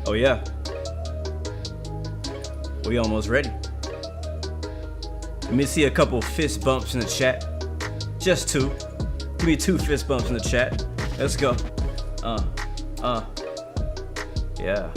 Oh yeah. We almost ready. Let me see a couple fist bumps in the chat. Just two. Give me 2 fist bumps in the chat. Let's go. Yeah.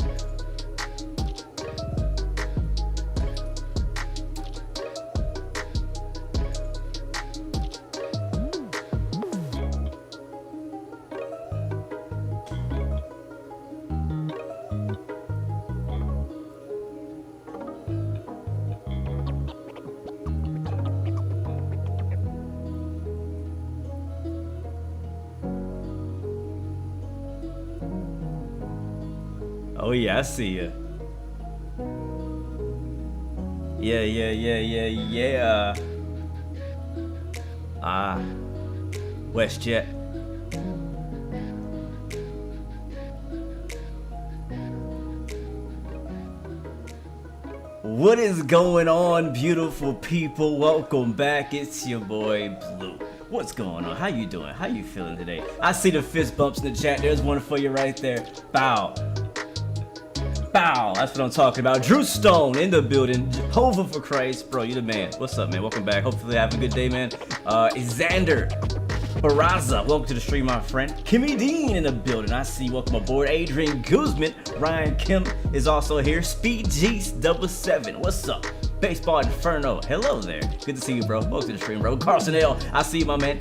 Oh yeah, I see ya. Yeah. WestJet. What is going on, beautiful people? Welcome back. It's your boy Blue. What's going on? How you doing? How you feeling today? I see the fist bumps in the chat. There's one for you right there. Bow. Bow, that's what I'm talking about. Drew Stone in the building. Hova for Christ, bro, you the man. What's up, man? Welcome back. Hopefully have a good day, man. Xander Barraza, welcome to the stream, my friend. Kimmy Dean in the building. I see you. Welcome aboard. Adrian Guzman. Ryan Kim is also here. Speed G77. What's up? Baseball Inferno. Hello there. Good to see you, bro. Welcome to the stream, bro. Carson L. I see you, my man.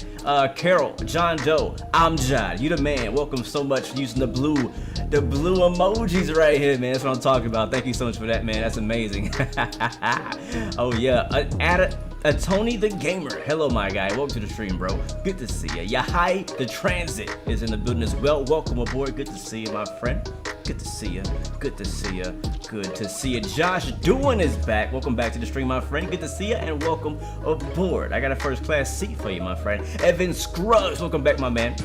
Carol, John Doe, Amjad. You the man. Welcome so much for using the blue emojis right here, man. That's what I'm talking about. Thank you so much for that, man. That's amazing. Oh yeah. Tony the Gamer. Hello, my guy. Welcome to the stream, bro. Good to see ya. Yahai the Transit is in the building as well. Welcome aboard. Good to see you, my friend. Good to see ya. Good to see ya. Good to see ya. Josh Doing is back. Welcome back to the stream, my friend. Good to see ya and welcome aboard. I got a first class seat for you, my friend. Evan Scruggs. Welcome back, my man.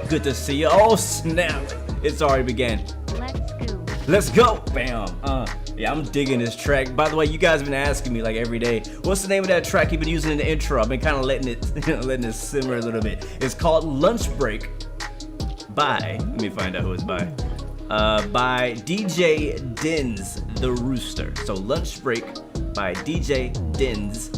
Good to see ya. Oh snap! It's already began. Let's go. Let's go. Bam. Yeah, I'm digging this track. By the way, you guys have been asking me like every day, what's the name of that track you've been using in the intro? I've been kind of letting it simmer a little bit. It's called Lunch Break by, let me find out who it's by DJ Dens the Rooster. So Lunch Break by DJ Dens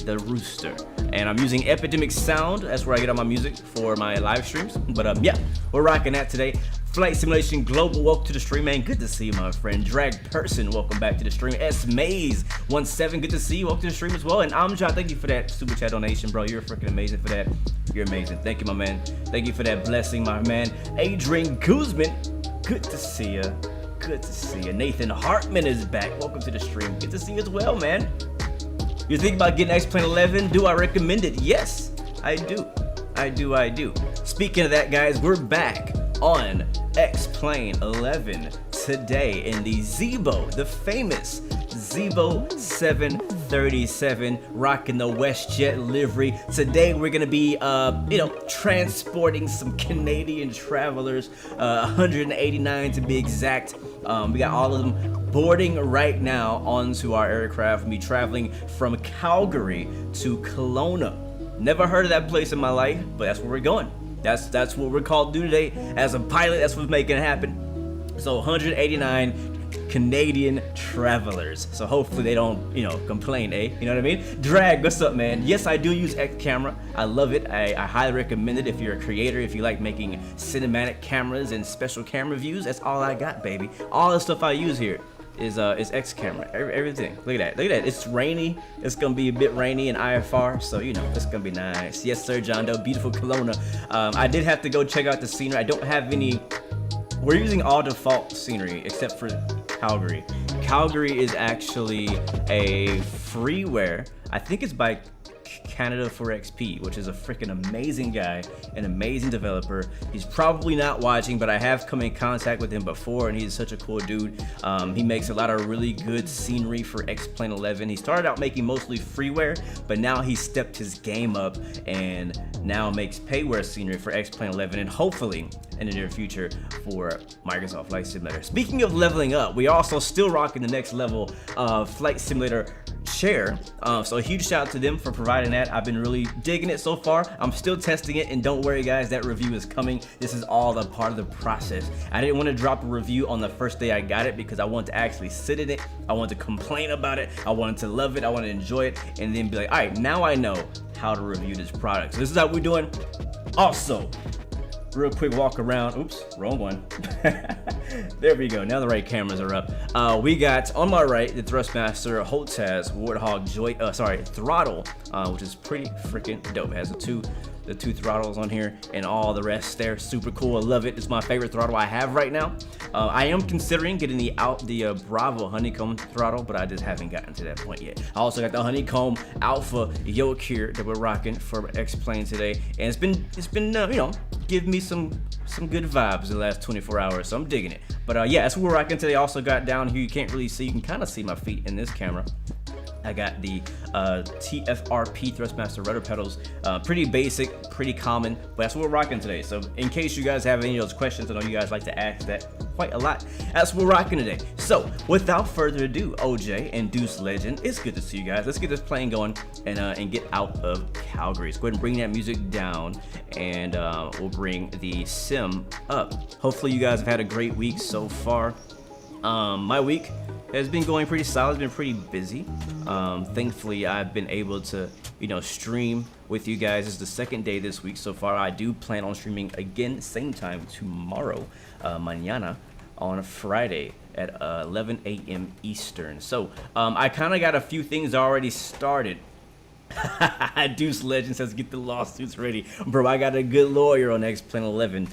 the Rooster. And I'm using Epidemic Sound. That's where I get all my music for my live streams. But yeah, we're rocking that today. Flight Simulation Global, welcome to the stream, man. Good to see you, my friend. Drag Person, welcome back to the stream. S Maze 17, good to see you. Welcome to the stream as well. And Amjad, thank you for that super chat donation, bro. You're freaking amazing for that. You're amazing. Thank you, my man. Thank you for that blessing, my man. Adrian Guzman, good to see you. Good to see you. Nathan Hartman is back. Welcome to the stream. Good to see you as well, man. You're thinking about getting X-Plane 11? Do I recommend it? Yes, I do. I do. Speaking of that, guys, we're back on X-Plane 11 today in the Zibo, the famous Zibo 737, rocking the WestJet livery. Today we're gonna be, transporting some Canadian travelers, 189 to be exact. We got all of them boarding right now onto our aircraft. We'll be traveling from Calgary to Kelowna. Never heard of that place in my life, but that's where we're going. That's what we're called to do today. As a pilot, that's what's making it happen. So 189 Canadian travelers. So hopefully they don't, complain, eh? You know what I mean? Drag, what's up, man? Yes, I do use X camera. I love it. I highly recommend it if you're a creator, if you like making cinematic cameras and special camera views. That's all I got, baby. All the stuff I use here is X camera. Everything. Look at that. It's rainy. It's gonna be a bit rainy in IFR, so it's gonna be nice. Yes, sir, John Doe. Beautiful Kelowna. I did have to go check out the scenery. I don't have any. We're using all default scenery except for Calgary. Calgary is actually a freeware. I think it's by Canada for XP, which is a freaking amazing guy, an amazing developer. He's probably not watching, but I have come in contact with him before, and he's such a cool dude. He makes a lot of really good scenery for X-Plane 11. He started out making mostly freeware, but now he stepped his game up and now makes payware scenery for X-Plane 11, and hopefully in the near future for Microsoft Flight Simulator. Speaking of leveling up, we are also still rocking the next level of Flight Simulator share. So a huge shout out to them for providing that. I've been really digging it so far. I'm still testing it, and don't worry guys, that review is coming. This is all a part of the process. I didn't want to drop a review on the first day I got it because I wanted to actually sit in it. I wanted to complain about it. I wanted to love it. I wanted to enjoy it, and then be like, all right, now I know how to review this product. So this is how we're doing. Also, real quick walk around. Oops, wrong one. There we go. Now the right cameras are up. We got on my right the Thrustmaster Holtaz Warthog Throttle, which is pretty freaking dope. It has the two throttles on here and all the rest there. Super cool. I love it. It's my favorite throttle I have right now. I am considering getting the Bravo Honeycomb throttle, but I just haven't gotten to that point yet. I also got the Honeycomb Alpha Yoke here that we're rocking for X-Plane today, and it's been you know, give me some good vibes the last 24 hours, so I'm digging it. But yeah, that's what we're rocking today. Also got down here, you can't really see, you can kind of see my feet in this camera. I got the TFRP Thrustmaster rudder pedals. Pretty basic, pretty common, but that's what we're rocking today. So in case you guys have any of those questions, I know you guys like to ask that quite a lot. That's what we're rocking today. So without further ado, OJ and Deuce Legend, it's good to see you guys. Let's get this plane going and get out of Calgary. So go ahead and bring that music down, and we'll bring the sim up. Hopefully you guys have had a great week so far. My week has been going pretty solid. It's been pretty busy. Thankfully, I've been able to, you know, stream with you guys. It's the second day this week so far. I do plan on streaming again, same time tomorrow, mañana, on Friday at 11 a.m. Eastern. So I kind of got a few things already started. Deuce Legend says, get the lawsuits ready. Bro, I got a good lawyer on X-Plane 11.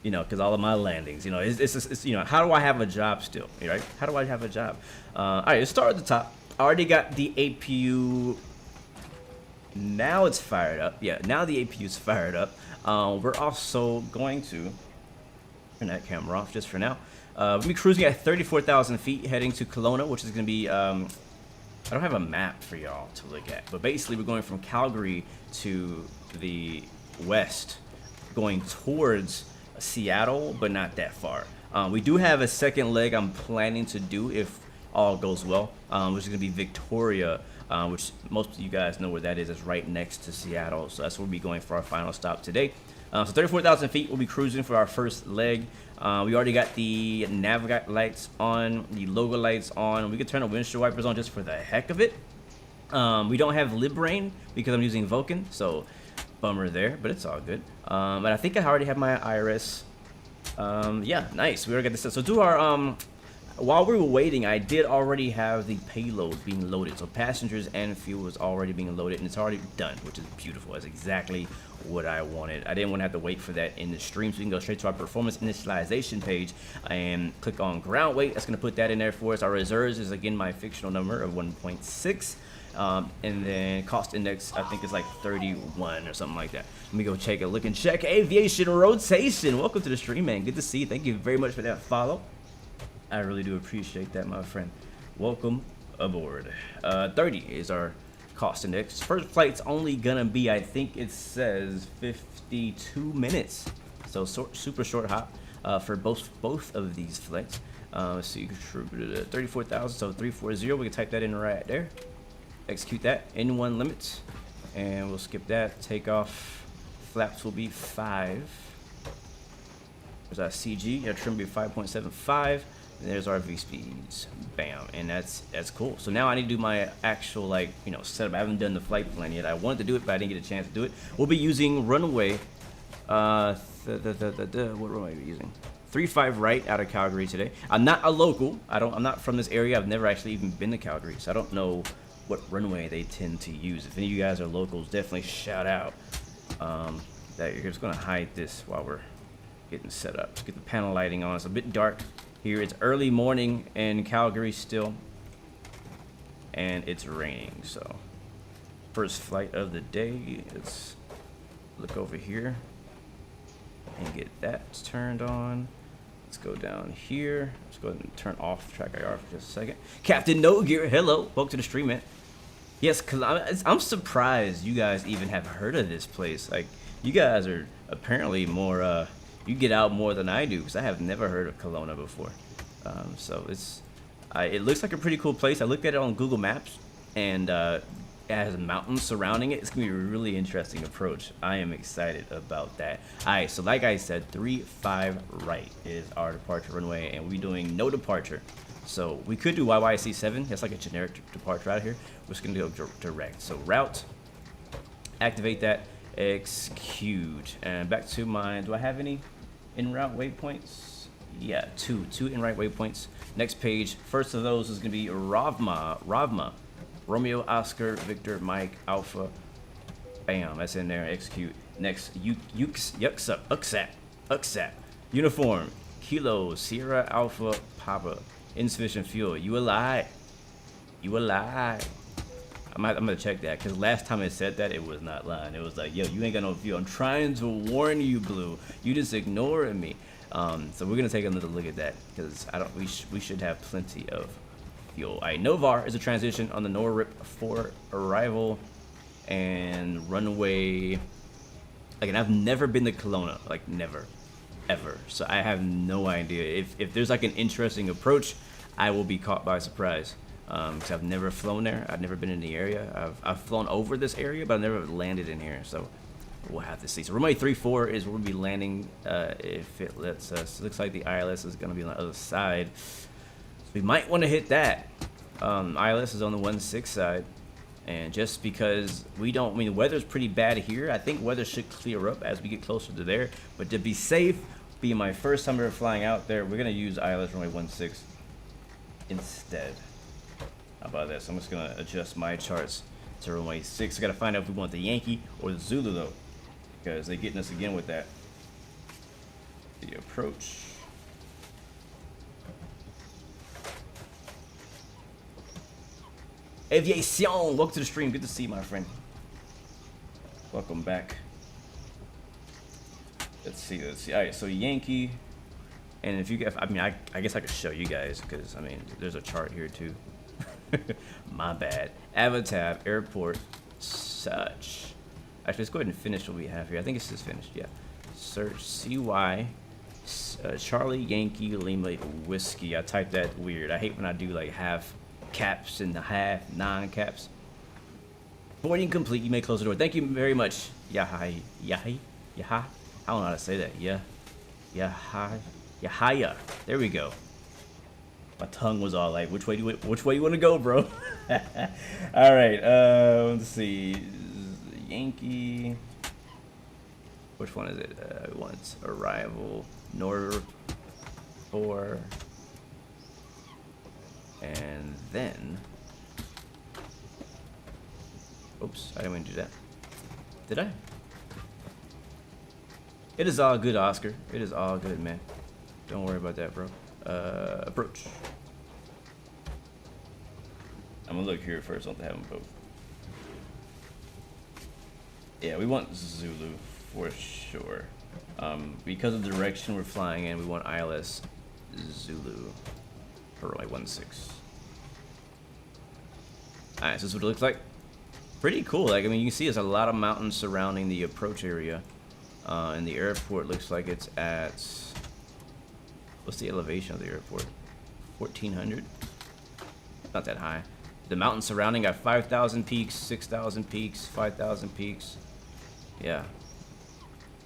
You know, because all of my landings, you know, it's you know, how do I have a job still, right? How do I have a job? All right, let's start at the top. I already got the APU. Now it's fired up. Yeah, now the APU is fired up. We're also going to turn that camera off just for now. We'll be cruising at 34,000 feet, heading to Kelowna, which is going to be, I don't have a map for y'all to look at, but basically we're going from Calgary to the west, going towards Seattle, but not that far. We do have a second leg I'm planning to do if all goes well, which is going to be Victoria, which most of you guys know where that is. It's right next to Seattle, so that's where we'll be going for our final stop today. So 34,000 feet, we'll be cruising for our first leg. We already got the nav lights on, the logo lights on. We could turn the windshield wipers on just for the heck of it. We don't have lib rain because I'm using Vulcan, so bummer there, but it's all good. But I think I already have my IRS. Yeah, nice. We already got this set. So do our while we were waiting, I did already have the payload being loaded. So passengers and fuel was already being loaded, and it's already done, which is beautiful. That's exactly what I wanted. I didn't want to have to wait for that in the stream, so we can go straight to our performance initialization page and click on ground weight. That's going to put that in there for us. Our reserves is again my fictional number of 1.6. And then cost index, I think it's like 31 or something like that. Let me go take a look and check. Aviation rotation. Welcome to the stream, man. Good to see you. Thank you very much for that follow. I really do appreciate that, my friend. Welcome aboard. 30 is our cost index. First flight's only gonna be, I think it says 52 minutes. So super short hop for both of these flights. Let's see, contributed 34,000, so 340. We can type that in right there. Execute that. N1 limits, and we'll skip that. Takeoff flaps will be 5. There's our CG. Our trim will be 5.75. And there's our V speeds. Bam, and that's cool. So now I need to do my actual, like, you know, setup. I haven't done the flight plan yet. I wanted to do it, but I didn't get a chance to do it. We'll be using runway. What runway are we using? 35 right out of Calgary today. I'm not a local. I'm not from this area. I've never actually even been to Calgary, so I don't know what runway they tend to use. If any of you guys are locals, definitely shout out. That you're just gonna hide this while we're getting set up. Let's get the panel lighting on. It's a bit dark here. It's early morning in Calgary still, and it's raining. So first flight of the day. Let's look over here and get that turned on. Let's go down here. Let's go ahead and turn off track IR for just a second. Captain No Gear, hello. Welcome to the stream, man. Yes, I'm surprised you guys even have heard of this place. Like, you guys are apparently more, you get out more than I do, because I have never heard of Kelowna before. So it looks like a pretty cool place. I looked at it on Google Maps, and it has mountains surrounding it. It's gonna be a really interesting approach. I am excited about that. Alright, so like I said, 35 right is our departure runway, and we'll be doing no departure. So we could do CYYC-7. That's like a generic departure out here. We're just gonna go direct. So route, activate that, execute, and back to my. Do I have any en route waypoints? Yeah, two en route waypoints. Next page. First of those is gonna be ROVMA. Romeo, Oscar, Victor, Mike, Alpha. Bam, that's in there. Execute. Next, UKSAP. Uniform. Kilo, Sierra, Alpha, Papa. Insufficient fuel. You a lie. I'm gonna check that, because last time it said that, it was not lying. It was like, yo, you ain't got no fuel. I'm trying to warn you, Blue. You just ignoring me. So we're gonna take another look at that, because we should have plenty of fuel. Alright, NOVAR is a transition on the NORIP for arrival and runway. Again, I've never been to Kelowna, like never, ever. So I have no idea. If there's like an interesting approach, I will be caught by surprise. Because I've never flown there. I've never been in the area. I've flown over this area, but I've never landed in here. So we'll have to see. So runway 34 is where we'll be landing if it lets us. It looks like the ILS is going to be on the other side. We might want to hit that. ILS is on the 16 side, and just because we don't, I mean, the weather's pretty bad here. I think weather should clear up as we get closer to there. But to be safe, being my first time ever flying out there, we're gonna use ILS runway 16 instead. How about that? So I'm just gonna adjust my charts to runway 6. I gotta find out if we want the Yankee or the Zulu though, because they're getting us again with that. The approach. Aviation, welcome to the stream. Good to see you, my friend. Welcome back. Let's see. All right, so Yankee, and if you guys, I mean, I guess I could show you guys, because I mean, there's a chart here too. My bad. Avatar, airport, such. Actually, let's go ahead and finish what we have here. I think it's just finished. Yeah. Search CY, Charlie Yankee Lima Whiskey. I typed that weird. I hate when I do like half caps and the half non-caps. Boarding complete. You may close the door. Thank you very much. Yahi. I don't know how to say that. Yahaya. There we go. My tongue was all like, which way you want to go, bro? All right. Let's see. Yankee. Which one is it? We want arrival. North 4. And then, oops, I didn't mean to do that. Did I? It is all good, Oscar. It is all good, man. Don't worry about that, bro. Approach. I'm gonna look here first. Don't have them both. Yeah, we want Zulu for sure. Because of the direction we're flying in, we want ILS Zulu. Runway 16. Alright, so this is what it looks like. Pretty cool. Like, I mean, you can see there's a lot of mountains surrounding the approach area. And the airport looks like it's at, what's the elevation of the airport? 1,400? Not that high. The mountains surrounding got 5,000 peaks, 6,000 peaks, 5,000 peaks. Yeah.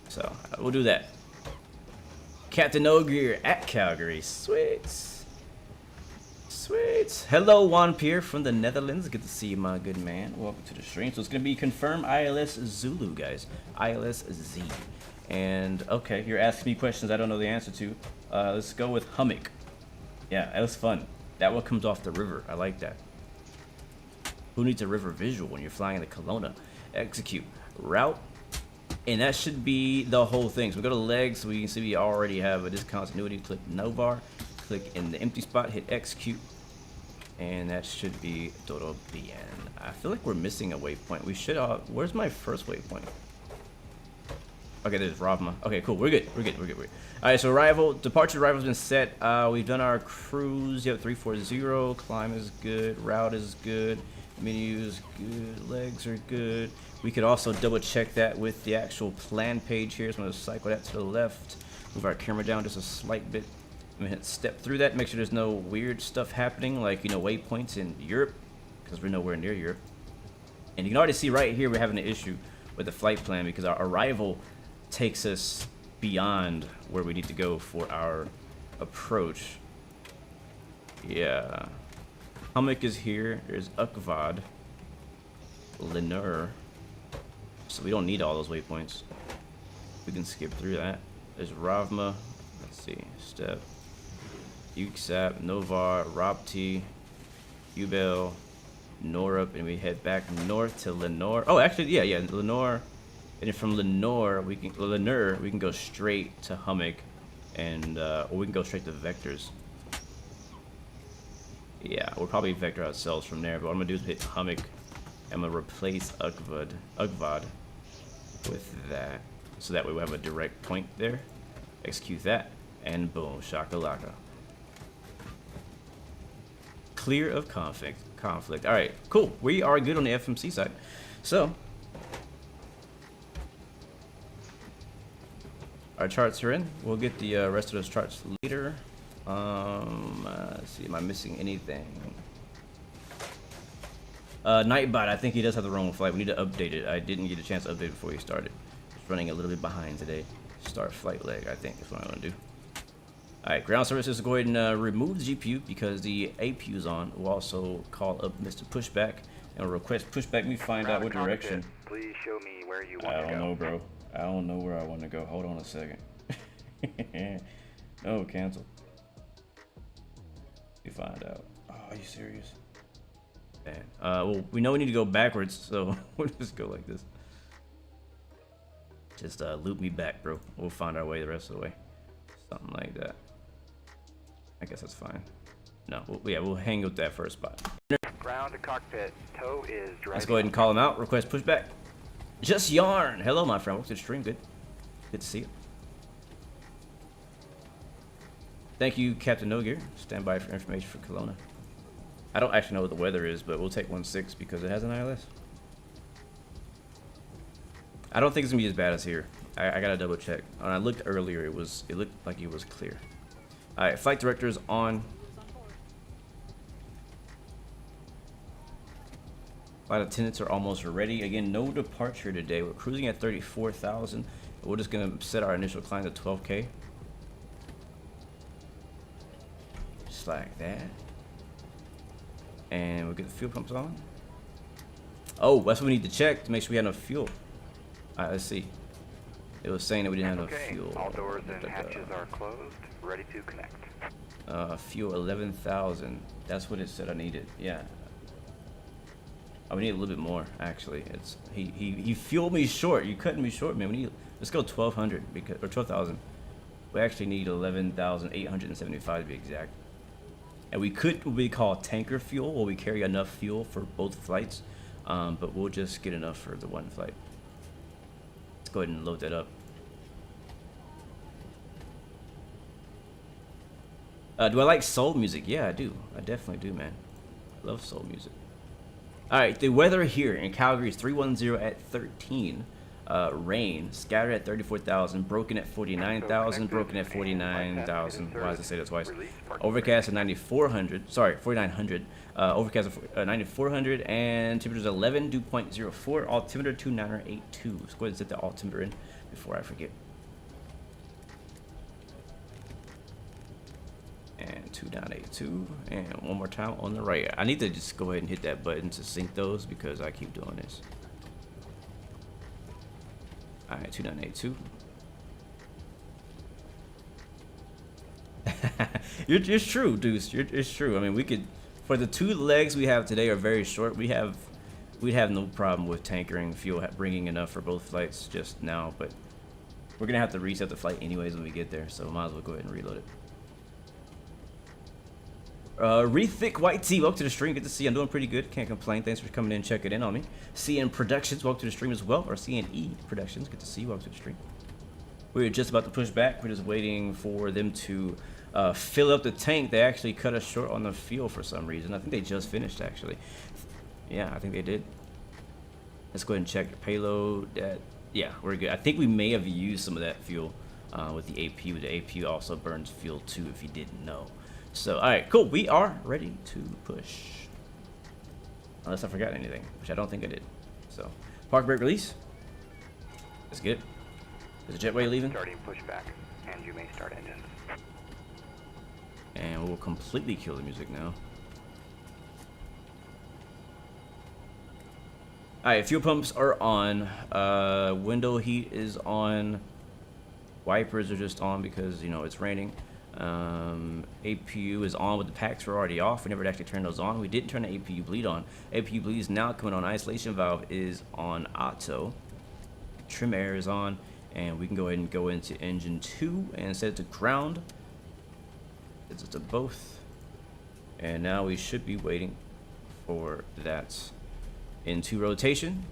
So, we'll do that. Captain No Gear at Calgary. Sweet. Sweet. Hello, Juan Pierre from the Netherlands. Good to see you, my good man. Welcome to the stream. So it's going to be confirmed ILS Zulu, guys. ILS Z. And, okay, you're asking me questions I don't know the answer to. Let's go with Hummock. Yeah, that was fun. That one comes off the river. I like that. Who needs a river visual when you're flying into Kelowna? Execute. Route. And that should be the whole thing. So we go to legs. So we can see we already have a discontinuity. Click NOVAR. Click in the empty spot. Hit execute. And that should be Dodo BN. I feel like we're missing a waypoint. We should, where's my first waypoint? Okay, there's ROVMA. Okay, cool. We're good. We're good. All right, so departure arrival's been set. We've done our cruise. Yep, 340. Climb is good. Route is good. Menu is good. Legs are good. We could also double check that with the actual plan page here. So I'm going to cycle that to the left. Move our camera down just a slight bit. I'm gonna hit step through that, make sure there's no weird stuff happening, like, you know, waypoints in Europe, because we're nowhere near Europe. And you can already see right here we're having an issue with the flight plan because our arrival takes us beyond where we need to go for our approach. Yeah. Hummock is here. There's Ukvad. Lenur. So we don't need all those waypoints. We can skip through that. There's ROVMA. Let's see. Step. UKSAP, NOVAR, ROBT, Ubel, Norup, and we head back north to Lenore. Oh, actually, yeah, Lenore. And from Lenore, we can go straight to Hummock, and or we can go straight to Vectors. Yeah, we'll probably vector ourselves from there. But what I'm gonna do is hit Hummock. I'm gonna replace Ukvad with that, so that way we have a direct point there. Execute that, and boom, shakalaka. Clear of conflict. All right, cool. We are good on the FMC side. So our charts are in. We'll get the rest of those charts later. Let's see, am I missing anything? Nightbot, I think he does have the wrong flight. We need to update it. I didn't get a chance to update it before he started. It's running a little bit behind today. Start flight leg, I think is what I'm gonna do. Alright, ground services, go ahead and remove the GPU because the APU is on. We'll also call up Mr. Pushback and request Pushback me find out what direction. Please show me where you want to go. I don't know, bro. I don't know where I want to go. Hold on a second. No, cancel. You find out. Oh, are you serious? Man. Well, we know we need to go backwards, so we'll just go like this. Just loop me back, bro. We'll find our way the rest of the way. Something like that. I guess that's fine. No, we'll hang with that first spot. Ground to cockpit. Tow is driving. Let's go ahead and call him out. Request pushback. Just yarn. Hello, my friend. Welcome to the stream. Good to see you. Thank you, Captain No Gear. Stand by for information for Kelowna. I don't actually know what the weather is, but we'll take 1-6 because it has an ILS. I don't think it's gonna be as bad as here. I gotta double check. When I looked earlier, it looked like it was clear. All right, flight director is on. Flight attendants are almost ready. Again, no departure today. We're cruising at 34,000. We're just gonna set our initial climb to 12K. Just like that. And we'll get the fuel pumps on. Oh, that's what we need to check to make sure we have enough fuel. All right, let's see. It was saying that we didn't have enough fuel. All doors and hatches are closed. Ready to connect. Fuel 11,000. That's what it said I needed. Yeah. Oh, we need a little bit more. Actually, it's he fueled me short. You cutting me short, man. We need. Let's go 1,200 because or 12,000. We actually need 11,875 to be exact. And we could what we call tanker fuel, where we carry enough fuel for both flights, but we'll just get enough for the one flight. Let's go ahead and load that up. Do I like soul music? Yeah, I do. I definitely do, man. I love soul music. All right, the weather here in Calgary is 310 at 13. Rain, scattered at 34,000, broken at 49,000, broken at 49,000. Why does it say that twice? Overcast at 9,400. Sorry, 4,900. Overcast at 9,400 and temperature is 11, dew point 0.04. Altimeter 2982. Let's go ahead and set the altimeter in before I forget. And 2982, and one more time on the right. I need to just go ahead and hit that button to sync those because I keep doing this. All right, 2982. It's true, Deuce. It's true. I mean, we could, for the 2 legs we have today are very short. We'd have no problem with tankering fuel, bringing enough for both flights just now. But we're gonna have to reset the flight anyways when we get there, so might as well go ahead and reload it. Rethick White Tea, welcome to the stream. Good to see you. I'm doing pretty good. Can't complain. Thanks for coming in and checking in on me. CN Productions, welcome to the stream as well. Or CNE Productions, good to see you. Welcome to the stream. We're just about to push back. We're just waiting for them to fill up the tank. They actually cut us short on the fuel for some reason. I think they just finished, actually. Yeah, I think they did. Let's go ahead and check the payload. Yeah, we're good. I think we may have used some of that fuel with the APU. The APU also burns fuel too, if you didn't know. So, all right, cool. We are ready to push. Unless I forgot anything, which I don't think I did. So, park brake release. Let's get it. Is the jetway leaving? Starting pushback, and you may start engines. And we'll completely kill the music now. Alright, fuel pumps are on. Window heat is on. Wipers are just on because, you know, it's raining. APU is on, but the packs were already off. We never actually turned those on. We did turn the APU bleed on. APU bleed is now coming on. Isolation valve is on auto. Trim air is on. And we can go ahead and go into engine 2 and set it to ground. It's to both. And now we should be waiting for that into rotation.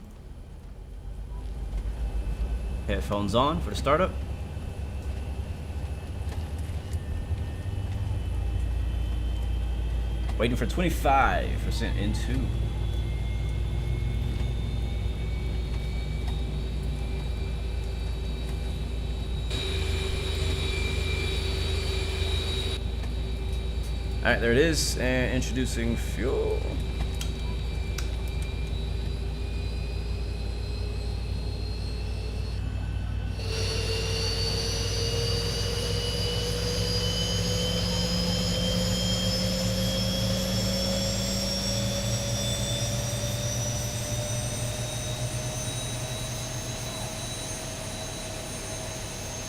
Headphones on for the startup. Waiting for 25% into. Alright, there it is, and introducing fuel.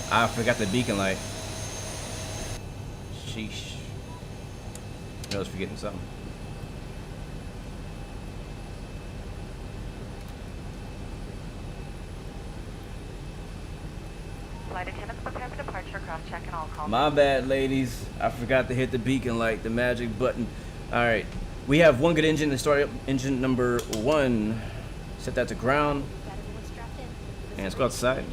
I forgot the beacon light. Sheesh. I was forgetting something. Flight attendants prepare for departure, cross-check and all calls. My bad, ladies. I forgot to hit the beacon light, the magic button. Alright. We have one good engine to start up. Engine number 1. Set that to ground. And let's go outside.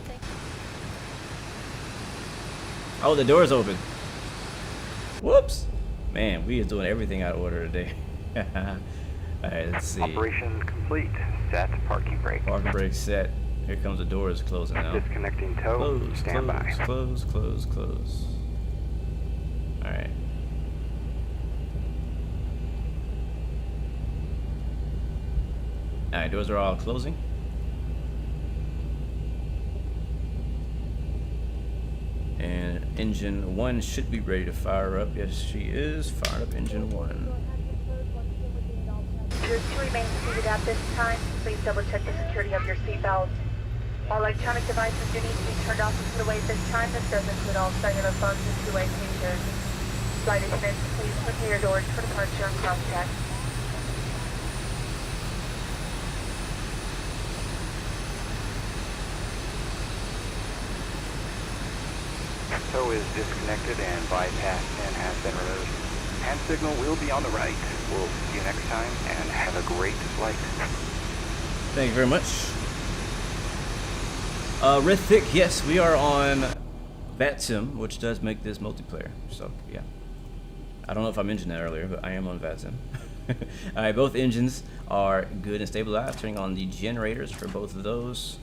Oh, the door's open. Whoops. Man, we are doing everything out of order today. Alright, let's see. Operation complete. Set parking brake. Parking brake set. Here comes the doors closing now. Disconnecting tow. Close, Stand by. close, close, close, close. Alright. Alright, doors are all closing. And engine 1 should be ready to fire up. Yes, she is. Fire up engine 1. Tier 2 remains seated at this time. Please double check the security of your seatbelts. All electronic devices do need to be turned off and put away at this time. This does include all cellular phones and two-way pagers. Flight attendants, please prepare your doors for departure and cross-check. Tow is disconnected and bypass pin has been removed. Hand signal will be on the right. We'll see you next time and have a great flight. Thank you very much. Rithik, yes, we are on VATSIM, which does make this multiplayer. So, yeah. I don't know if I mentioned that earlier, but I am on VATSIM. Alright, both engines are good and stabilized. Turning on the generators for both of those.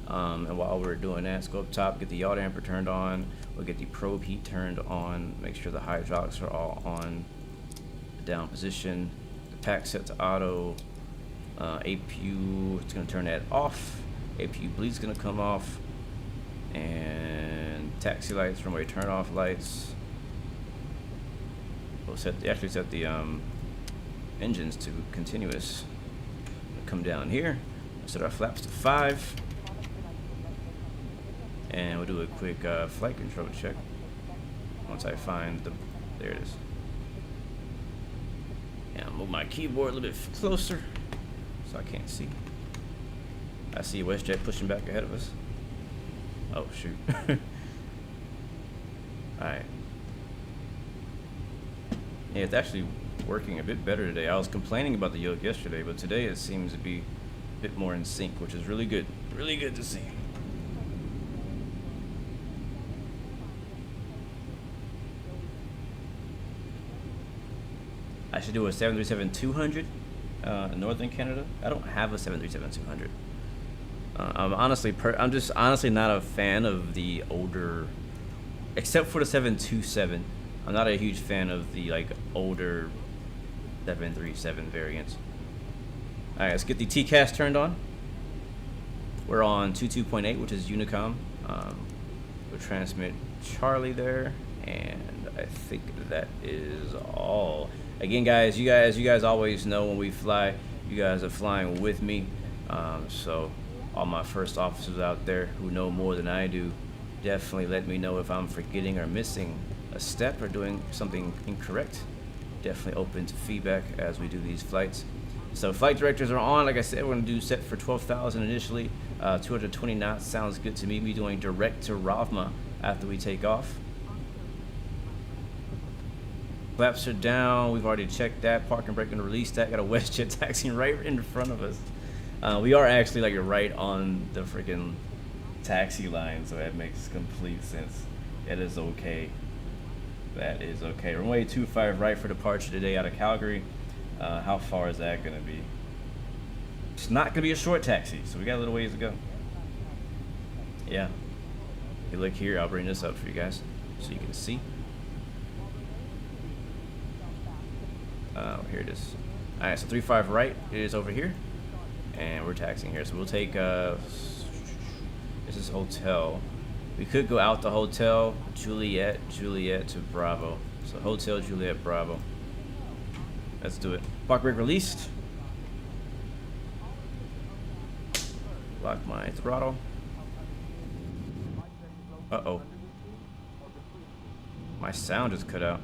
And while we're doing that, let's go up top, get the yaw damper turned on. We'll get the probe heat turned on. Make sure the hydraulics are all on the down position. The pack set to auto. APU, it's going to turn that off. APU bleed's going to come off. And taxi lights, runway turn off lights. We'll actually set the engines to continuous. We'll come down here. Set our flaps to 5. And we'll do a quick flight control check once I find the, there it is. And I'll move my keyboard a little bit closer so I can't see. I see WestJet pushing back ahead of us. Oh shoot. Alright. Yeah, it's actually working a bit better today. I was complaining about the Yoke yesterday, but today it seems to be a bit more in sync, which is really good. Really good to see. I should do a 737-200 in Northern Canada. I don't have a 737-200. I'm just honestly not a fan of the older, except for the 727. I'm not a huge fan of the like older 737 variants. Alright, let's get the TCAS turned on. We're on 22.8, which is Unicom. We'll transmit Charlie there, and I think that is all. Again, guys, you guys always know when we fly, you guys are flying with me. So all my first officers out there who know more than I do, definitely let me know if I'm forgetting or missing a step or doing something incorrect. Definitely open to feedback as we do these flights. So flight directors are on. Like I said, we're going to do set for 12,000 initially. 220 knots sounds good to me. We're doing direct to ROVMA after we take off. Flaps are down. We've already checked that. Park and brake and release that. Got a WestJet taxiing right in front of us. We are actually like right on the freaking taxi line, so that makes complete sense. That is okay. That is okay. Runway 25 right for departure today out of Calgary. How far is that going to be? It's not going to be a short taxi, so we got a little ways to go. Yeah. You look here, I'll bring this up for you guys so you can see. Here it is. Alright, so 35 right is over here. And we're taxiing here. So we'll take, this is hotel. We could go out the hotel, Juliet to Bravo. So Hotel Juliet Bravo. Let's do it. Park brake released. Lock my throttle. Uh-oh. My sound just cut out.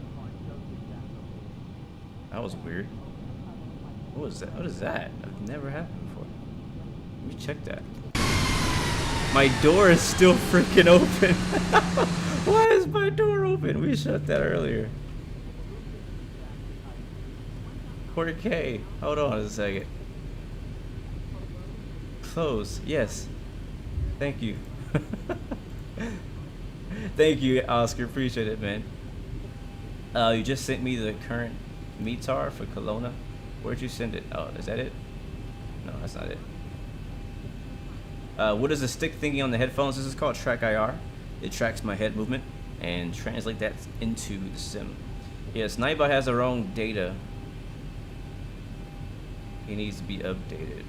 That was weird. What was that? What is that? I've never happened before. Let me check that. My door is still freaking open. Why is my door open? We shut that earlier. CoreT. Hold on a second. Close. Yes. Thank you. Thank you, Oscar. Appreciate it, man. You just sent me the current METAR for Kelowna. Where'd you send it? Oh, is that it? No, that's not it. What is the stick thingy on the headphones? This is called Track IR. It tracks my head movement and translate that into the sim. Yes, Nightbot has their own data. It needs to be updated.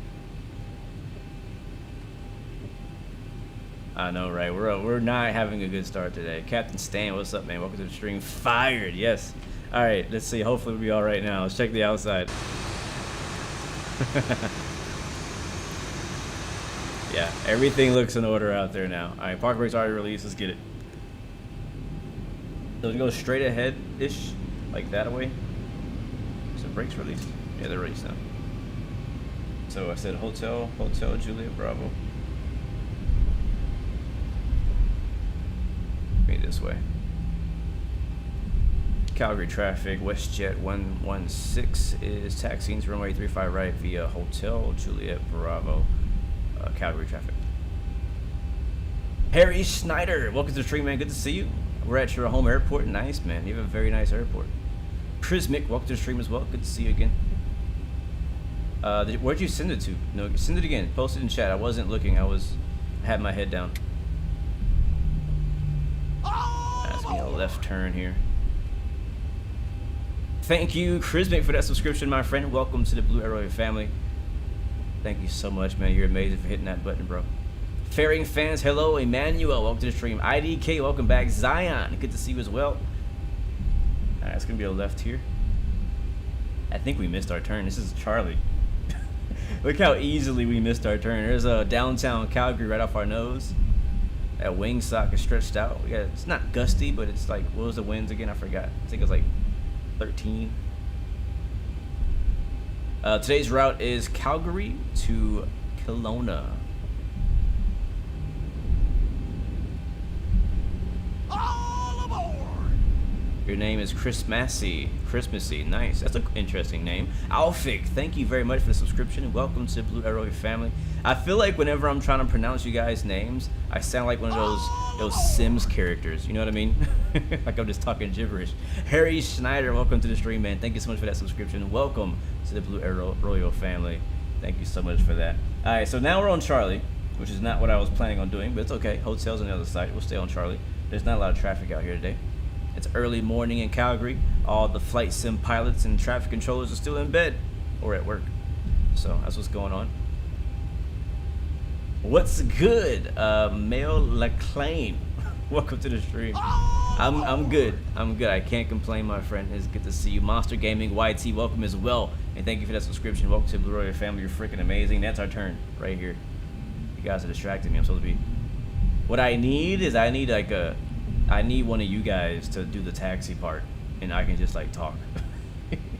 I know, right? We're not having a good start today. Captain Stan, what's up, man? Welcome to the stream. Fired, yes. All right, let's see. Hopefully we'll be all right now. Let's check the outside. Yeah, everything looks in order out there now. All right, park brake's already released. Let's get it. So we go straight ahead-ish, like that way. So brakes released. Yeah, they're released now. So I said Hotel Juliet Bravo. Me this way. Calgary traffic, WestJet 116 is taxiing to runway 35 right via Hotel Juliet Bravo. Calgary traffic. Harry Schneider, welcome to the stream, man. Good to see you. We're at your home airport. Nice, man. You have a very nice airport. Prismic, welcome to the stream as well. Good to see you again. Where'd you send it to? No, send it again. Post it in chat. I wasn't looking. I had my head down. That's me a left turn here. Thank you, Prismic, for that subscription, my friend. Welcome to the Blue Arrow family. Thank you so much, man. You're amazing for hitting that button, bro. Fairing fans, hello. Emmanuel, welcome to the stream. IDK, welcome back. Zion, good to see you as well. All right, it's gonna be a left here. I think we missed our turn. This is Charlie. Look how easily we missed our turn. There's a downtown Calgary right off our nose. That wing sock is stretched out. It's not gusty, but it's like, what was the winds again? I forgot. I think it was like 13. Today's route is Calgary to Kelowna. All aboard! Your name is Christmassy. Nice. That's an interesting name. Alfik, thank you very much for the subscription and welcome to the Blue Arrow family. I feel like whenever I'm trying to pronounce you guys' names, I sound like one of those Sims characters. You know what I mean? Like I'm just talking gibberish. Harry Schneider, welcome to the stream, man. Thank you so much for that subscription. Welcome to the Blue Arrow Royal family. Thank you so much for that. All right, so now we're on Charlie, which is not what I was planning on doing, but it's okay. Hotel's on the other side. We'll stay on Charlie. There's not a lot of traffic out here today. It's early morning in Calgary. All the flight sim pilots and traffic controllers are still in bed or at work. So that's what's going on. What's good, Mel Laclaim? Welcome to the stream. I'm good. I'm good. I can't complain, my friend. It's good to see you. Monster Gaming YT, welcome as well, and thank you for that subscription. Welcome to Blue Royal family. You're freaking amazing. That's our turn right here. You guys are distracting me. I'm supposed to be. What I need is I need one of you guys to do the taxi part, and I can just like talk.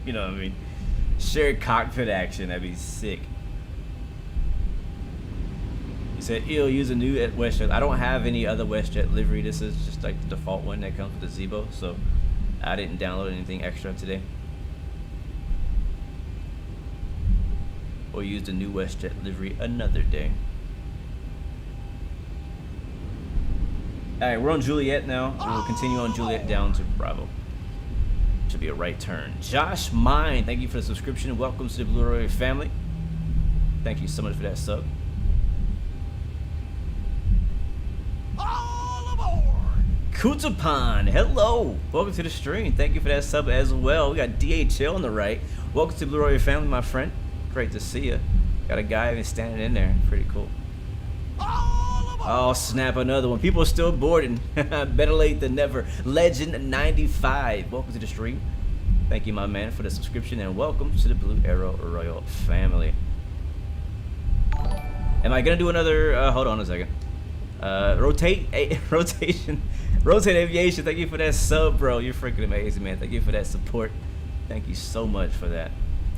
You know what I mean? Shared cockpit action. That'd be sick. You said, "Ew, use a new WestJet." I don't have any other WestJet livery. This is just like the default one that comes with the Zibo, so I didn't download anything extra today. Or use the new WestJet livery another day. All right, we're on Juliet now. We'll continue on Juliet down to Bravo. Should be a right turn. Josh Mine, thank you for the subscription. Welcome to the Blue Royal family. Thank you so much for that sub. All aboard! Kutapan, hello. Welcome to the stream. Thank you for that sub as well. We got DHL on the right. Welcome to Blue Royal family, my friend. Great to see you. Got a guy even standing in there. Pretty cool. Oh snap, another one. People are still boarding. Better late than never. Legend 95. Welcome to the stream. Thank you, my man, for the subscription, and welcome to the Blue Arrow Royal family. Am I gonna do another? Hold on a second. Rotate Aviation. Thank you for that sub, bro. You're freaking amazing, man. Thank you for that support. Thank you so much for that.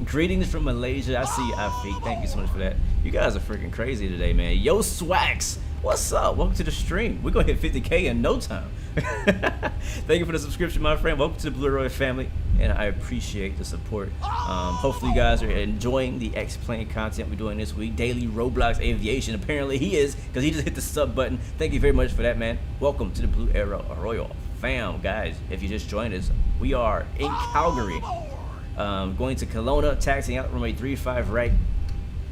Greetings from Malaysia. I see you, Afi. Thank you so much for that. You guys are freaking crazy today, man. Yo, Swax. What's up? Welcome to the stream. We're going to hit 50K in no time. Thank you for the subscription, my friend. Welcome to the Blue Royal family, and I appreciate the support. Hopefully you guys are enjoying the X-Plane content we're doing this week. Daily Roblox Aviation. Apparently he is, because he just hit the sub button. Thank you very much for that, man. Welcome to the Blue Arrow Royal fam, guys. If you just joined us, we are in Calgary. Going to Kelowna, taxiing out runway 35 right,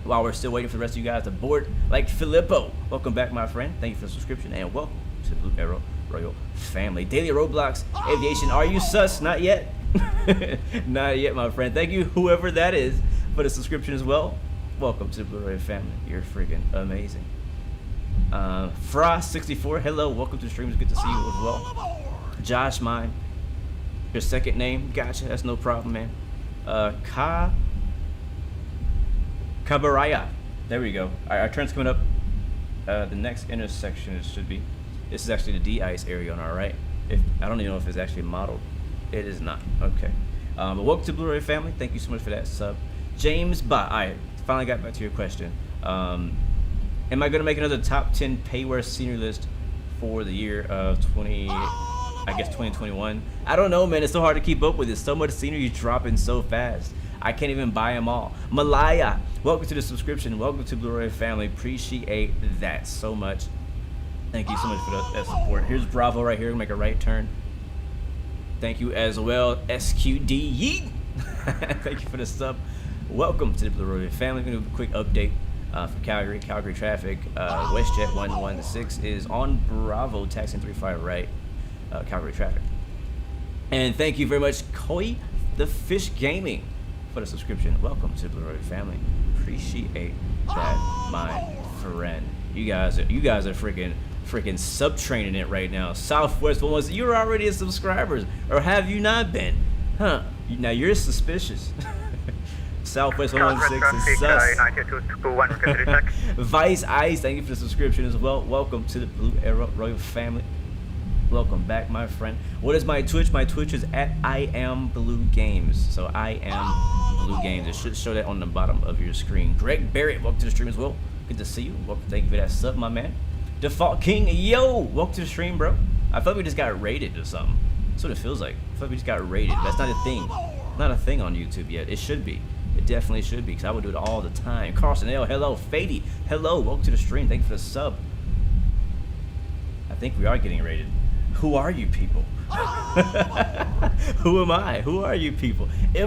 while we're still waiting for the rest of you guys to board, like Filippo. Welcome back, my friend. Thank you for the subscription, and welcome to the Blue Arrow Royal family. Daily Roblox Aviation. Are you sus? Not yet. Not yet, my friend. Thank you, whoever that is, for the subscription as well. Welcome to the Blue Royal family. You're freaking amazing. Frost64, hello. Welcome to the stream. It's good to see you as well. Josh, mine. Your second name. Gotcha. That's no problem, man. Cabaraya. There we go. Our turn's coming up. The next intersection it should be. This is actually the D-ice area on our right. I don't even know if it's actually modeled. It is not. Okay. But welcome to Blue Royal family. Thank you so much for that sub. James Bot. Alright, finally got back to your question. Am I gonna make another top 10 payware senior list for the year of 2021? I don't know, man. It's so hard to keep up with. There's so much scenery dropping so fast. I can't even buy them all. Malaya, welcome to the subscription. Welcome to Blue Royal family. Appreciate that so much. Thank you so much for that support. Here's Bravo right here. Make a right turn. Thank you as well, SQD Yeet. Thank you for the sub. Welcome to the Blue Royal family. I'm gonna do a quick update for Calgary. Calgary traffic. WestJet 116 is on Bravo, taxiing 35 right. Calgary traffic. And thank you very much, Koi the Fish Gaming, for the subscription. Welcome to the Blue Royal family. Appreciate that, my friend. You guys are freaking sub-training it right now. Southwest 116, you're already a subscribers, or have you not been? Huh? Now you're suspicious. Southwest 116 is sus. Vice Ice, thank you for the subscription as well. Welcome to the Blue Arrow Royal family. Welcome back, my friend. What is my Twitch? My Twitch is at I Am Blue Games. So I Am Blue Games. It should show that on the bottom of your screen. Greg Barrett, welcome to the stream as well. Good to see you. Welcome. Thank you for that sub, my man. Default King, yo, welcome to the stream, bro. I feel like we just got rated or something. That's what it feels like. I feel like we just got rated. That's not a thing. Not a thing on YouTube yet. It should be. It definitely should be, because I would do it all the time. Carson L, hello. Fady, hello. Welcome to the stream. Thank you for the sub. I think we are getting rated. Who are you people? Who am I? Who are you people? Yeah,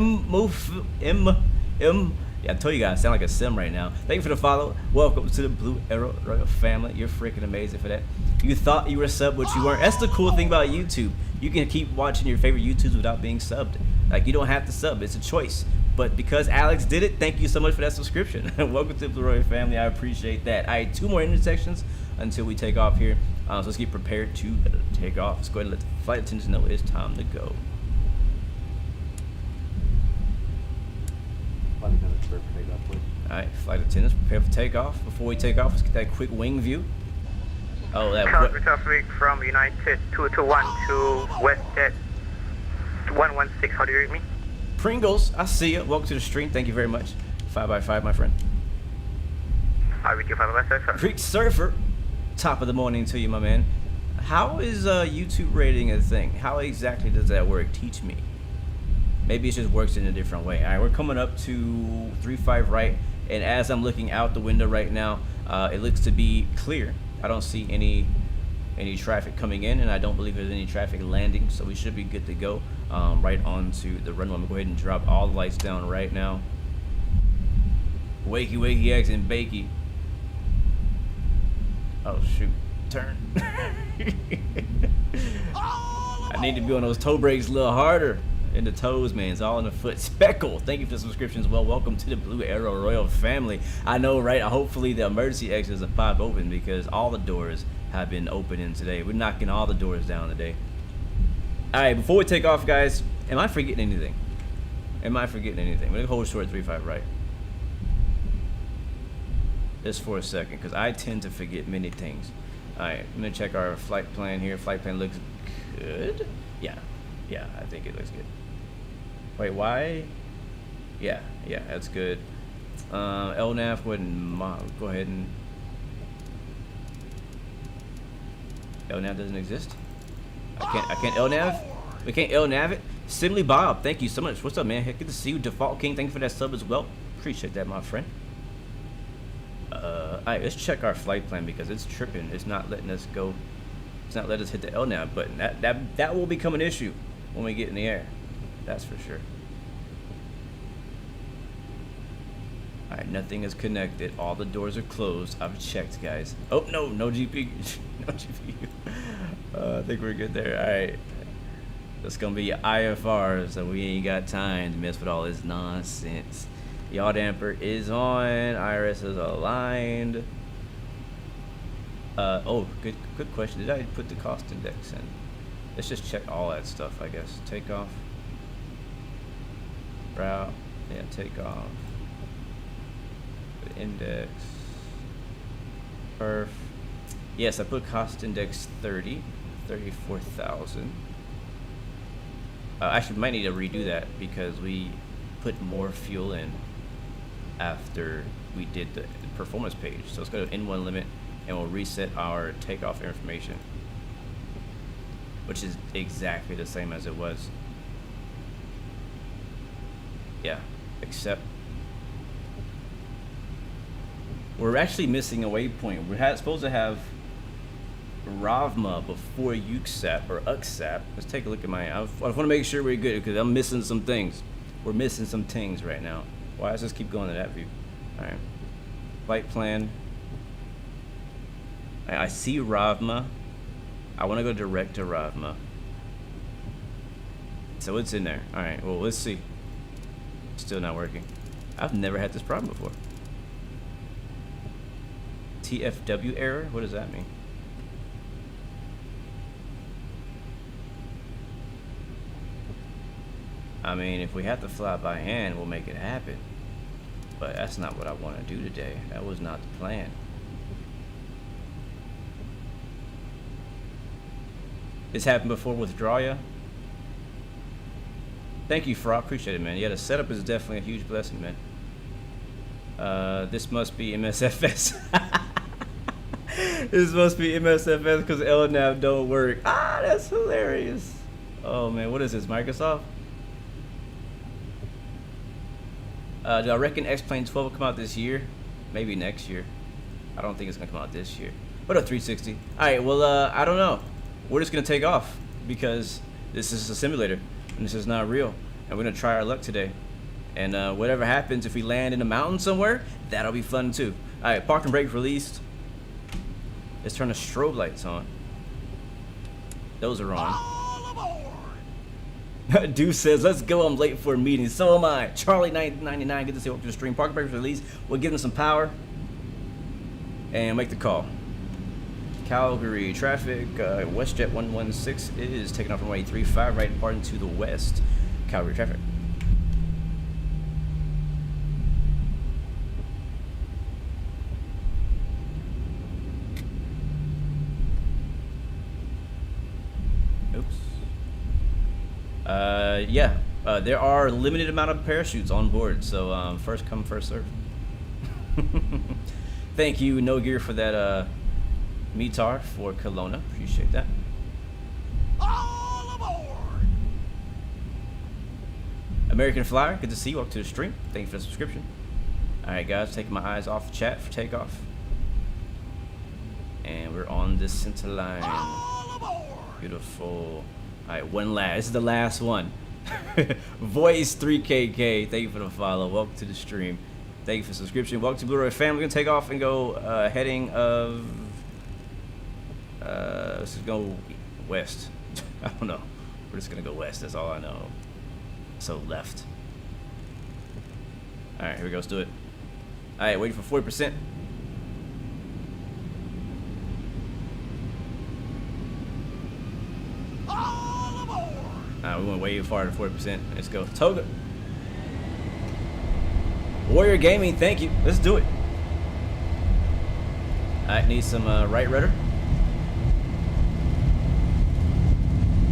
I told you guys, I sound like a sim right now. Thank you for the follow. Welcome to the Blue Arrow Royal family. You're freaking amazing for that. You thought you were subbed, but you weren't. That's the cool thing about YouTube. You can keep watching your favorite YouTubes without being subbed. Like, you don't have to sub. It's a choice. but because Alex did it, thank you so much for that subscription. Welcome to the Royal family. I appreciate that. All right, 2 more intersections until we take off here. So let's get prepared to take off. Let's go ahead and let the flight attendants know it's time to go. Flight attendants prepare for takeoff, please. All right, flight attendants prepare for takeoff. Before we take off, let's get that quick wing view. Oh, that Calgary traffic from United 221 to WestJet 116. How do you read me? Pringles, I see you. Welcome to the stream. Thank you very much. 5x5, my friend. I read you 5 Greek Surfer, top of the morning to you, my man. How is YouTube rating a thing? How exactly does that work? Teach me. Maybe it just works in a different way. All right, we're coming up to 35 right, and as I'm looking out the window right now, it looks to be clear. I don't see any traffic coming in, and I don't believe there's any traffic landing, so we should be good to go right onto the runway. I'm gonna go ahead and drop all the lights down right now. Wakey, wakey, eggs and bakey. Oh shoot, turn. I need to be on those toe brakes a little harder. In the toes, man. It's all in the foot. Speckle, thank you for the subscriptions. Well, welcome to the Blue Arrow Royal family. I know, right? Hopefully the emergency exit doesn't pop open because all the doors have been opening today. We're knocking all the doors down today. All right, before we take off, guys, am I forgetting anything? Am I forgetting anything? We're gonna hold short 35 right. Just for a second, because I tend to forget many things. All right, I'm gonna check our flight plan here. Flight plan looks good. Yeah, I think it looks good. Wait, why? Yeah, that's good. LNAV, go ahead and LNAV doesn't exist. I can't LNAV. We can't LNAV it. Simply Bob, thank you so much. What's up, man? Good to see you. Default King, thank you for that sub as well. Appreciate that, my friend. All right, let's check our flight plan because it's tripping. It's not letting us go. It's not letting us hit the LNAV button. That will become an issue when we get in the air. That's for sure. All right, nothing is connected. All the doors are closed. I've checked, guys. Oh no, no GP, no GPU. I think we're good there. All right, that's gonna be IFR, so we ain't got time to mess with all this nonsense. Yaw damper is on. IRS is aligned. Oh, good question. Did I put the cost index in? Let's just check all that stuff, I guess. Takeoff. Route. Yeah, takeoff. The index. Perf. Yes, I put cost index 30. 34,000. Actually, we might need to redo that because we put more fuel in after we did the performance page. So let's go to N1 limit and we'll reset our takeoff information, which is exactly the same as it was. Yeah, except we're actually missing a waypoint. We're supposed to have ROVMA before UKSAP or UKSAP. Let's take a look at I want to make sure we're good because I'm missing some things. We're missing some things right now. Why does this keep going to that view? All right, flight plan. I see ROVMA. I want to go direct to ROVMA. So it's in there. All right, well, let's see. Still not working. I've never had this problem before. TFW error? What does that mean? I mean, if we have to fly by hand, we'll make it happen. But that's not what I want to do today. That was not the plan. This happened before with Drawya. Thank you, Fra. Appreciate it, man. Yeah, the setup is definitely a huge blessing, man. This must be MSFS. This must be MSFS because LNAV don't work. Ah, that's hilarious. Oh, man. What is this, Microsoft? Do I reckon X-Plane 12 will come out this year? Maybe next year. I don't think it's going to come out this year. What up, 360? All right, well, I don't know. We're just going to take off because this is a simulator and this is not real. And we're going to try our luck today. And whatever happens, if we land in a mountain somewhere, that'll be fun too. All right, park and brake released. Let's turn the strobe lights on. Those are on. All aboard! Deuce says, let's go, I'm late for a meeting. So am I. Charlie999, good to see you. Welcome to the stream. Park breakers release. We'll give them some power. And make the call. Calgary traffic. WestJet 116 is taking off from 835 right departing to the west. Calgary traffic. Yeah, there are limited amount of parachutes on board, so first come, first serve. Thank you, No Gear, for that METAR for Kelowna. Appreciate that. All aboard! American Flyer, good to see you. Welcome to the stream. Thank you for the subscription. All right, guys, taking my eyes off the chat for takeoff. And we're on the center line. All aboard! Beautiful. All right, one last. This is the last one. Voice 3KK, thank you for the follow. Welcome to the stream. Thank you for the subscription. Welcome to Blu-ray family. We're gonna take off and go heading of. Let's just go west. I don't know. We're just gonna go west. That's all I know. So left. All right, here we go. Let's do it. All right, waiting for 40%. We went way far to 40%. Let's go. Toga. Warrior Gaming, thank you. Let's do it. Alright, need some right rudder.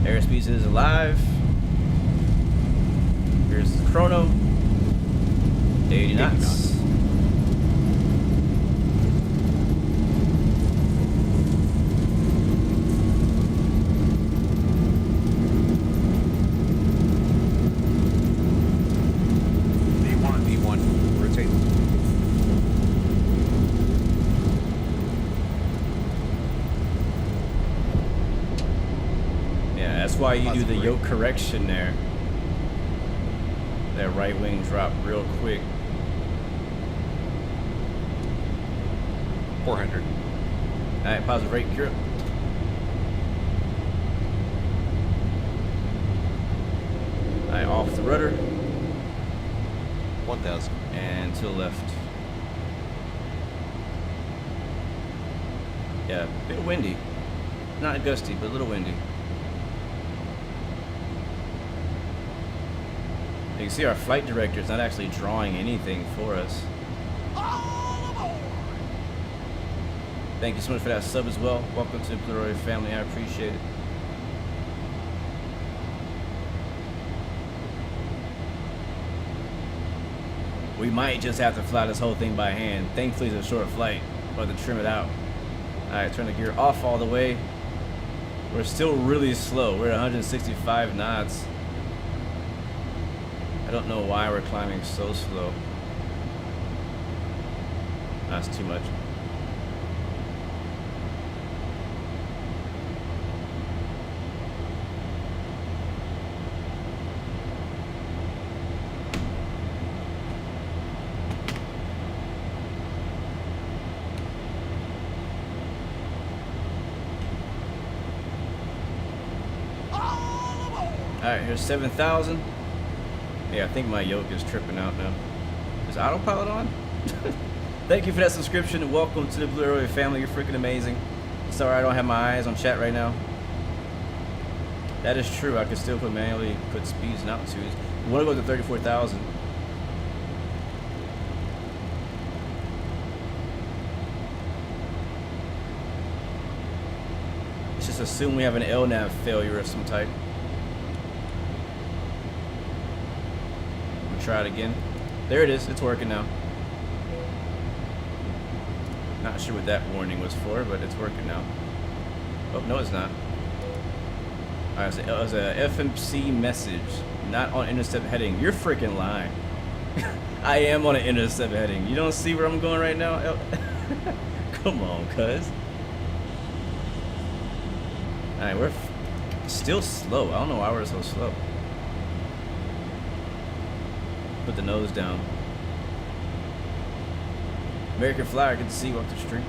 Airspeed is alive. Here's the chrono. 80 knots. That's why you do the yoke correction there. That right wing drop real quick. 400. Alright, positive rate, gear up. Alright, off the rudder. 1,000. And to the left. Yeah, a bit windy. Not gusty, but a little windy. You can see our flight director is not actually drawing anything for us. Thank you so much for that sub as well. Welcome to the Blu-ray family. I appreciate it. We might just have to fly this whole thing by hand. Thankfully, it's a short flight. We'll have to trim it out. Alright, turn the gear off all the way. We're still really slow. We're at 165 knots. I don't know why we're climbing so slow. That's too much. Alright, here's 7,000. Yeah, I think my yoke is tripping out now. Is autopilot on? Thank you for that subscription and welcome to the Blu-ray family. You're freaking amazing. Sorry I don't have my eyes on chat right now. That is true. I could still manually put speeds and altitudes. We want to go to 34,000. Let's just assume we have an LNAV failure of some type. Try it again. There it is. It's working now. Not sure what that warning was for, but it's working now. Oh, no, it's not. Alright, so it was a FMC message. Not on intercept heading. You're freaking lying. I am on an intercept heading. You don't see where I'm going right now? Come on, cuz. Alright, we're still slow. I don't know why we're so slow. Put the nose down. American Flyer, good to see you up the street.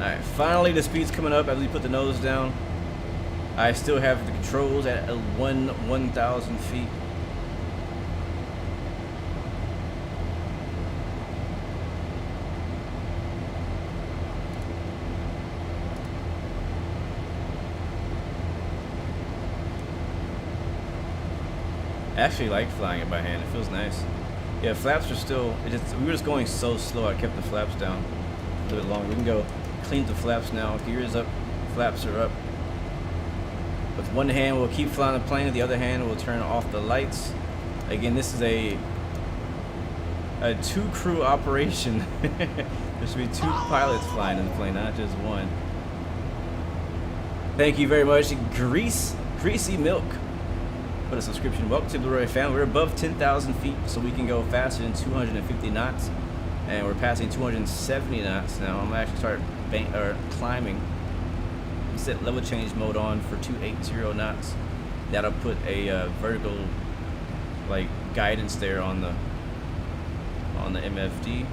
Alright, finally the speed's coming up as we put the nose down. I still have the controls at 1,000 feet. I actually like flying it by hand. It feels nice. Yeah, flaps are still. We were just going so slow. I kept the flaps down a little bit longer. We can go clean the flaps now. Gears up, flaps are up. With one hand, we'll keep flying the plane. With the other hand, we'll turn off the lights. Again, this is a two-crew operation. There should be 2 pilots flying in the plane, not just one. Thank you very much, Greasy Milk, for the subscription. Welcome to Blu-ray family. We're above 10,000 feet, so we can go faster than 250 knots, and we're passing 270 knots now. I'm gonna actually start climbing. Set level change mode on for 280 knots. That'll put a vertical like guidance there on the MFD.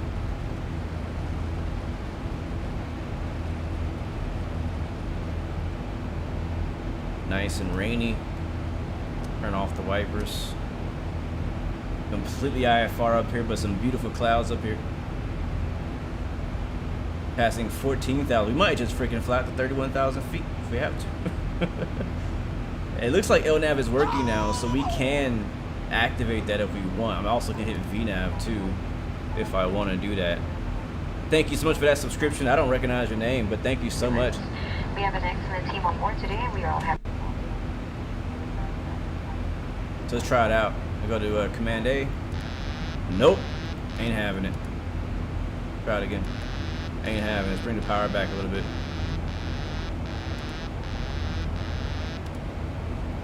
Nice and rainy. Turn off the wipers. Completely IFR up here, but some beautiful clouds up here. Passing 14,000. We might just freaking fly to 31,000 feet if we have to. It looks like LNAV is working now, so we can activate that if we want. I also can hit VNAV too if I want to do that. Thank you so much for that subscription. I don't recognize your name, but thank you so much. We have an excellent team on board today, and we are all happy. So let's try it out. I go to Command A. Nope, ain't having it. Try it again. Ain't having it. Let's bring the power back a little bit.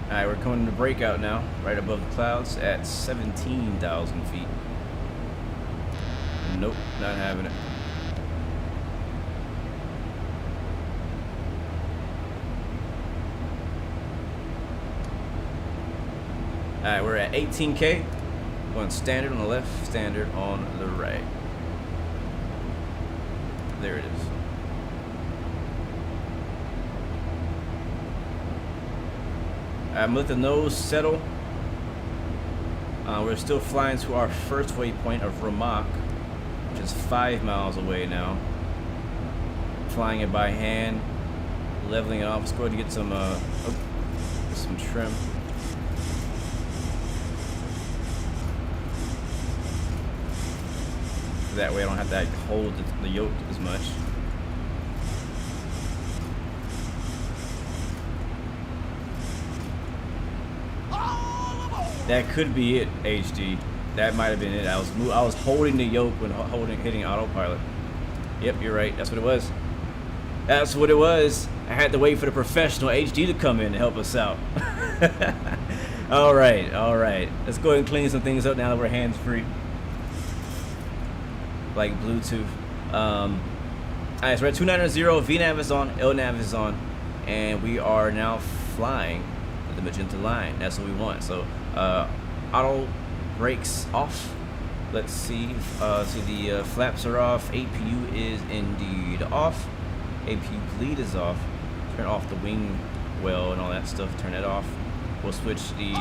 Alright, we're coming to breakout now, right above the clouds at 17,000 feet. Nope, not having it. Alright, we're at 18K. Going standard on the left, standard on the right. There it is. I'm let the nose settle. We're still flying to our first waypoint of Ramak, which is 5 miles away now. Flying it by hand, leveling it off. Let's go ahead and get some trim. That way I don't have to hold the yoke as much. That could be it, HD. That might have been it. I was holding the yoke when hitting autopilot. Yep, you're right. That's what it was. That's what it was. I had to wait for the professional HD to come in and help us out. All right, all right. Let's go ahead and clean some things up now that we're hands free. Like Bluetooth. Alright, so we're at 290, VNAV is on, LNAV is on, and we are now flying the magenta line. That's what we want. So auto brakes off. Let's see. See the flaps are off. APU is indeed off. APU bleed is off. Turn off the wing well and all that stuff. Turn it off. We'll switch the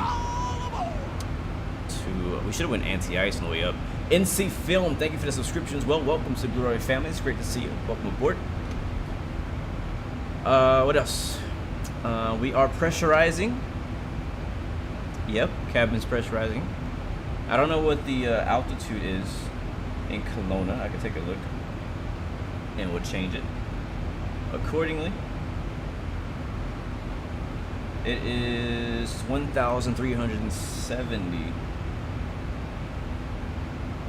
to. We should have went anti-ice on the way up. NC Film, thank you for the subscriptions. Well, welcome to Blu-ray family. It's great to see you. Welcome aboard. What else? We are pressurizing. Yep, cabin's pressurizing. I don't know what the altitude is in Kelowna. I can take a look and we'll change it accordingly. It is 1,370.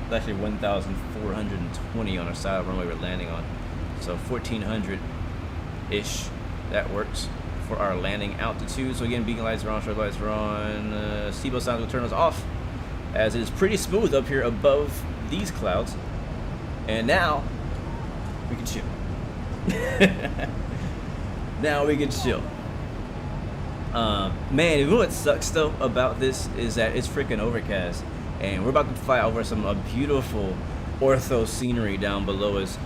It's actually 1,420 on our side of the runway we're landing on. So 1,400-ish. That works for our landing altitude. So again, beacon lights are on, strobe lights are on. Zibo sounds will turn us off, as it is pretty smooth up here above these clouds. And now we can chill. Now we can chill. Man, you know what sucks though about this is that it's freaking overcast, and we're about to fly over some beautiful ortho scenery down below us.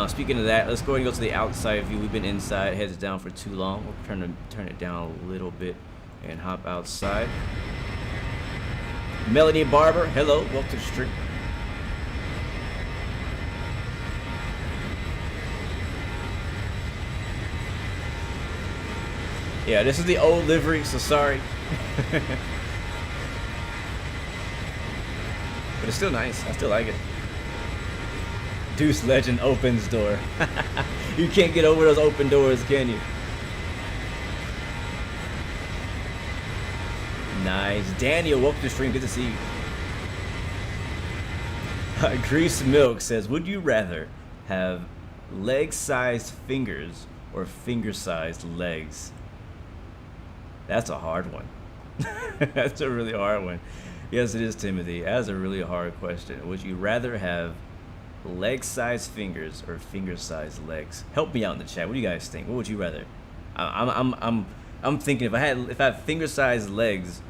Speaking of that, let's go ahead and go to the outside view. We've been inside, heads down for too long. We'll turn it down a little bit and hop outside. Melanie Barber, hello, welcome to the stream. Yeah, this is the old livery, so sorry. But it's still nice. I still like it. Deuce Legend opens door. You can't get over those open doors, can you? Nice. Daniel, welcome to the stream. Good to see you. Grease Milk says, would you rather have leg-sized fingers or finger-sized legs? That's a hard one. That's a really hard one. Yes, it is, Timothy. That's a really hard question. Would you rather have leg-sized fingers or finger-sized legs? Help me out in the chat. What do you guys think? What would you rather? I'm thinking if I had finger-sized legs,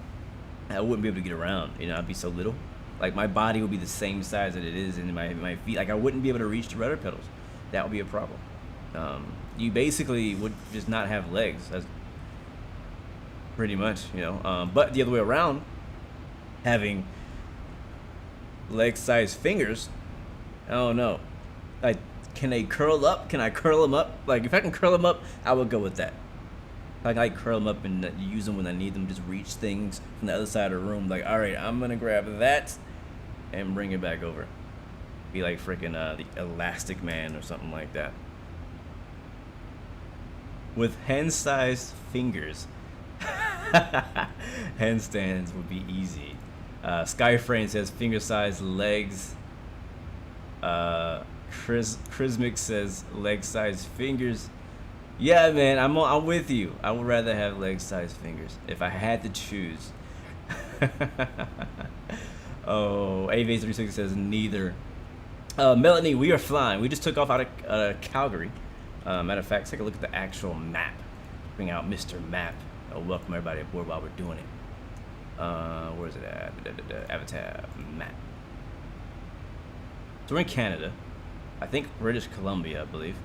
I wouldn't be able to get around. You know, I'd be so little. Like my body would be the same size that it is in my feet. Like I wouldn't be able to reach the rudder pedals. That would be a problem. You basically would just not have legs. That's pretty much, you know. But the other way around, having leg-sized fingers, I don't know. Like, can they curl up? Can I curl them up? Like, if I can curl them up, I would go with that. Like, I curl them up and use them when I need them. Just reach things from the other side of the room. Like, all right, I'm gonna grab that and bring it back over. Be like freaking the Elastic Man or something like that. With hand-sized fingers, handstands would be easy. Skyframe says finger-sized legs. Chrismic says leg-sized fingers. Yeah, man, I'm with you. I would rather have leg-sized fingers if I had to choose. Oh, AV36 says neither. Melanie, we are flying. We just took off out of Calgary. Matter of fact, take a look at the actual map. Bring out Mr. Map. Welcome everybody aboard while we're doing it. Where is it at? Avatar map. So we're in Canada. I think British Columbia, I believe.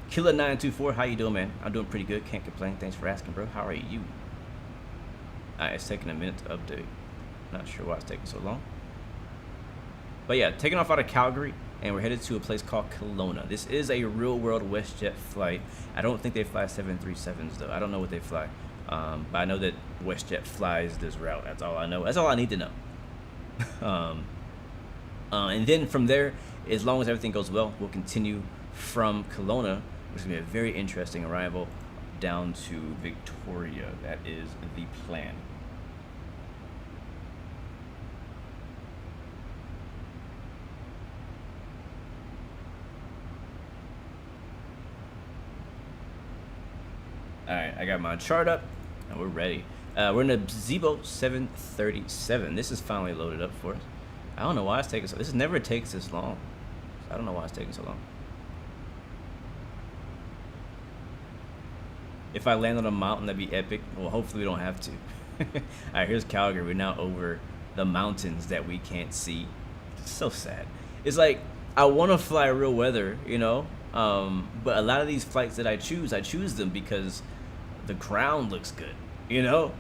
Killer924, how you doing, man? I'm doing pretty good. Can't complain. Thanks for asking, bro. How are you? Alright, it's taking a minute to update. Not sure why it's taking so long. But yeah, taking off out of Calgary, and we're headed to a place called Kelowna. This is a real-world WestJet flight. I don't think they fly 737s, though. I don't know what they fly. But I know that WestJet flies this route. That's all I know. That's all I need to know. And then from there, as long as everything goes well, we'll continue from Kelowna, which is going to be a very interesting arrival, down to Victoria. That is the plan. Alright, I got my chart up, and we're ready. We're in a Zibo 737. This is finally loaded up for us. I don't know why it's taking so. This never takes this long. I don't know why it's taking so long. If I land on a mountain, that'd be epic. Well, hopefully we don't have to. Alright, here's Calgary. We're now over the mountains that we can't see. It's so sad. It's like, I want to fly real weather, you know? But a lot of these flights that I choose them because the ground looks good. You know,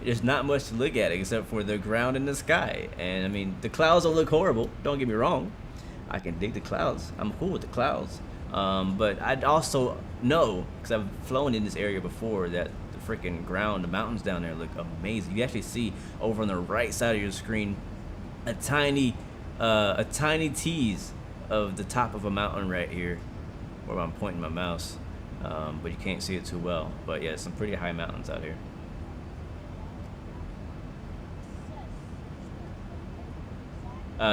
there's not much to look at except for the ground and the sky. And I mean, the clouds don't look horrible. Don't get me wrong. I can dig the clouds. I'm cool with the clouds. But I'd also know, because I've flown in this area before, that the freaking ground, the mountains down there look amazing. You actually see over on the right side of your screen a tiny tease of the top of a mountain right here, where I'm pointing my mouse. But you can't see it too well. But yeah, some pretty high mountains out here.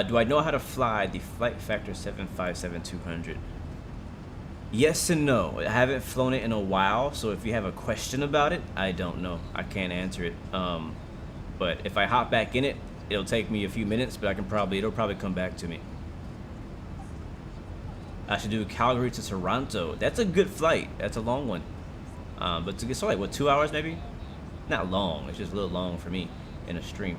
Do I know how to fly the Flight Factor 757-200? Yes and no. I haven't flown it in a while, so if you have a question about it, I don't know. I can't answer it. But if I hop back in it, it'll take me a few minutes, but it'll probably come back to me. I should do Calgary to Toronto. That's a good flight. That's a long one. But to get so like what, 2 hours maybe? Not long. It's just a little long for me in a stream.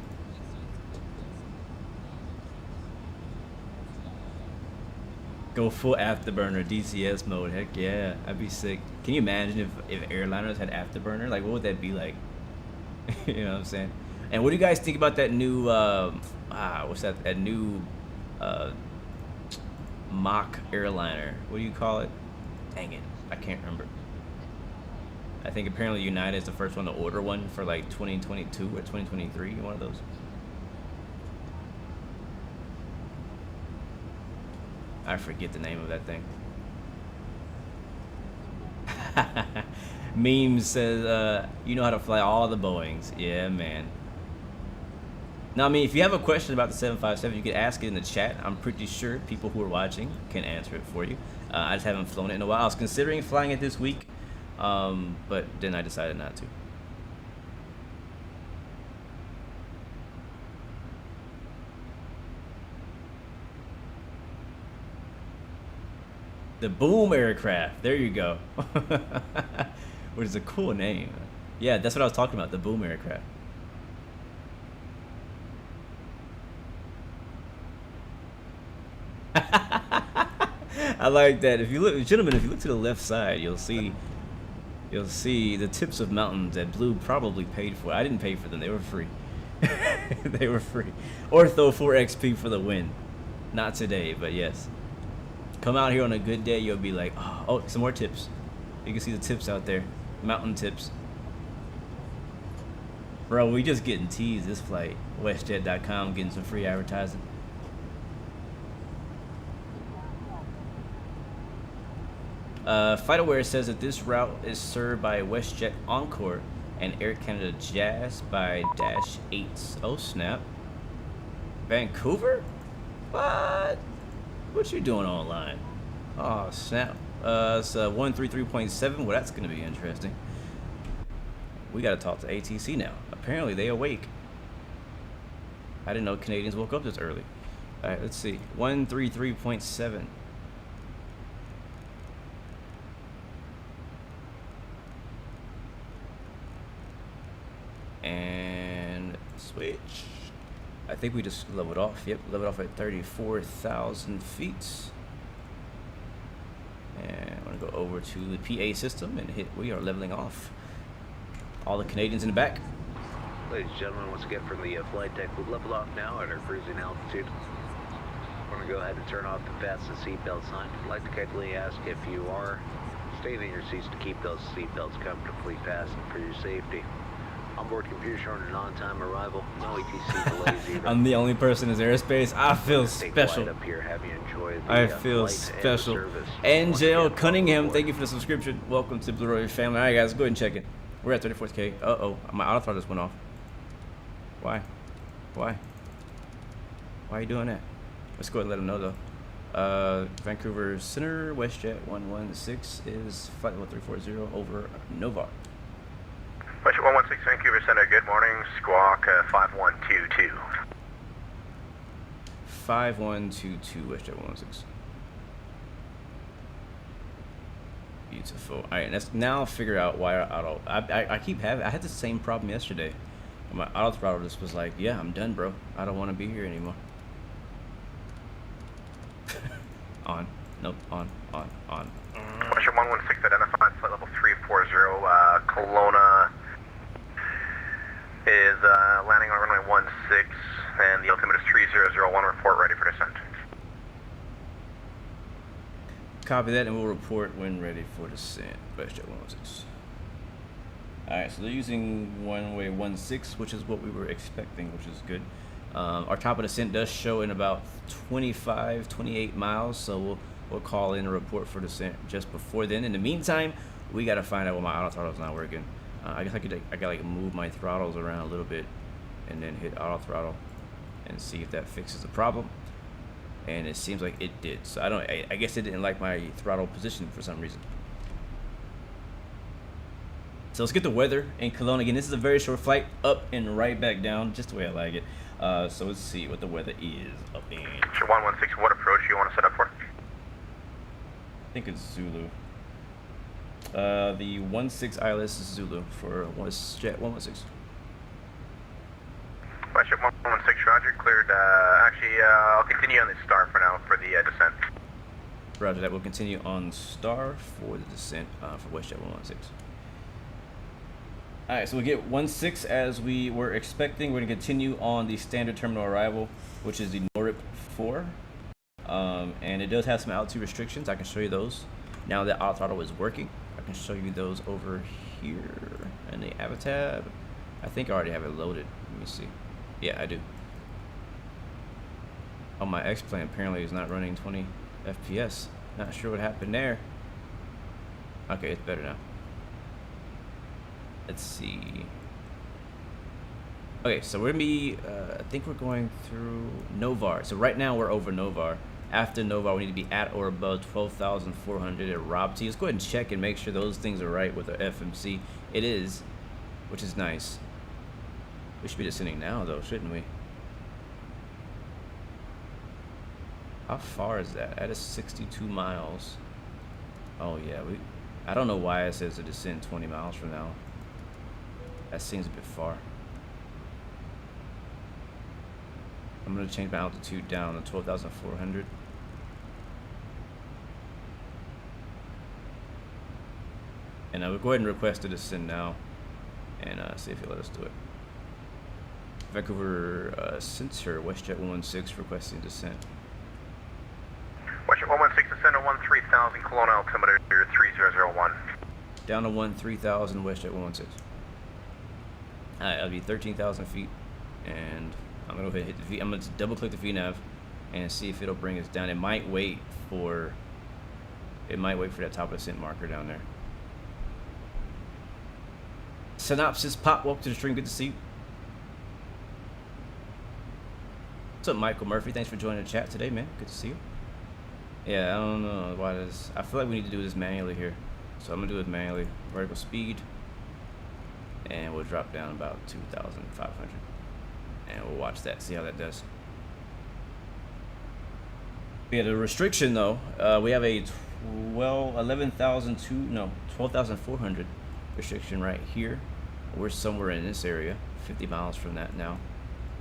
Go full afterburner, DCS mode. Heck yeah, that'd be sick. Can you imagine if airliners had afterburner? Like, what would that be like? You know what I'm saying? And what do you guys think about that new, what's that? That new mock airliner. What do you call it? Dang it, I can't remember. I think apparently United is the first one to order one for like 2022 or 2023. One of those. I forget the name of that thing. Meme says, you know how to fly all the Boeings. Yeah, man. Now, I mean, if you have a question about the 757, you can ask it in the chat. I'm pretty sure people who are watching can answer it for you. I just haven't flown it in a while. I was considering flying it this week, but then I decided not to. The Boom aircraft. There you go. Which is a cool name. Yeah, that's what I was talking about. The Boom aircraft. I like that. If you look, gentlemen, if you look to the left side, you'll see the tips of mountains that Blue probably paid for. I didn't pay for them. They were free. They were free. Ortho 4XP for the win. Not today, but yes. Come out here on a good day, you'll be like, oh, some more tips. You can see the tips out there. Mountain tips. Bro, we just getting teased this flight. WestJet.com getting some free advertising. FlightAware says that this route is served by WestJet Encore and Air Canada Jazz by Dash 8s. Oh snap. Vancouver? What? What you doing online? Oh snap. It's 133.7. Well, that's gonna be interesting. We gotta talk to ATC now. Apparently they awake. I didn't know Canadians woke up this early. All right, let's see. 133.7. And switch. I think we just leveled off. Yep, leveled off at 34,000 feet. And I'm gonna go over to the PA system and hit. We are leveling off. All the Canadians in the back. Ladies and gentlemen, once again from the flight deck, we've leveled off now at our cruising altitude. We're gonna go ahead and turn off the fasten seatbelt sign. I'd like to kindly ask if you are staying in your seats to keep those seatbelts comfortably fastened for your safety. Onboard computer showing an on-time arrival. No ATC delays either. I'm the only person in airspace. I feel special. Up here. Have you enjoyed the, I feel special. Angel Cunningham, thank you for the subscription. Welcome to Blue Royal family. All right, guys, go ahead and check it. We're at 34K. Uh-oh, my auto throttle just went off. Why? Why? Why are you doing that? Let's go ahead and let them know, though. Vancouver Center, WestJet 116 is flight level 340 over NOVAR. WestJet 116 Vancouver Center, good morning. Squawk 5122. 5122 WestJet 116. Beautiful. All right, let's now figure out why our auto. I keep having. I had the same problem yesterday. My auto throttle just was like, yeah, I'm done, bro. I don't want to be here anymore. On. Nope. On. WestJet 116 identified flight level 340. Kelowna is landing on runway 16, and the altimeter is 3001. Report ready for descent. Copy that, and we'll report when ready for descent. WestJet 116. Alright, so they're using runway 16, which is what we were expecting, which is good. Our top of descent does show in about 25, 28 miles, so we'll call in a report for descent just before then. In the meantime, we gotta find out why my auto throttle's not working. I guess I gotta like move my throttles around a little bit and then hit auto throttle and see if that fixes the problem. And it seems like it did. So I guess it didn't like my throttle position for some reason. So let's get the weather in Kelowna. Again, this is a very short flight, up and right back down, just the way I like it. So let's see what the weather is up in. 116, what approach do you want to set up for? I think it's Zulu. The 16 ILS is Zulu for WestJet 116. WestJet 116, roger, cleared. Actually, I'll continue on the start for now for the descent. Roger that. We'll continue on star for the descent for WestJet 116. Alright, so we get 16 as we were expecting. We're going to continue on the standard terminal arrival, which is the NORIP 4. And it does have some altitude restrictions. I can show you those. Now that auto throttle is working, I can show you those over here in the Ava tab. I think I already have it loaded. Let me see. Yeah, I do. Oh, my X-plane apparently is not running 20 FPS. Not sure what happened there. Okay, it's better now. Let's see. Okay, so we're gonna be, I think we're going through NOVAR. So right now we're over NOVAR. After NOVAR, we need to be at or above 12,400 at ROVT. Let's go ahead and check and make sure those things are right with our FMC. It is, which is nice. We should be descending now though, shouldn't we? How far is that? That is 62 miles. Oh yeah, I don't know why it says to descend 20 miles from now. That seems a bit far. I'm going to change my altitude down to 12,400. And I will go ahead and request a descend now and see if he'll let us do it. Vancouver Center, WestJet 116 requesting descent. WestJet 116 descend to 13,000, Kelowna altimeter 3001. Down to 13,000, WestJet 116. Alright, that'll be 13,000 feet, and I'm gonna go ahead and hit the V. I'm gonna double click the VNav and see if it'll bring us down. It might wait for that top ascent marker down there. Synopsis pop, welcome to the stream. Good to see you. What's up, Michael Murphy? Thanks for joining the chat today, man. Good to see you. Yeah, I don't know why this. I feel like we need to do this manually here, so I'm gonna do it manually. Vertical speed. And we'll drop down about 2,500, and we'll watch that, see how that does. Yeah, the restriction though, we have a 12,400 restriction right here. We're somewhere in this area, 50 miles from that now.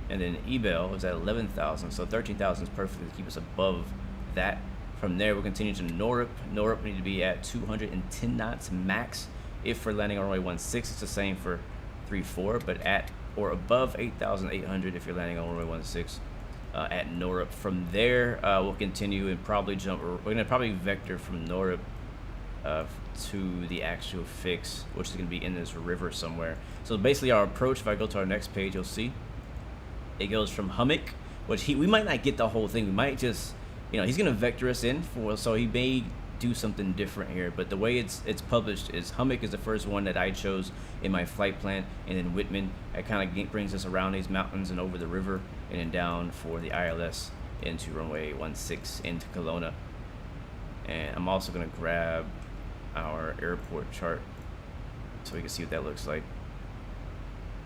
And then eBell is at 11,000, so 13,000 is perfect to keep us above that. From there, we'll continue to NORIP. NORIP need to be at 210 knots max. If we're landing on runway 16, it's the same for 3-4, but at or above 8,800 if you're landing on runway 16 at NORIP. From there, we'll continue and probably jump. We're gonna probably vector from NORIP to the actual fix, which is gonna be in this river somewhere. So basically, our approach. If I go to our next page, you'll see it goes from Hummock, which we might not get the whole thing. We might just, he's gonna vector us in for. So he may do something different here, but the way it's published is Hummock is the first one that I chose in my flight plan, and then Whitman, it kind of brings us around these mountains and over the river and then down for the ILS into runway 16 into Kelowna. And I'm also going to grab our airport chart so we can see what that looks like.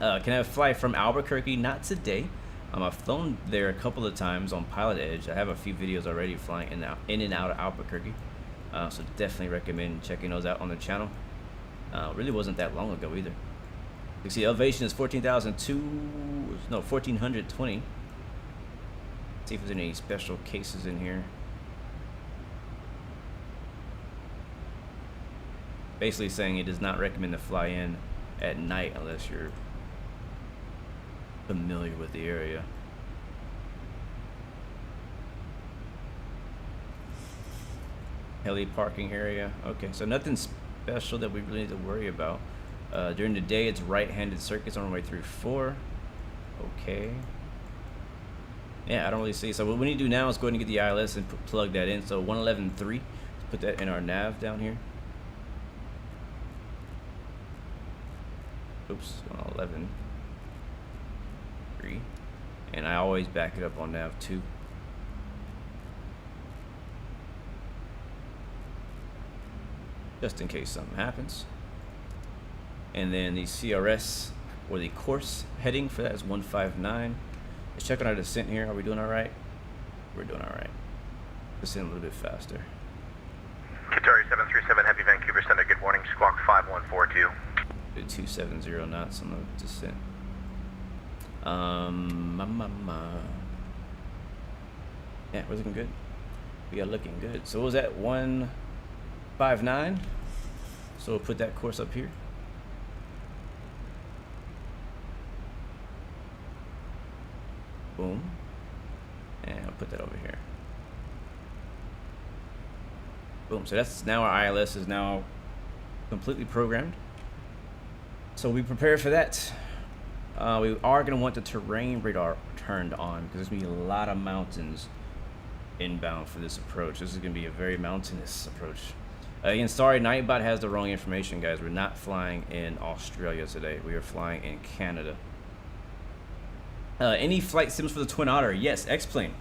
Can I fly from Albuquerque? Not today. I've flown there a couple of times on Pilot Edge. I have a few videos already flying in and out of Albuquerque. So definitely recommend checking those out on the channel. Really wasn't that long ago either. You see, elevation is 14,220. See if there's any special cases in here. Basically saying it does not recommend to fly in at night unless you're familiar with the area. Heli parking area. Okay, so nothing special that we really need to worry about. During the day, it's right-handed circuits on runway 34. Okay. Yeah, I don't really see. So what we need to do now is go ahead and get the ILS and plug that in. So 111.3. Let's put that in our nav down here. Oops, 111.3. And I always back it up on nav 2. Just in case something happens. And then the CRS, or the course heading for that, is 159. Let's check on our descent here. Are we doing all right? We're doing all right. Descend a little bit faster. Qatari 737 Heavy Vancouver Center, good morning. Squawk 5142. Do 270 knots on the descent. Yeah, we're looking good. We are looking good. So what was that, 159? So we'll put that course up here. Boom. And I'll put that over here. Boom. So that's now our ILS is now completely programmed. So we prepare for that. We are going to want the terrain radar turned on because there's going to be a lot of mountains inbound for this approach. This is going to be a very mountainous approach. Again, sorry, Nightbot has the wrong information, guys. We're not flying in Australia today. We are flying in Canada. Any flight sims for the Twin Otter? Yes, X-Plane.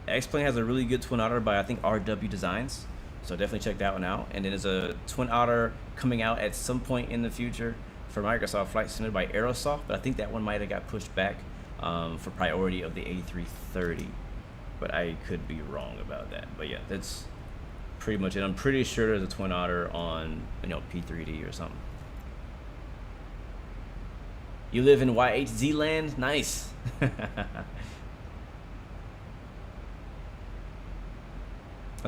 X-Plane has a really good Twin Otter by, I think, RW Designs. So definitely check that one out. And then there's a Twin Otter coming out at some point in the future for Microsoft Flight Simulator by Aerosoft. But I think that one might have got pushed back for priority of the A330. But I could be wrong about that. But yeah, that's pretty much it. I'm pretty sure there's a Twin Otter on, you know, P3D or something. You live in YHZ land? Nice. That's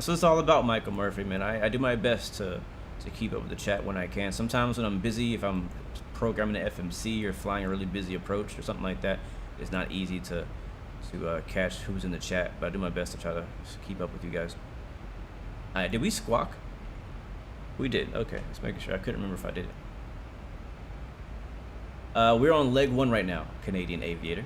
what it's all about, Michael Murphy, man. I do my best to keep up with the chat when I can. Sometimes when I'm busy, if I'm programming an FMC or flying a really busy approach or something like that, it's not easy to catch who's in the chat. But I do my best to try to keep up with you guys. Alright, did we squawk? We did. Okay, just making sure. I couldn't remember if I did it. We're on leg 1 right now, Canadian Aviator.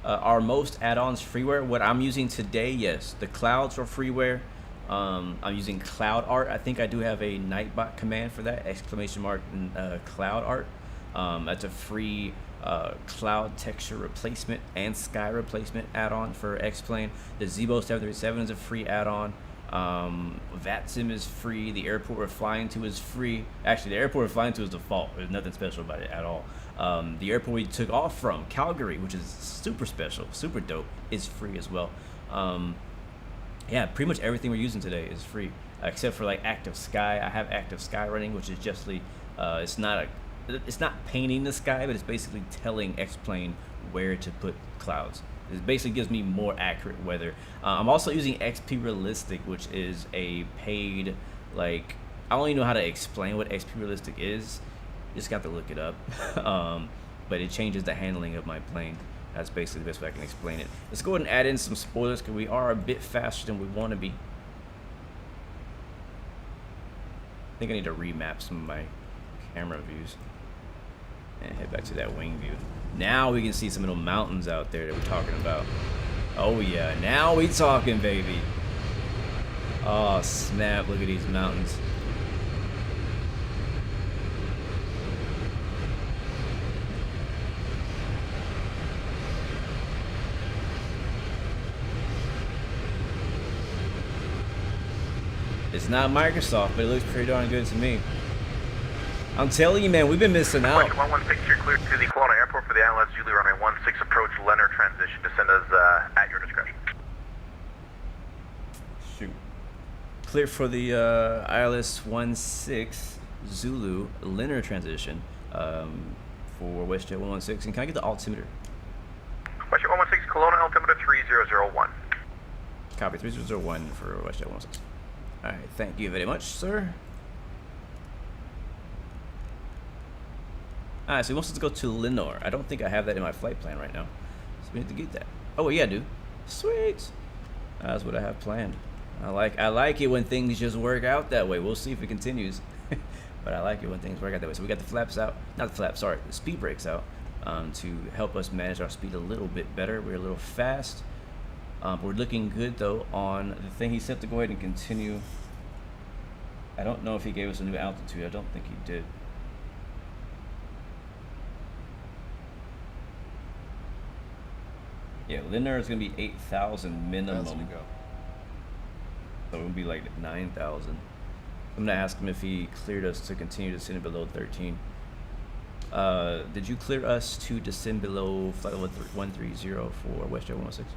Are most add-ons freeware? What I'm using today, yes. The clouds are freeware. I'm using Cloud Art. I think I do have a Nightbot command for that, ! Cloud Art. That's a free cloud texture replacement and sky replacement add-on for X-Plane. The Zibo 737 is a free add-on. VATSIM is free. The airport we're flying to is free. Actually, the airport we're flying to is default. There's nothing special about it at all. The airport we took off from, Calgary, which is super special, super dope, is free as well. Yeah, pretty much everything we're using today is free, except for like Active Sky. I have Active Sky running, which is just it's not painting the sky, but it's basically telling X-Plane where to put clouds. It basically gives me more accurate weather. I'm also using XP Realistic, which is a paid, like, I don't even know how to explain what XP Realistic is. You just got to look it up. But it changes the handling of my plane. That's basically the best way I can explain it. Let's go ahead and add in some spoilers because we are a bit faster than we want to be. I think I need to remap some of my camera views and head back to that wing view. Now we can see some of the mountains out there that we're talking about. Oh yeah, now we talking, baby. Oh snap, look at these mountains. It's not Microsoft, but it looks pretty darn good to me. I'm telling you, man, we've been missing out. 116, you're cleared to the Kelowna Airport for the ILS Julie runway 16 approach Leonard transition. Descend us at your discretion. Shoot. Clear for the ILS 16 Zulu linear transition for WestJet 116. And can I get the altimeter? WestJet 116, Kelowna altimeter 3001. Copy, 3001 for WestJet 116. Alright, thank you very much, sir. Alright, so he wants us to go to Lenore. I don't think I have that in my flight plan right now. So we need to get that. Oh, yeah, dude. Sweet. That's what I have planned. I like it when things just work out that way. We'll see if it continues. But I like it when things work out that way. So we got the flaps out. Not the flaps, sorry. The speed brakes out to help us manage our speed a little bit better. We're a little fast. We're looking good, though, on the thing he said to go ahead and continue. I don't know if he gave us a new altitude. I don't think he did. Yeah, linear is going to be 8,000 minimum. So it will be like 9,000. I'm going to ask him if he cleared us to continue to descend below 13. Did you clear us to descend below flight 130 for WestJet 116?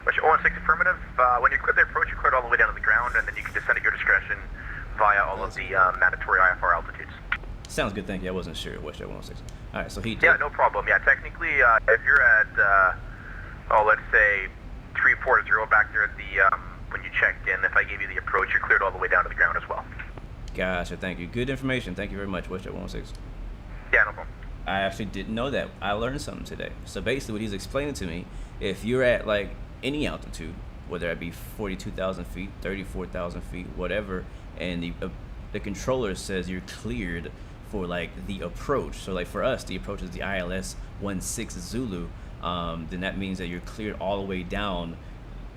WestJet 116 affirmative. When you clear the approach, you clear it all the way down to the ground, and then you can descend at your discretion via all of the mandatory IFR altitudes. Sounds good, thank you. I wasn't sure. WestJet 106. All right, so he did. Yeah, no problem. Yeah, technically, if you're at, let's say 340 back there at the, when you check in, if I gave you the approach, you're cleared all the way down to the ground as well. Gotcha, thank you. Good information. Thank you very much, WestJet 106. Yeah, no problem. I actually didn't know that. I learned something today. So basically what he's explaining to me, if you're at like any altitude, whether it be 42,000 feet, 34,000 feet, whatever, and the controller says you're cleared for like the approach. So like for us, the approach is the ILS 16 Zulu. Then that means that you're cleared all the way down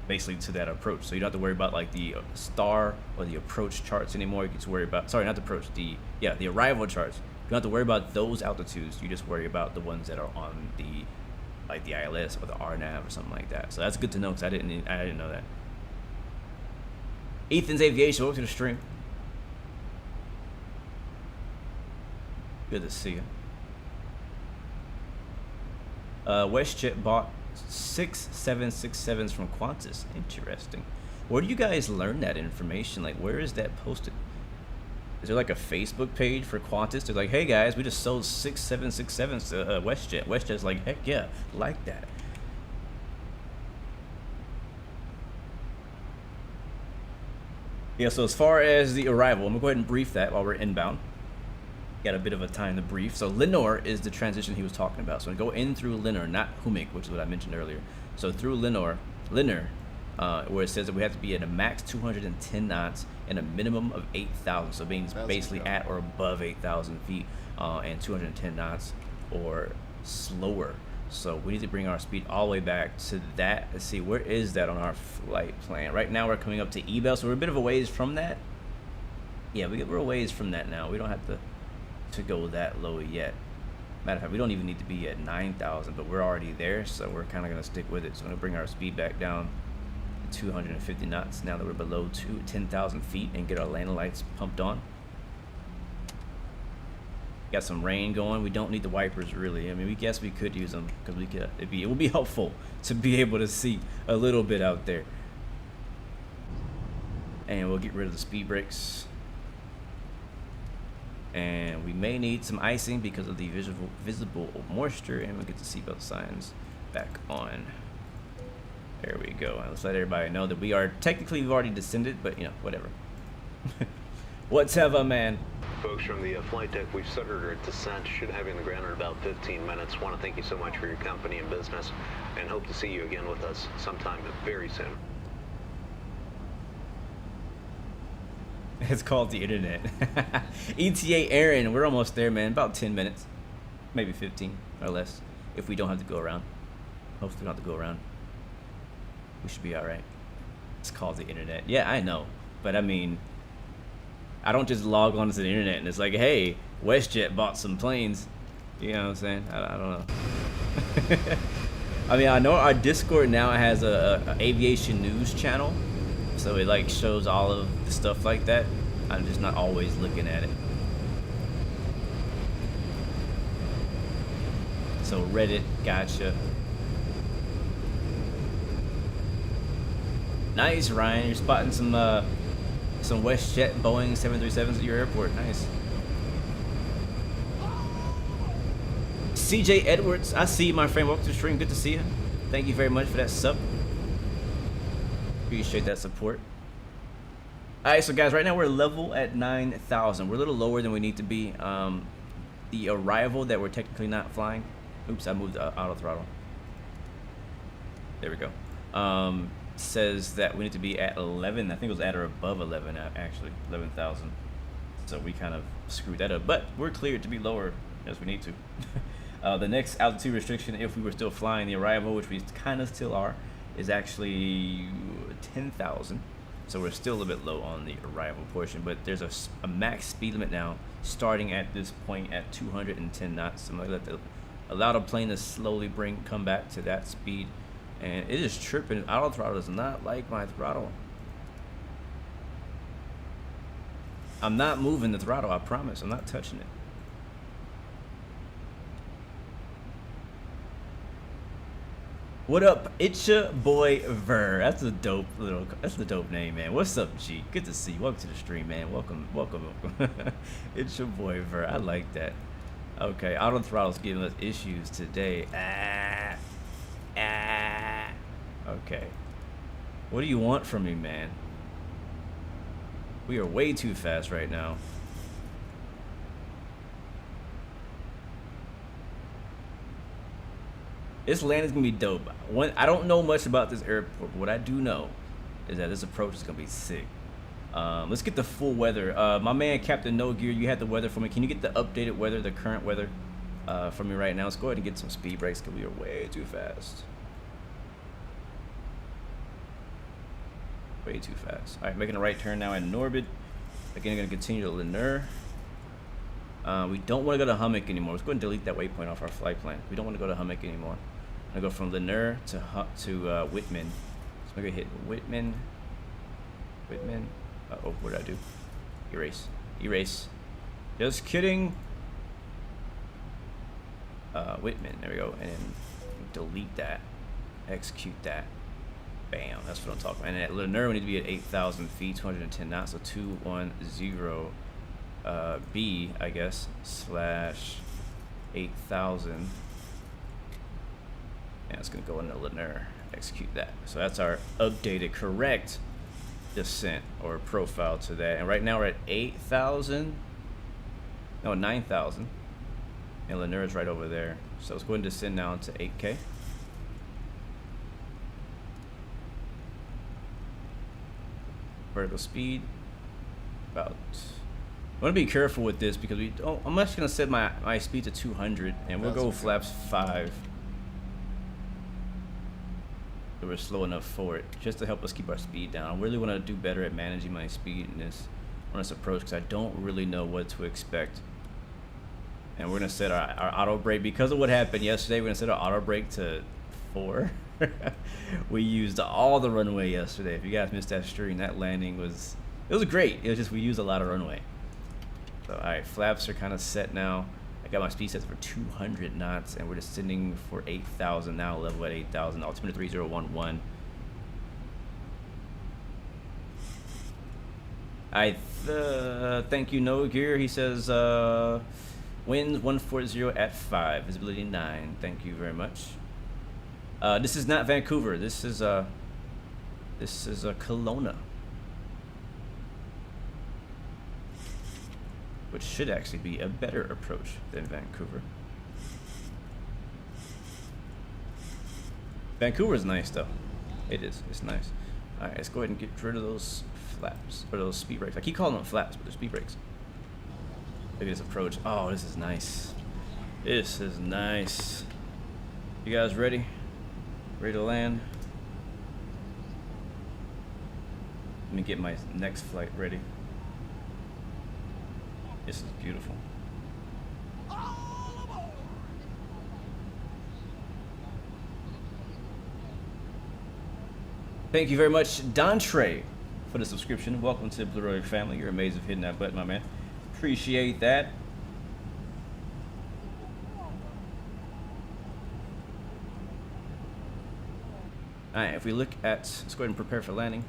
basically to that approach. So you don't have to worry about like the star or the approach charts anymore. You get to worry about, sorry, not the approach, the arrival charts. You don't have to worry about those altitudes. You just worry about the ones that are on the, like the ILS or the RNAV or something like that. So that's good to know because I didn't know that. Ethan's Aviation, welcome to the stream. Good to see you. WestJet bought 6 767s from Qantas. Interesting. Where do you guys learn that information? Like, where is that posted? Is there like a Facebook page for Qantas? They're like, hey guys, we just sold 6 767s to WestJet. WestJet's like, heck yeah, like that. Yeah, so as far as the arrival, I'm gonna go ahead and brief that while we're inbound. Got a bit of a time to brief. So Lenore is the transition he was talking about. So go in through Lenore, not Humik, which is what I mentioned earlier. So through Lenore, where it says that we have to be at a max 210 knots and a minimum of 8,000. So being basically at or above 8,000 feet and 210 knots or slower. So we need to bring our speed all the way back to that. Let's see, where is that on our flight plan? Right now we're coming up to Ebel, so we're a bit of a ways from that. Yeah, we're a ways from that now. We don't have to go that low yet. Matter of fact, we don't even need to be at 9,000, but we're already there, so we're kind of going to stick with it. So I'm going to bring our speed back down to 250 knots now that we're below 10,000 feet and get our landing lights pumped on. Got some rain going. We don't need the wipers really. I mean, we guess we could use them because we could. It would be helpful to be able to see a little bit out there. And we'll get rid of the speed brakes. And we may need some icing because of the visible moisture, and we'll get the seatbelt signs back on. There we go. And let's let everybody know that we are technically, we've already descended, but you know, whatever. What's up, man? Folks from the flight deck, we've started our descent. Should have you on the ground in about 15 minutes. Want to thank you so much for your company and business, and hope to see you again with us sometime very soon. It's called the internet. ETA Aaron, we're almost there, man. About 10 minutes, maybe 15 or less, if we don't have to go around. Hopefully we don't have to go around. We should be all right. It's called the internet. Yeah, I know, but I mean, I don't just log on to the internet and it's like, hey, WestJet bought some planes. You know what I'm saying? I don't know. I mean, I know our Discord now has a aviation news channel. So it like shows all of the stuff like that. I'm just not always looking at it. So Reddit, gotcha. Nice, Ryan. You're spotting some WestJet Boeing 737s at your airport. Nice. CJ Edwards, I see you, my friend. Welcome to the stream. Good to see you. Thank you very much for that sub. Appreciate that support. Alright, so guys, right now we're level at 9,000. We're a little lower than we need to be. The arrival that we're technically not flying. Oops, I moved the auto throttle. There we go. Says that we need to be at 11. I think it was at or above 11, actually. 11,000. So we kind of screwed that up. But we're cleared to be lower as we need to. The next altitude restriction, if we were still flying the arrival, which we kind of still are, is actually 10,000. So we're still a bit low on the arrival portion, but there's a max speed limit now starting at this point at 210 knots. So I'm gonna allow the plane to slowly come back to that speed. And it is tripping. Auto throttle does not like my throttle. I'm not moving the throttle, I promise. I'm not touching it. What up? It's your boy Ver. That's a dope name, man. What's up, G? Good to see you. Welcome to the stream, man. Welcome. It's your boy Ver. I like that. Okay, Auto Throttle's giving us issues today. Okay. What do you want from me, man? We are way too fast right now. This landing's gonna be dope. I don't know much about this airport, but what I do know is that this approach is gonna be sick. Let's get the full weather. My man, Captain No Gear, you had the weather for me. Can you get the updated weather, the current weather for me right now? Let's go ahead and get some speed breaks because we are way too fast. Way too fast. All right, making a right turn now in Norbit. Again, gonna continue to Lanier. We don't want to go to Hummock anymore. Let's go ahead and delete that waypoint off our flight plan. We don't want to go to Hummock anymore. I'm gonna go from Lanier to Whitman. So I'm gonna hit Whitman. Oh, what did I do? Erase. Just kidding. Whitman. There we go. And then delete that. Execute that. Bam. That's what I'm talking about. And at Lanier, we need to be at 8,000 feet, 210 knots. So 210 B, I guess, slash 8,000. And it's gonna go into Lanier. Execute that. So that's our updated, correct descent or profile to that. And right now we're at 8,000. No, 9,000. And Lanier is right over there. So let's go ahead and descend now to 8K. Vertical speed. About. I want to be careful with this because I'm actually going to set my speed to 200 and we'll go flaps 5. So we're slow enough for it, just to help us keep our speed down. I really want to do better at managing my speed on this approach because I don't really know what to expect. And we're going to set our auto brake because of what happened yesterday. We're going to set our auto brake to 4. We used all the runway yesterday. If you guys missed that stream, that landing was great. It was just we used a lot of runway. So, all right, flaps are kind of set now. I got my speed set for 200 knots, and we're descending for 8,000 now, level at 8,000, altimeter 3011. Thank you, No Gear. He says, winds 140 at 5, visibility 9. Thank you very much. This is not Vancouver. This is Kelowna, which should actually be a better approach than Vancouver. Vancouver is nice though. It is. It's nice. All right, let's go ahead and get rid of those flaps or those speed brakes. I keep calling them flaps, but they're speed brakes. Look at this approach. Oh, this is nice. This is nice. You guys ready? Ready to land? Let me get my next flight ready. This is beautiful. Thank you very much, Dontre, for the subscription. Welcome to the Blue Royal family. You're amazing for hitting that button, my man. Appreciate that. All right, if we look at, let's go ahead and prepare for landing.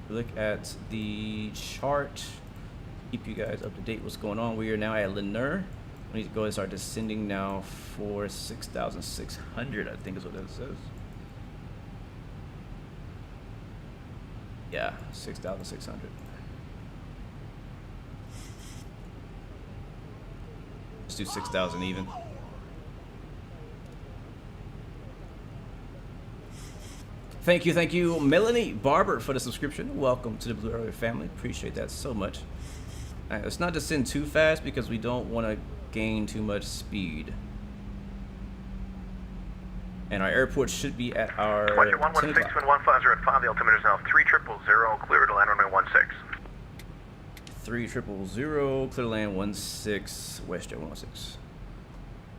If we look at the chart, keep you guys up to date what's going on. We are now at Lanier. We need to go and start descending now for 6,600, I think is what that says. Yeah, 6,600. Let's do 6,000 even. Thank you, Melanie Barber, for the subscription. Welcome to the Blue Royal family. Appreciate that so much. All right, let's not descend too fast because we don't want to gain too much speed. And our airport should be at our 116, wind 150 at 5. The altimeter is now 3000, clear to land runway 16. 3000, clear to land 16, WestJet 116.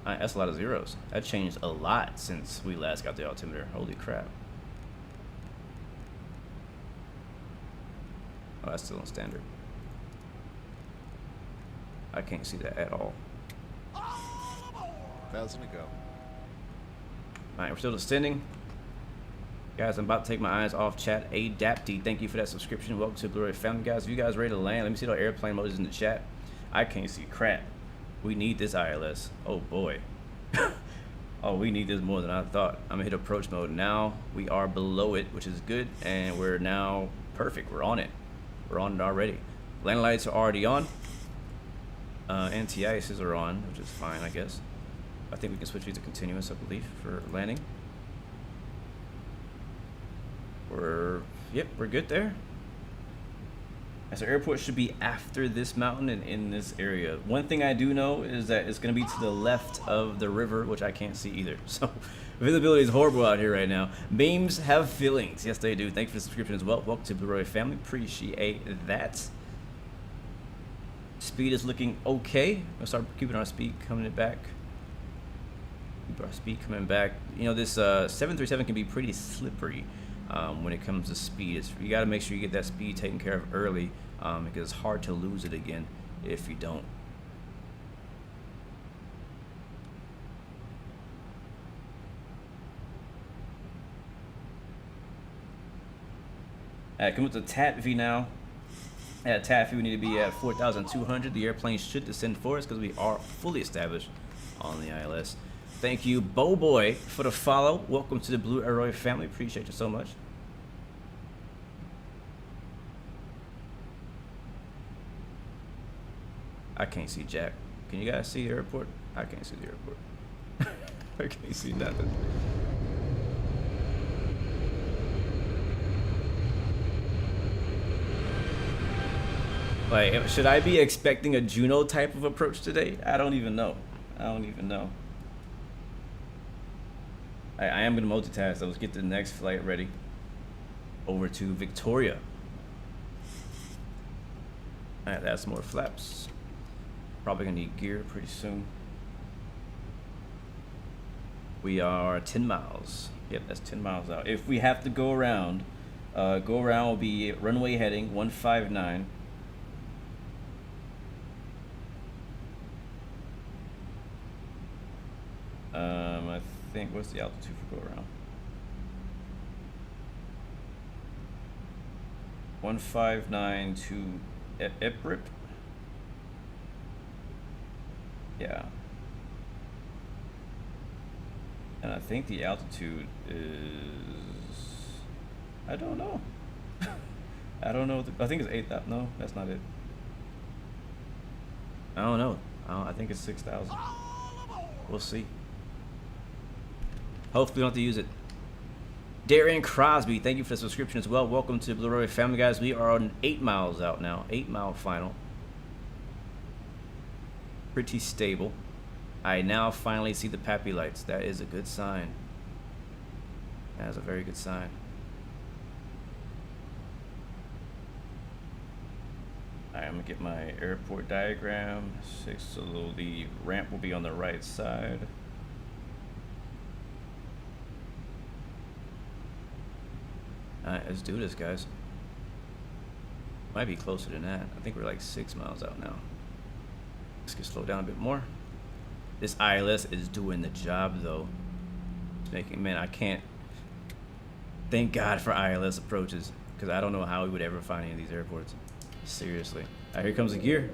All right, that's a lot of zeros. That changed a lot since we last got the altimeter. Holy crap. Oh, that's still on standard. I can't see that at all. 1,000 to go. Alright, we're still descending. Guys, I'm about to take my eyes off chat. Adapty, thank you for that subscription. Welcome to the Blu-ray family. Guys, if you guys ready to land, let me see the airplane mode is in the chat. I can't see crap. We need this ILS. Oh boy. Oh, we need this more than I thought. I'm gonna hit approach mode now. We are below it, which is good, and we're now perfect. We're on it. We're on it already. Landing lights are already on. Anti-ices are on, which is fine, I guess. I think we can switch these to continuous, I believe, for landing. Yep, we're good there. And so airport should be after this mountain and in this area. One thing I do know is that it's gonna be to the left of the river, which I can't see either. So visibility is horrible out here right now. Beams have feelings. Yes, they do. Thanks for the subscription as well. Welcome to Blu-ray family. Appreciate that. Speed is looking okay. We'll start keeping our speed coming back. Keep our speed coming back. You know, this 737 can be pretty slippery when it comes to speed. You got to make sure you get that speed taken care of early because it's hard to lose it again if you don't. Alright, come with the TATV now. At TATV, we need to be at 4,200. The airplane should descend for us because we are fully established on the ILS. Thank you, Boy, for the follow. Welcome to the Blue Arrow family. Appreciate you so much. I can't see Jack. Can you guys see the airport? I can't see the airport. I can't see nothing. Like, should I be expecting a Juno type of approach today? I don't even know. I don't even know. I am gonna multitask. Let's get the next flight ready. Over to Victoria. Alright, that's more flaps. Probably gonna need gear pretty soon. We are 10 miles. Yep, that's 10 miles out. If we have to go around will be runway heading 159. I think, what's the altitude for go around? 159 to Eprip. Yeah. And I think the altitude is, I don't know. I don't know. I think it's 8,000. No, that's not it. I don't know. I think it's 6,000. We'll see. Hopefully we don't have to use it. Darian Crosby, thank you for the subscription as well. Welcome to the Blu-ray family, guys. We are on 8 miles out now. 8 mile final. Pretty stable. I now finally see the PAPI lights. That is a good sign. That is a very good sign. Alright, I'm gonna get my airport diagram. So the ramp will be on the right side. Alright, let's do this, guys. Might be closer than that. I think we're like 6 miles out now. Let's get slow down a bit more. This ILS is doing the job, though. It's making, man, I can't. Thank God for ILS approaches, because I don't know how we would ever find any of these airports. Seriously. Alright, here comes the gear.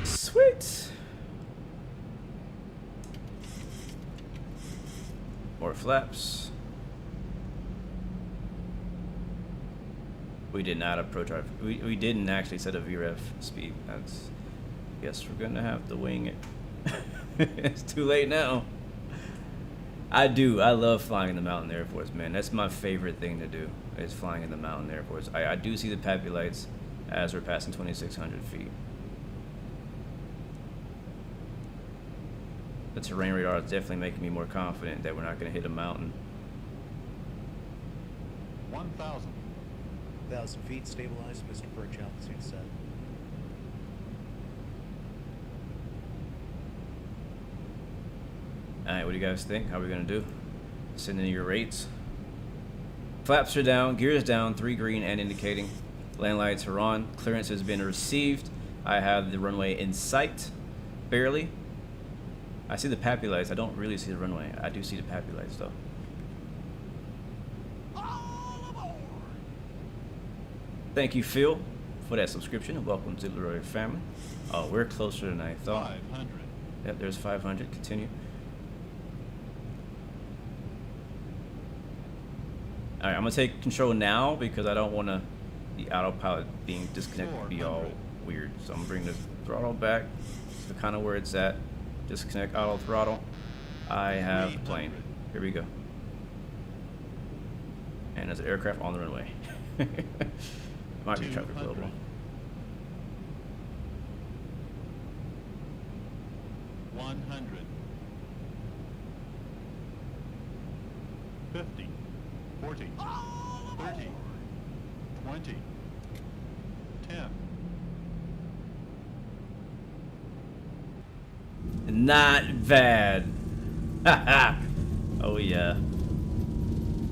Sweet. More flaps. We did not approach our. We didn't actually set a VREF speed. That's. Guess we're gonna have to wing it. It's too late now. I love flying in the mountain airports, man. That's my favorite thing to do. Is flying in the mountain airports. I do see the PAPI lights as we're passing 2,600 feet. The terrain radar is definitely making me more confident that we're not going to hit a mountain. 1,000 feet stabilized, Mr. Perch, altitude set. Alright, what do you guys think? How are we going to do? Send in your rates. Flaps are down, gears down, 3 green and indicating. Land lights are on. Clearance has been received. I have the runway in sight, barely. I see the PAPI lights. I don't really see the runway. I do see the PAPI lights though. Thank you, Phil, for that subscription, and welcome to the Royal family. Oh, we're closer than I thought. 500. Yep, there's 500. Continue. All right, I'm gonna take control now because I don't want to the autopilot being disconnected be all weird. So I'm gonna bring the throttle back to kind of where it's at. Disconnect auto throttle. I have the plane. Here we go. And there's an aircraft on the runway. Might be traffic global. 100. 50. 40. 30. 20. 10. Not bad. Oh yeah.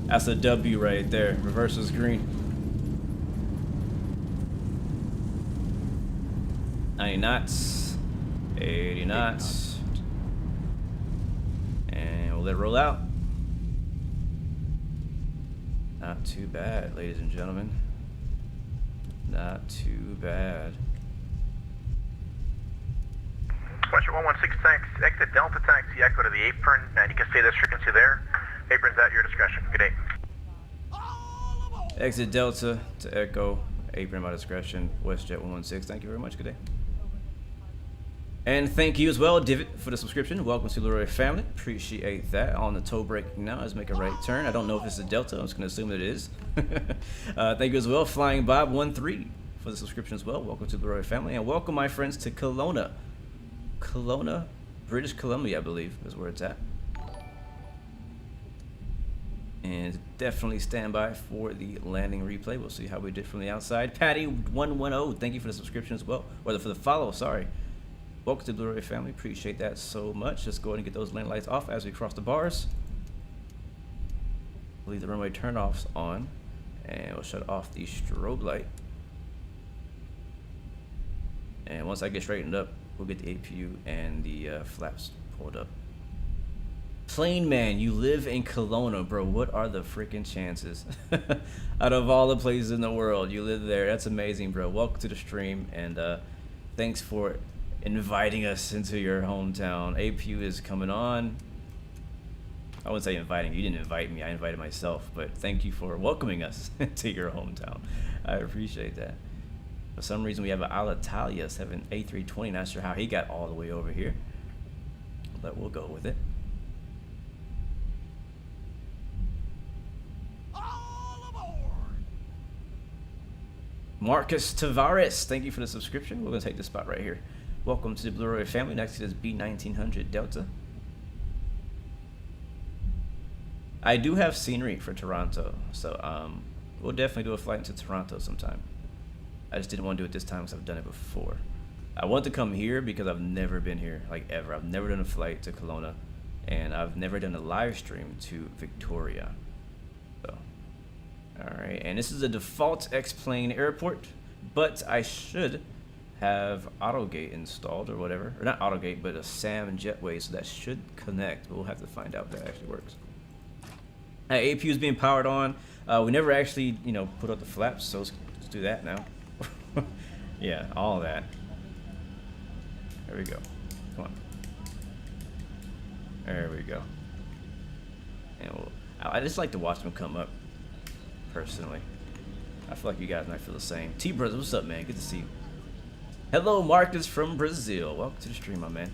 That's a W right there. Reverse is green. 90 knots. 80 knots. And we'll let it roll out. Not too bad, ladies and gentlemen. Not too bad. Westjet 116, thanks. Exit Delta taxi, echo to the apron, and you can stay this frequency there. Apron's at your discretion. Good day. Exit Delta to echo, apron by discretion. WestJet 116, thank you very much. Good day. And thank you as well, Divot, for the subscription. Welcome to the Leroy family. Appreciate that. On the toe brake now. Let's make a right turn. I don't know if it's a Delta. I'm just going to assume that it is. Thank you as well, Flying Bob 13 for the subscription as well. Welcome to the Leroy family. And welcome, my friends, to Kelowna. Kelowna, British Columbia, I believe, is where it's at. And definitely stand by for the landing replay. We'll see how we did from the outside. Patty110, thank you for the subscription as well. Or for the follow, sorry. Welcome to the Blu-ray family. Appreciate that so much. Let's go ahead and get those landing lights off as we cross the bars. Leave the runway turn-offs on. And we'll shut off the strobe light. And once I get straightened up, we'll get the APU and the flaps pulled up. Plane man, you live in Kelowna, bro. What are the freaking chances? Out of all the places in the world, you live there. That's amazing, bro. Welcome to the stream, and thanks for inviting us into your hometown. APU is coming on. I wouldn't say inviting. You didn't invite me. I invited myself. But thank you for welcoming us to your hometown. I appreciate that. For some reason, we have an Alitalia 7A320. Not sure how he got all the way over here, but we'll go with it. Marcus Tavares, thank you for the subscription. We're going to take this spot right here. Welcome to the Blu-ray family. Next to this B1900 Delta. I do have scenery for Toronto, so we'll definitely do a flight into Toronto sometime. I just didn't want to do it this time because I've done it before. I want to come here because I've never been here, like ever. I've never done a flight to Kelowna, and I've never done a live stream to Victoria. So, all right, and this is a default X-Plane airport, but I should have AutoGate installed or whatever, or not AutoGate, but a SAM jetway, so that should connect. We'll have to find out if that actually works. APU is being powered on. We never actually, put up the flaps, so let's do that now. Yeah, all that. There we go. Come on. There we go. And I just like to watch them come up, personally. I feel like you guys might feel the same. T-Brothers, what's up, man? Good to see you. Hello, Marcus from Brazil. Welcome to the stream, my man.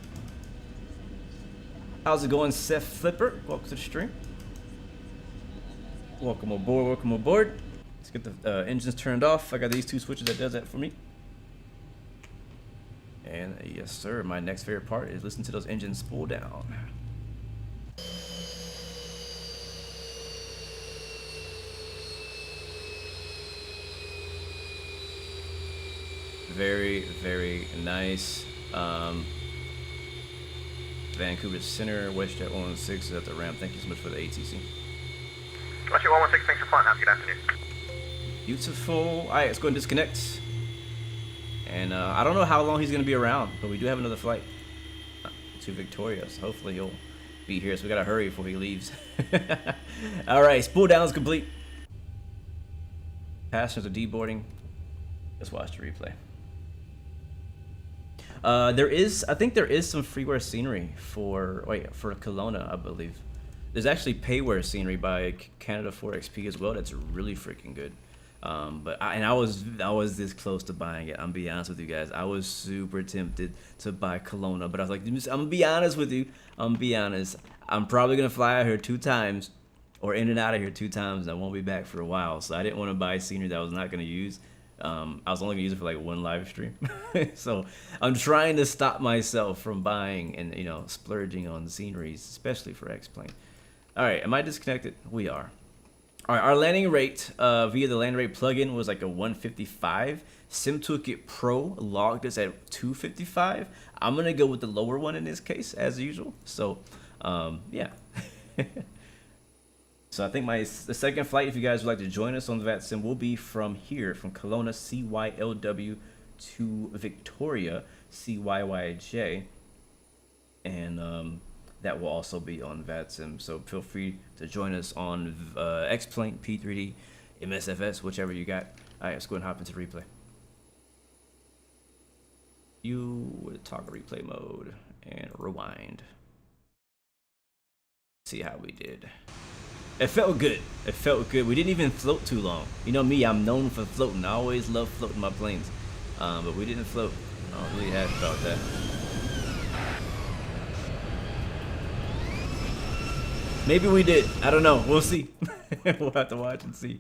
How's it going, Seth Flipper? Welcome to the stream. Welcome aboard, welcome aboard. Let's get the engines turned off. I got these two switches that does that for me. And yes, sir, my next favorite part is listening to those engines spool down. Very, very nice. Vancouver Center, WestJet 116 is at the ramp. Thank you so much for the ATC. WestJet 116, thanks for flying. Have a good afternoon. Beautiful. All right, let's go and disconnect. And I don't know how long he's gonna be around, but we do have another flight to Victoria, so hopefully he'll be here. So we gotta hurry before he leaves. All right, spool down is complete. Passengers are deboarding. Let's watch the replay. I think there is some freeware scenery for Kelowna, I believe. There's actually payware scenery by Canada 4XP as well. That's really freaking good. But I was this close to buying it. I'm gonna be honest with you guys. I was super tempted to buy Kelowna, but I was like, I'm gonna be honest with you. I'm gonna be honest. I'm probably gonna fly out here 2 times, or in and out of here 2 times. And I won't be back for a while, so I didn't want to buy scenery that I was not gonna use. I was only gonna use it for like 1 live stream. So I'm trying to stop myself from buying and splurging on sceneries, especially for X-Plane. All right, am I disconnected? We are. All right, our landing rate via the landing rate plugin was like a 155. SimToolkit Pro logged us at 255. I'm gonna go with the lower one in this case, as usual. So, yeah. So I think the second flight, if you guys would like to join us on the VATSIM, will be from here, from Kelowna CYLW to Victoria CYYJ, and that will also be on VATSIM. So feel free to join us on X-Plane, P3D, MSFS, whichever you got. All right, let's go and hop into the replay. You would toggle replay mode and rewind. See how we did. It felt good. It felt good. We didn't even float too long. You know me, I'm known for floating. I always love floating my planes. But we didn't float. I don't really happy about that. Maybe we did. I don't know. We'll see. We'll have to watch and see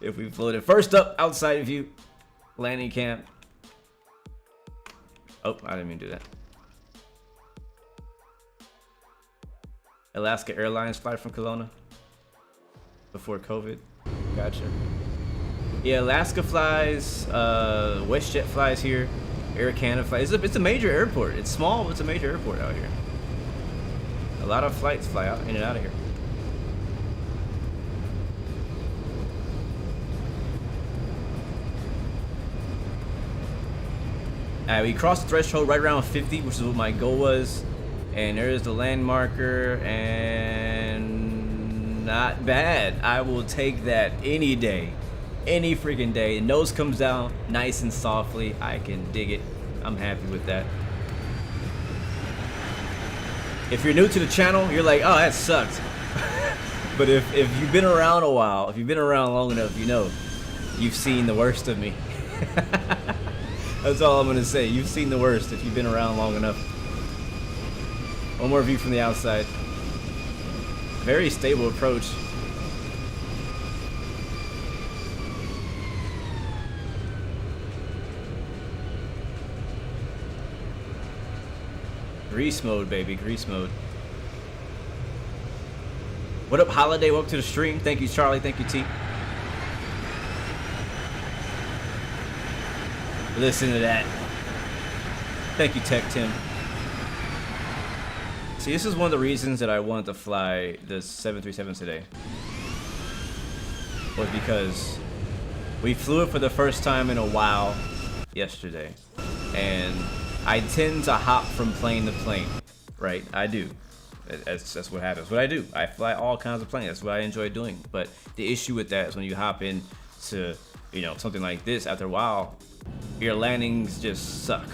if we floated. First up, outside view, landing camp. Oh, I didn't mean to do that. Alaska Airlines flight from Kelowna before COVID. Gotcha. Yeah, Alaska flies, WestJet flies here, Air Canada flies. It's a major airport. It's small, but it's a major airport out here. A lot of flights fly out in and out of here. We crossed the threshold right around 50, which is what my goal was. And there's the land marker, and not bad. I will take that any day, any freaking day. The nose comes down nice and softly. I can dig it. I'm happy with that. If you're new to the channel, you're like, oh, that sucked. But if you've been around a while, if you've been around long enough, you know, you've seen the worst of me. That's all I'm gonna say. You've seen the worst if you've been around long enough. One more view from the outside. Very stable approach. Grease mode, baby, grease mode. What up, Holiday? Welcome to the stream. Thank you, Charlie. Thank you, T. Listen to that. Thank you, Tech Tim. See, this is one of the reasons that I wanted to fly the 737 today. Was because we flew it for the first time in a while yesterday. And I tend to hop from plane to plane, right? I do. That's what happens. What I do, I fly all kinds of planes. That's what I enjoy doing. But the issue with that is when you hop into, you know, something like this, after a while, your landings just suck.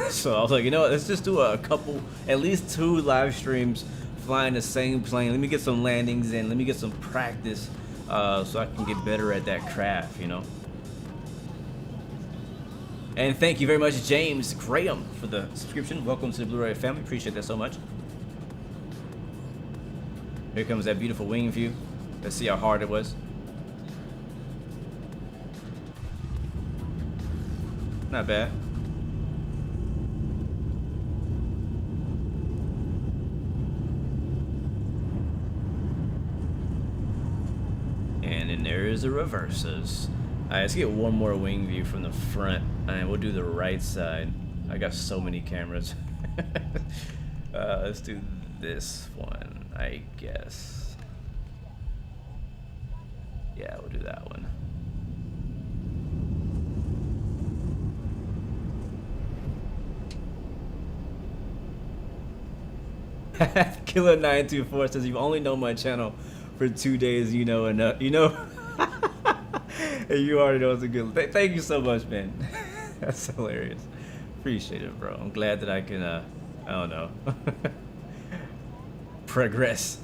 So I was like, you know what, let's just do a couple, at least 2 live streams flying the same plane. Let me get some landings in. Let me get some practice so I can get better at that craft, you know. And thank you very much, James Graham, for the subscription. Welcome to the Blu-ray family. Appreciate that so much. Here comes that beautiful wing view. Let's see how hard it was. Not bad. And then there's the reverses. Alright, let's get one more wing view from the front, and we'll do the right side. I got so many cameras. Let's do this one, I guess. Yeah, we'll do that one. Killer 924 says you've only known my channel for 2 days. You know enough. You know. You already know it's a good. Thank you so much, man. That's hilarious. Appreciate it, bro. I'm glad that I can. I don't know. Progress.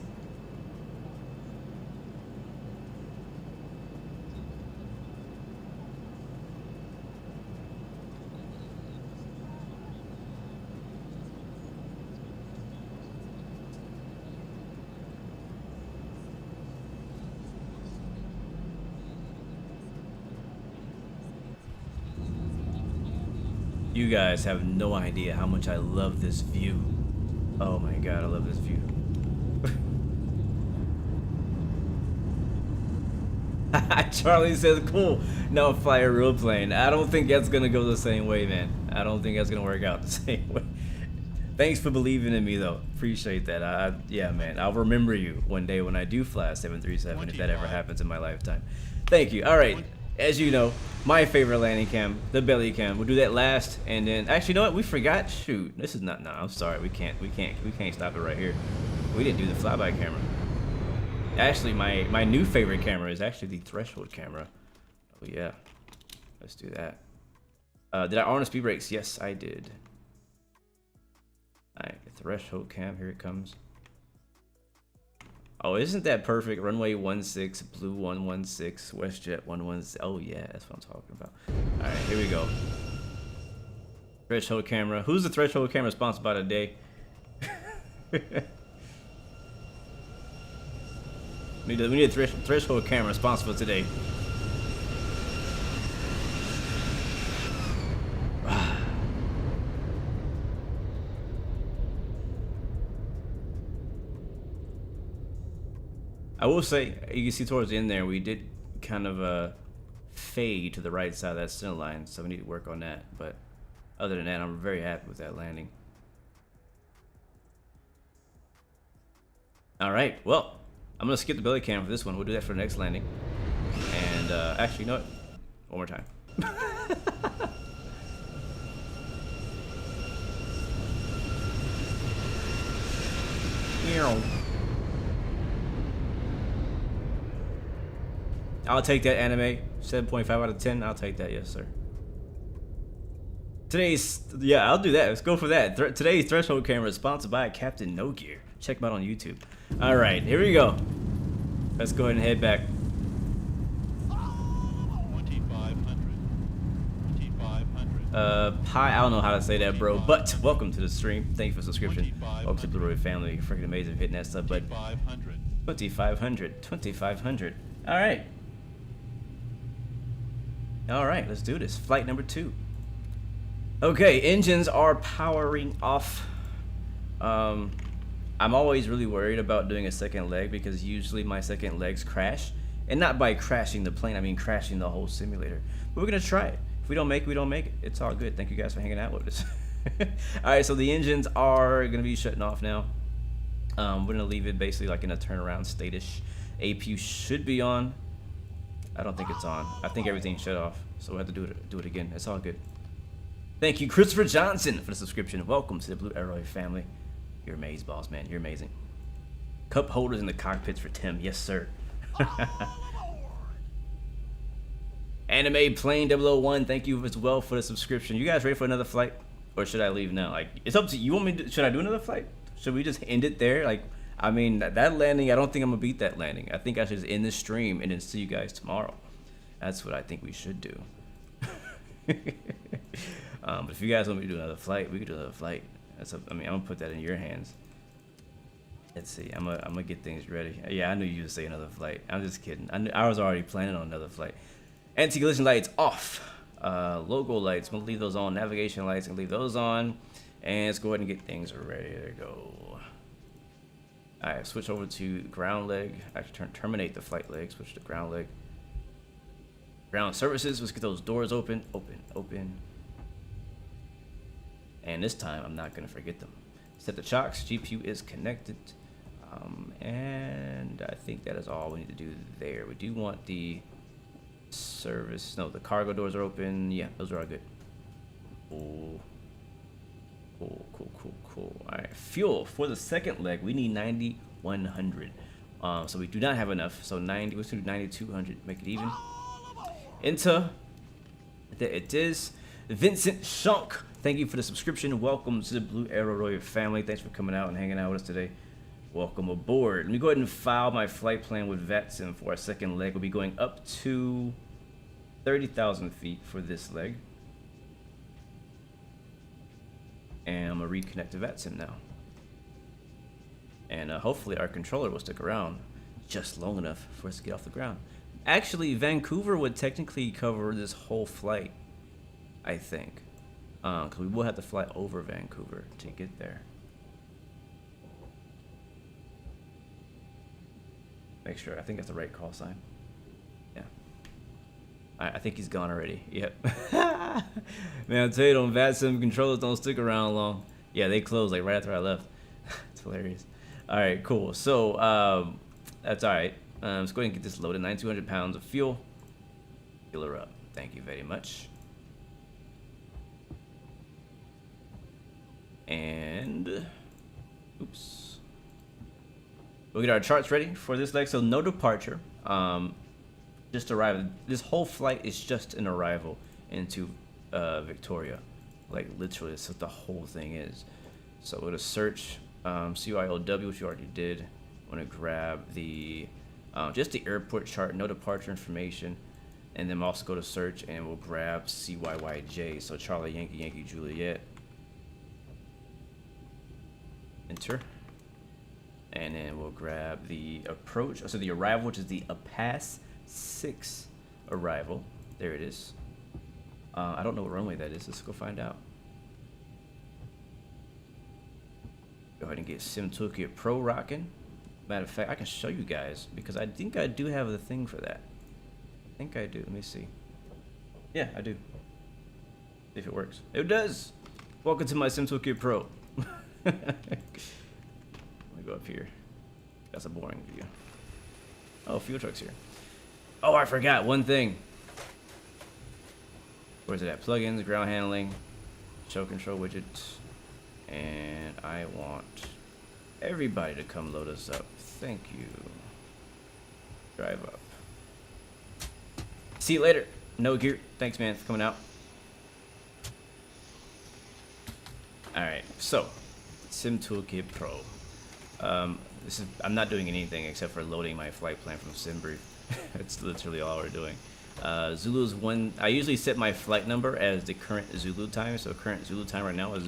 You guys have no idea how much I love this view. Oh my god, I love this view. Charlie says, cool, now fly a real plane. I don't think that's gonna go the same way, man. I don't think that's gonna work out the same way. Thanks for believing in me, though. Appreciate that. Yeah, man, I'll remember you one day when I do fly a 737, if that ever happens in my lifetime. Thank you. All right. As you know, my favorite landing cam, the belly cam. We'll do that last, and then actually, you know what? We forgot. Shoot, this is not. No, I'm sorry. We can't stop it right here. We didn't do the flyby camera. Actually, my new favorite camera is actually the threshold camera. Oh yeah, let's do that. Did I on speed brakes? Yes, I did. All right, threshold cam. Here it comes. Oh, isn't that perfect? Runway 16, blue 116, WestJet 116. Oh yeah, that's what I'm talking about. All right, here we go. Threshold camera. Who's the threshold camera sponsored by today? we need a threshold camera sponsored for today. I will say, you can see towards the end there, we did kind of fade to the right side of that center line, so we need to work on that. But other than that, I'm very happy with that landing. All right, well, I'm gonna skip the belly cam for this one. We'll do that for the next landing. And actually, you know what? One more time. I'll take that anime. 7.5 out of 10. I'll take that, yes, sir. Yeah, I'll do that. Let's go for that. Today's threshold camera is sponsored by Captain No Gear. Check him out on YouTube. All right, here we go. Let's go ahead and head back. 2,500. Hi, I don't know how to say that, bro, but welcome to the stream. Thank you for the subscription. Welcome to the Blue family. You're freaking amazing for hitting that sub button. 2,500. 2,500. All right. All right, let's do this. Flight number 2. Okay, engines are powering off. I'm always really worried about doing a second leg because usually my second legs crash. And not by crashing the plane, I mean crashing the whole simulator. But we're gonna try it. If we don't make it, we don't make it. It's all good. Thank you guys for hanging out with us. All right, so the engines are gonna be shutting off now. We're gonna leave it basically like in a turnaround state-ish. APU should be on. I don't think it's on. I think everything's shut off, so we'll have to do it again. It's all good. Thank you, Christopher Johnson, for the subscription. Welcome to the Blue Arrow family. You're amazing, boss man. You're amazing. Cup holders in the cockpits for Tim. Yes, sir. Anime Plane 001. Thank you as well for the subscription. You guys ready for another flight, or should I leave now? Like, it's up to you. You want me to? Should I do another flight? Should we just end it there? Like, I mean, that landing, I don't think I'm gonna beat that landing. I think I should just end the stream and then see you guys tomorrow. That's what I think we should do. But if you guys want me to do another flight, we could do another flight. I mean, I'm gonna put that in your hands. Let's see. I'm gonna get things ready. Yeah, I knew you would say another flight. I'm just kidding. I was already planning on another flight. Anti-collision lights off. Logo lights. We'll leave those on. Navigation lights. We'll leave those on. And let's go ahead and get things ready. There we go. All right, switch over to ground leg. Actually, terminate the flight leg. Switch to ground leg. Ground services. Let's get those doors open. Open. And this time, I'm not gonna forget them. Set the chocks. GPU is connected. And I think that is all we need to do there. We do want the service. No, the cargo doors are open. Yeah, those are all good. Cool. All right, fuel for the second leg, we need 9,100. So we do not have enough. So 90, let's do 9,200, make it even. Enter. There it is. Vincent Shunk, thank you for the subscription. Welcome to the Blue Arrow Royal family. Thanks for coming out and hanging out with us today. Welcome aboard. Let me go ahead and file my flight plan with VATSIM for our second leg. We'll be going up to 30,000 feet for this leg. And I'm gonna reconnect to VATSIM now. And hopefully our controller will stick around just long enough for us to get off the ground. Actually, Vancouver would technically cover this whole flight, I think. Because we will have to fly over Vancouver to get there. Make sure, I think that's the right call sign. Yeah. I think he's gone already. Yep. Man, I'll tell you, them VATSIM controllers don't stick around long. Yeah, they closed like right after I left. It's hilarious. All right, cool. So that's all right. Let's go ahead and get this loaded. 9,200 pounds of fuel. Fill her up. Thank you very much. And oops. We'll get our charts ready for this leg. So no departure. Just arrival. This whole flight is just an arrival into Victoria. Like literally, that's what the whole thing is. So we're gonna search CYLW, which you already did. I'm gonna grab the just the airport chart, no departure information, and then also go to search and we'll grab CYYJ. So Charlie Yankee Yankee Juliet. Enter. And then we'll grab the approach, so the arrival, which is the APAS 6 arrival. There it is. I don't know what runway that is. Let's go find out. Go ahead and get Sim Toolkit Pro rocking. Matter of fact, I can show you guys because I think I do have the thing for that. I think I do. Let me see. Yeah, I do. See if it works. It does. Welcome to my Sim Toolkit Pro. Go up here. That's a boring view. Oh, fuel truck's here. Oh, I forgot one thing. Where's it at? Plugins, ground handling, show control widgets, and I want everybody to come load us up. Thank you. Drive up. See you later. No gear. Thanks, man, for coming out. All right. So, Sim Toolkit Pro. I'm not doing anything except for loading my flight plan from SimBrief. That's literally all we're doing. Zulu's one. I usually set my flight number as the current Zulu time. So current Zulu time right now is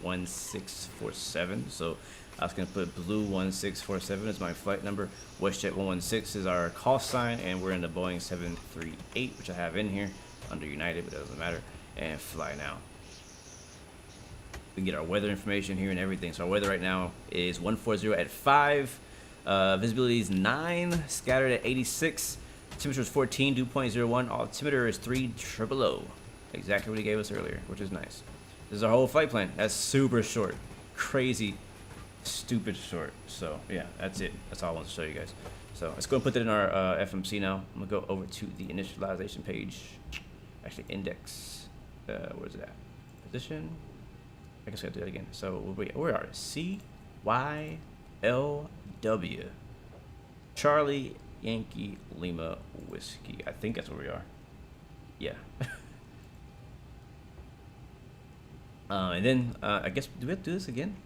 1647. So I was gonna put blue 1647 as my flight number. WestJet 116 is our call sign, and we're in the Boeing 738, which I have in here under United, but it doesn't matter. And fly now. We can get our weather information here and everything. So our weather right now is 140 at 5. Visibility is 9. Scattered at 86. Temperature is 14. Dew point 0.01. Altimeter is 3,000. Exactly what he gave us earlier, which is nice. This is our whole flight plan. That's super short. Crazy, stupid short. So yeah, that's it. That's all I want to show you guys. So let's go and put that in our FMC now. I'm going to go over to the initialization page. Actually, index. Where's it at? Position. I guess I gotta do that again. So where are we? CYLW. Charlie Yankee Lima Whiskey. I think that's where we are. Yeah. And then I guess do we have to do this again?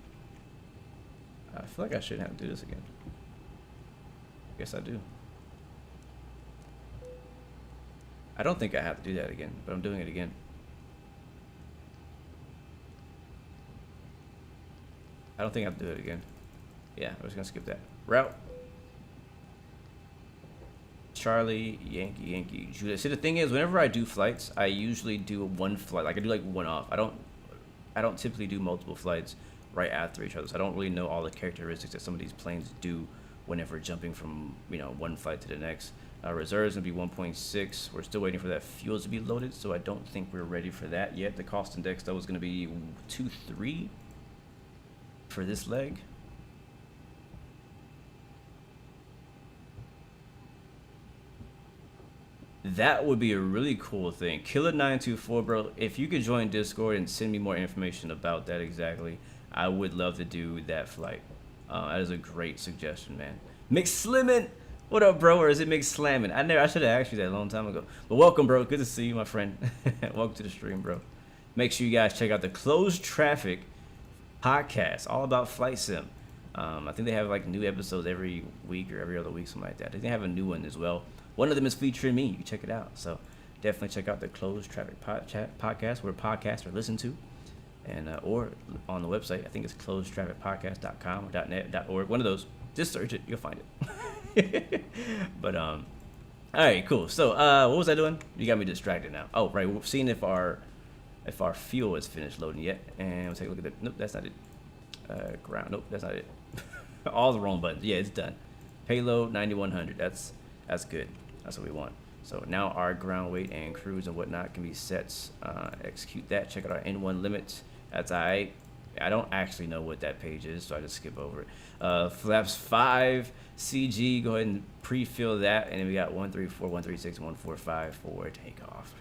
I feel like I shouldn't have to do this again. I guess I do. I don't think I have to do that again, but I'm doing it again. I don't think I have to do it again. Yeah, I'm just gonna skip that. Route. Charlie, Yankee, Yankee, Judah. See, the thing is, whenever I do flights, I usually do one flight. Like I do like one off. I don't typically do multiple flights right after each other. So I don't really know all the characteristics that some of these planes do whenever jumping from, you know, one flight to the next. Reserves gonna be 1.6. We're still waiting for that fuel to be loaded, so I don't think we're ready for that yet. The cost index though is gonna be 2.3 for this leg. That would be a really cool thing. Killer924, bro. If you could join Discord and send me more information about that exactly, I would love to do that flight. That is a great suggestion, man. McSlimmin, what up, bro? Or is it McSlammin? I should have asked you that a long time ago. But welcome, bro. Good to see you, my friend. Welcome to the stream, bro. Make sure you guys check out the Closed Traffic podcast, all about flight sim. I think they have like new episodes every week or every other week, something like that. I think they have a new one as well. One of them is featuring me. You can check it out. So definitely check out the Closed Traffic podcast, where podcasts are listened to. And or on the website, I think it's closedtrafficpodcast.com or .net.org, one of those. Just search it, you'll find it. But all right, cool. So what was I doing? You got me distracted now. Oh, right, we're seeing if our fuel is finished loading yet, and we'll take a look at it. Nope, that's not it. Ground. Nope, that's not it. All the wrong buttons. Yeah, it's done. Payload 9100. That's good. That's what we want. So now our ground weight and cruise and whatnot can be set. Execute that. Check out our N1 limits. That's alright. I don't actually know what that page is, so I just skip over it. Flaps 5 CG. Go ahead and pre-fill that, and then we got 134, 136, 145 for takeoff.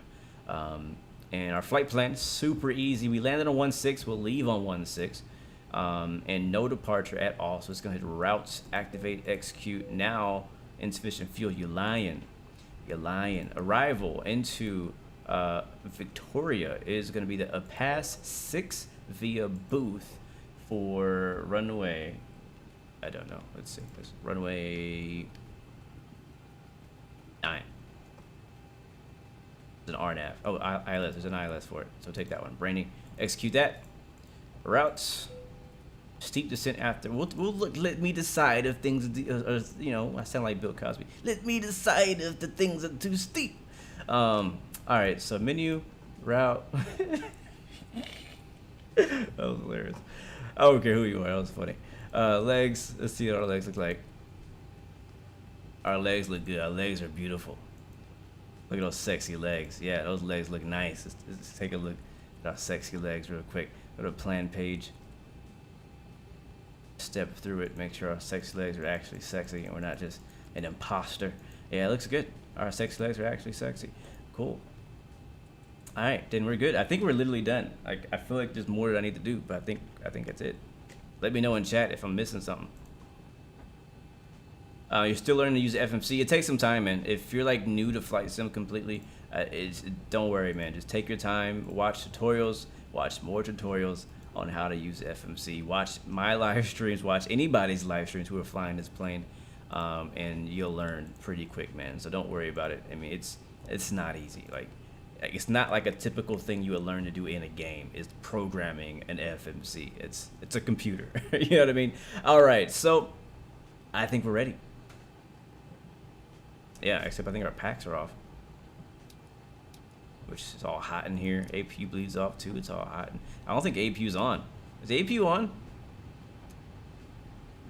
And our flight plan is super easy. We landed on 16. We'll leave on 16. And no departure at all. So it's going to hit routes, activate, execute. Now insufficient fuel. You're lying. Arrival into Victoria is going to be the pass 6 via booth for runway. I don't know. Let's see. It's runway 9. It's an RNAV. Oh, ILS. There's an ILS for it. So take that one. Brainy. Execute that. Routes. Steep descent after. We'll look. Let me decide if things are, you know, I sound like Bill Cosby. Let me decide if the things are too steep. All right. So menu, route. That was hilarious. I don't care who you are. That was funny. Legs. Let's see what our legs look like. Our legs look good. Our legs are beautiful. Look at those sexy legs. Yeah, those legs look nice. Let's take a look at our sexy legs real quick. Go to plan page. Step through it, make sure our sexy legs are actually sexy and we're not just an imposter. Yeah, it looks good. Our sexy legs are actually sexy. Cool. All right, then we're good. I think we're literally done. I feel like there's more that I need to do, but I think that's it. Let me know in chat if I'm missing something. You're still learning to use FMC. It takes some time, man. If you're like new to flight sim completely, don't worry, man. Just take your time. Watch tutorials. Watch more tutorials on how to use FMC. Watch my live streams, watch anybody's live streams who are flying this plane, and you'll learn pretty quick, man. So don't worry about it. I mean, it's not easy. Like, it's not like a typical thing you would learn to do in a game. It's programming an FMC. It's a computer. You know what I mean? All right, so I think we're ready. Yeah, except I think our packs are off, which is all hot in here. APU bleeds off too. It's all hot. I don't think APU's on. Is APU on?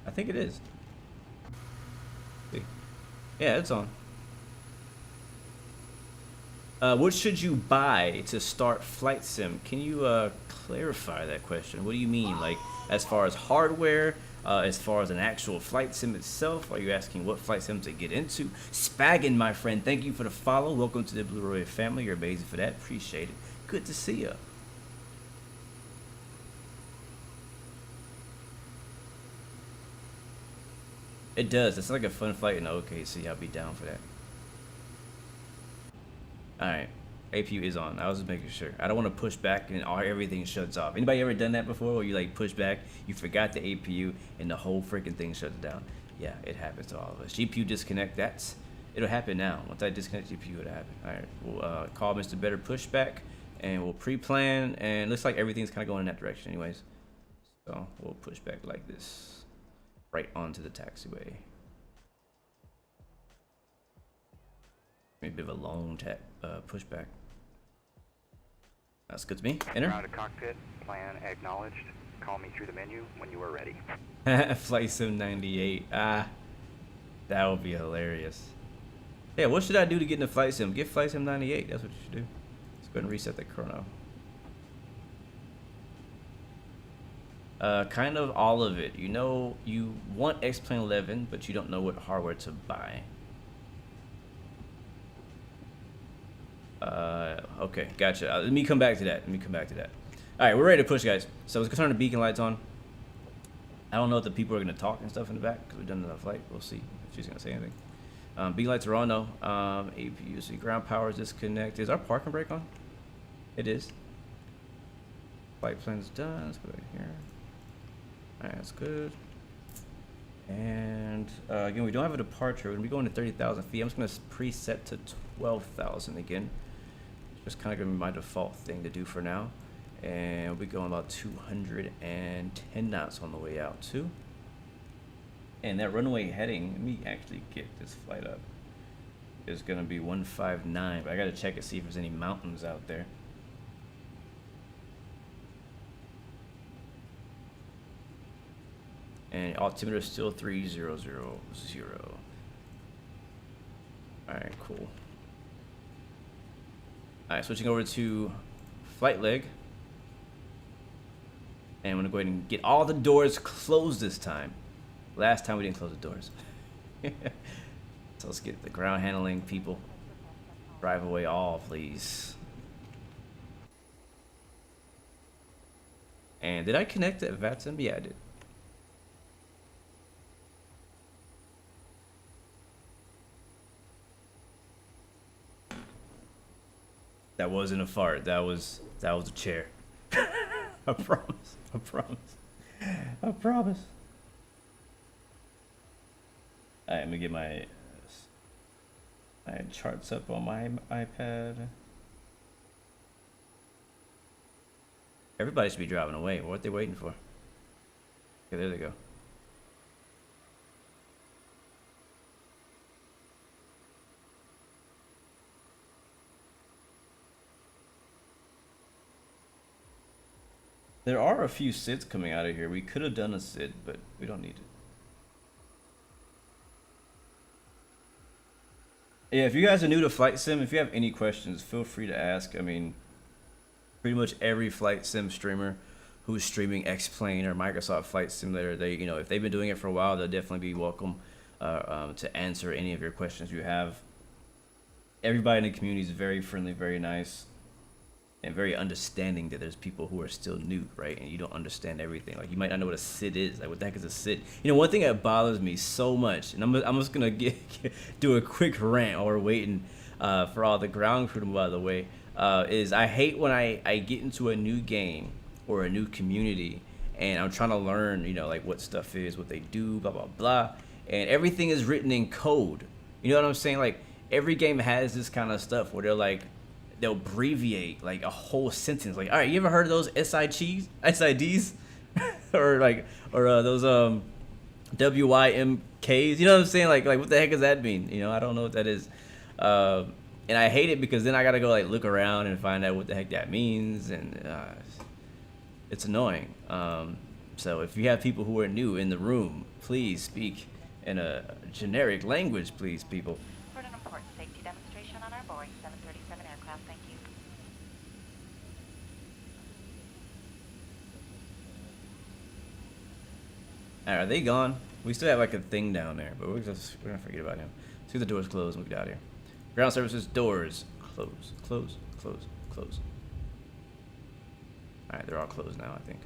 I think it is. Yeah, it's on. What should you buy to start flight sim? Can you clarify that question? What do you mean? Like, as far as hardware, as far as an actual flight sim itself? Are you asking what flight sim to get into? Spaggin, my friend, thank you for the follow. Welcome to the Blue Roy family. You're amazing for that. Appreciate it. Good to see you. It does. It's like a fun flight in OKC. I'll be down for that. Alright. APU is on. I was just making sure. I don't want to push back and everything shuts off. Anybody ever done that before where you like push back, you forgot the APU, and the whole freaking thing shuts down? Yeah, it happens to all of us. GPU disconnect. It'll happen now. Once I disconnect GPU, it'll happen. Alright. We'll call Mr. Better Pushback, and we'll pre-plan, and looks like everything's kind of going in that direction anyways. So we'll push back like this. Right onto the taxiway. Maybe a bit of a long pushback. That's good to me. Enter. Out of cockpit, plan acknowledged. Call me through the menu when you are ready. Flight Sim 98. Ah, that would be hilarious. Yeah, what should I do to get into Flight Sim? Get Flight Sim 98. That's what you should do. Let's go ahead and reset the chrono. Kind of all of it. You know, you want X-Plane 11, but you don't know what hardware to buy. Okay, gotcha. Let me come back to that. All right, we're ready to push, guys. So let's go turn the beacon lights on. I don't know if the people are gonna talk and stuff in the back because we've done another flight. We'll see if she's gonna say anything. B lights are on though. APU, so ground power is disconnected. Is our parking brake on? It is. Flight plan's done. Let's go here. Alright, that's good. And again, we don't have a departure. We're gonna be going to 30,000 feet. I'm just gonna preset to 12,000 again. Just kind of gonna be my default thing to do for now. And we'll be going about 210 knots on the way out too. And that runway heading, let me actually get this flight up, is gonna be 159, but I gotta check and see if there's any mountains out there. And altimeter is still 3000. Alright, cool. Alright, switching over to flight leg. And I'm gonna go ahead and get all the doors closed this time. Last time we didn't close the doors. So let's get the ground handling people. Drive away all, please. And did I connect at VATSIM? Yeah, I did. That wasn't a fart. That was a chair. I promise. I promise. I promise. Alright, let me get my charts up on my iPad. Everybody should be driving away. What are they waiting for? Okay, there they go. There are a few SIDs coming out of here. We could have done a SID, but we don't need it. Yeah, if you guys are new to Flight Sim, if you have any questions, feel free to ask. I mean, pretty much every Flight Sim streamer who's streaming X-Plane or Microsoft Flight Simulator, they, you know, if they've been doing it for a while, they'll definitely be welcome to answer any of your questions you have. Everybody in the community is very friendly, very nice, and very understanding that there's people who are still new, right? And you don't understand everything. Like, you might not know what a SID is. Like, what the heck is a SID? You know, one thing that bothers me so much, and I'm just gonna do a quick rant while we're waiting for all the ground crew to move out of the way, is I hate when I get into a new game or a new community and I'm trying to learn, you know, like what stuff is, what they do, blah, blah, blah. And everything is written in code. You know what I'm saying? Like, every game has this kind of stuff where they're like, they'll abbreviate like a whole sentence. Like, all right, you ever heard of those SIDs, or those WYMKs? You know what I'm saying? Like what the heck does that mean? You know, I don't know what that is. And I hate it because then I gotta go like look around and find out what the heck that means, and it's annoying. So if you have people who are new in the room, please speak in a generic language, please, people. For an important safety demonstration on our Boeing 737 aircraft, thank you. Alright, are they gone? We still have like a thing down there, but we're gonna forget about him. See the doors closed and we get out of here. Ground services doors close, close, close, close. Alright, they're all closed now, I think.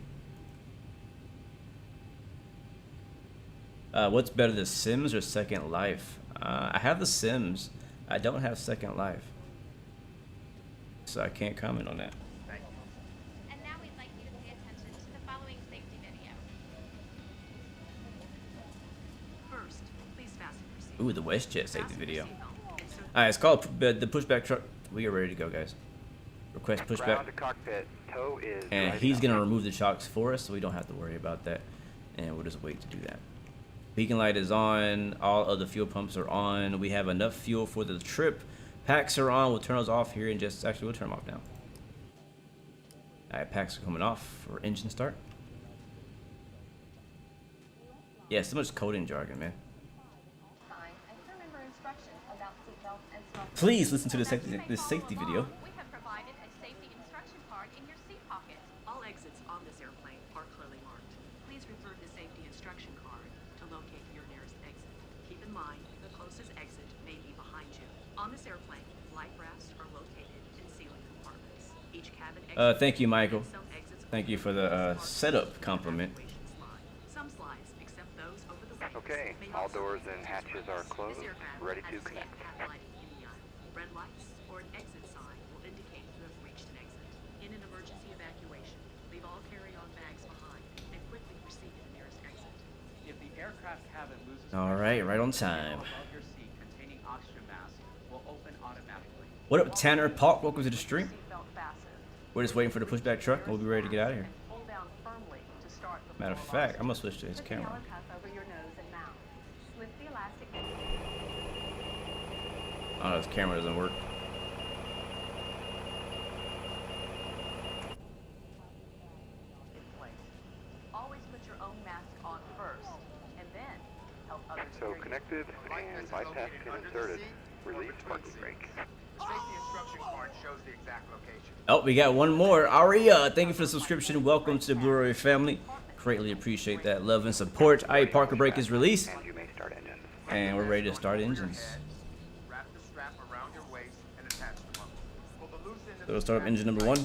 What's better, the Sims or Second Life? I have the Sims. I don't have Second Life, so I can't comment on that. And now we'd like you to pay attention to the following safety video. First, please fasten your seat. Ooh, the WestJet safety video. Alright, it's called the pushback truck. We are ready to go, guys. Request pushback. Ground to cockpit. Tow is And driving he's up. gonna remove the chocks for us, so we don't have to worry about that. And we'll just wait to do that. Beacon light is on. All of the fuel pumps are on. We have enough fuel for the trip. Packs are on. We'll turn those off here and just actually we'll turn them off now. Alright, packs are coming off for engine start. Yeah, so much coding jargon, man. Please listen to this safety video. We have provided a safety instruction card in your seat pocket. All exits on this airplane are clearly marked. Please refer to the safety instruction card to locate your nearest exit. Keep in mind, the closest exit may be behind you. On this airplane, flight rafts are located in ceiling compartments. Each cabin exit Thank you, Michael. Thank you for the setup compliment. Some Some slides, except those over the wings, Okay, may all also doors use and exit hatches ramps. are closed, This aircraft ready has to a connect. stand-pat lighting in the aisle. Red lights or an exit sign will indicate you have reached an exit. In an emergency evacuation, leave all carry-on bags behind and quickly proceed to the nearest exit. If the aircraft cabin loses All right, right on time. above your seat containing oxygen mask will open automatically. What up, Tanner Park? Welcome to the stream. We're just waiting for the pushback truck, and we'll be ready to get out of here. Hold down firmly to start the Matter of fact, I'm gonna switch to his camera. over your nose and mouth. Slip the elastic Oh, his camera doesn't work. in place. Always put your own mask on first, and then help others. So connected and bypass pin inserted. Release parking brake. Safety instruction card shows the exact location. Oh, we got one more. Aria, thank you for the subscription. Welcome to the Blu-ray family. Greatly appreciate that love and support. All right, parking brake is released, And you may start engines. and we're ready to start engines. Wrap the strap around your waist and attach the muzzle. Pull the loose end of So we'll start up engine number 1.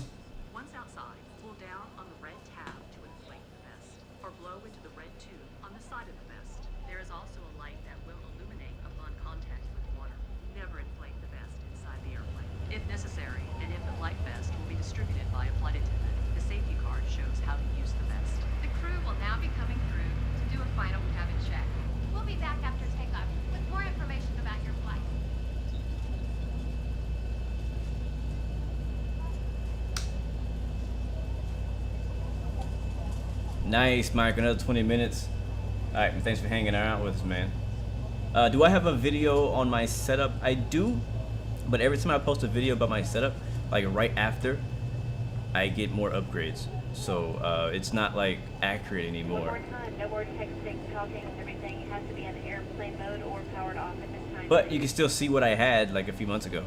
Once outside, pull down on the red tab to inflate the vest, or blow into the red tube on the side of the vest. There is also a light that will illuminate upon contact with water. Never inflate the vest inside the airplane. If necessary, an infant life vest will be distributed by a flight attendant. The safety card shows how to use the vest. The crew will now be coming through to do a final cabin check. We'll be back after takeoff with more information about your flight. Nice, Mike. Another 20 minutes. All right, thanks for hanging out with us, man. Do I have a video on my setup? I do, but every time I post a video about my setup, like right after, I get more upgrades. So it's not like accurate One anymore. more time, no more texting, talking, everything. It has to be in airplane mode or powered off at this time. But you can still see what I had like a few months ago.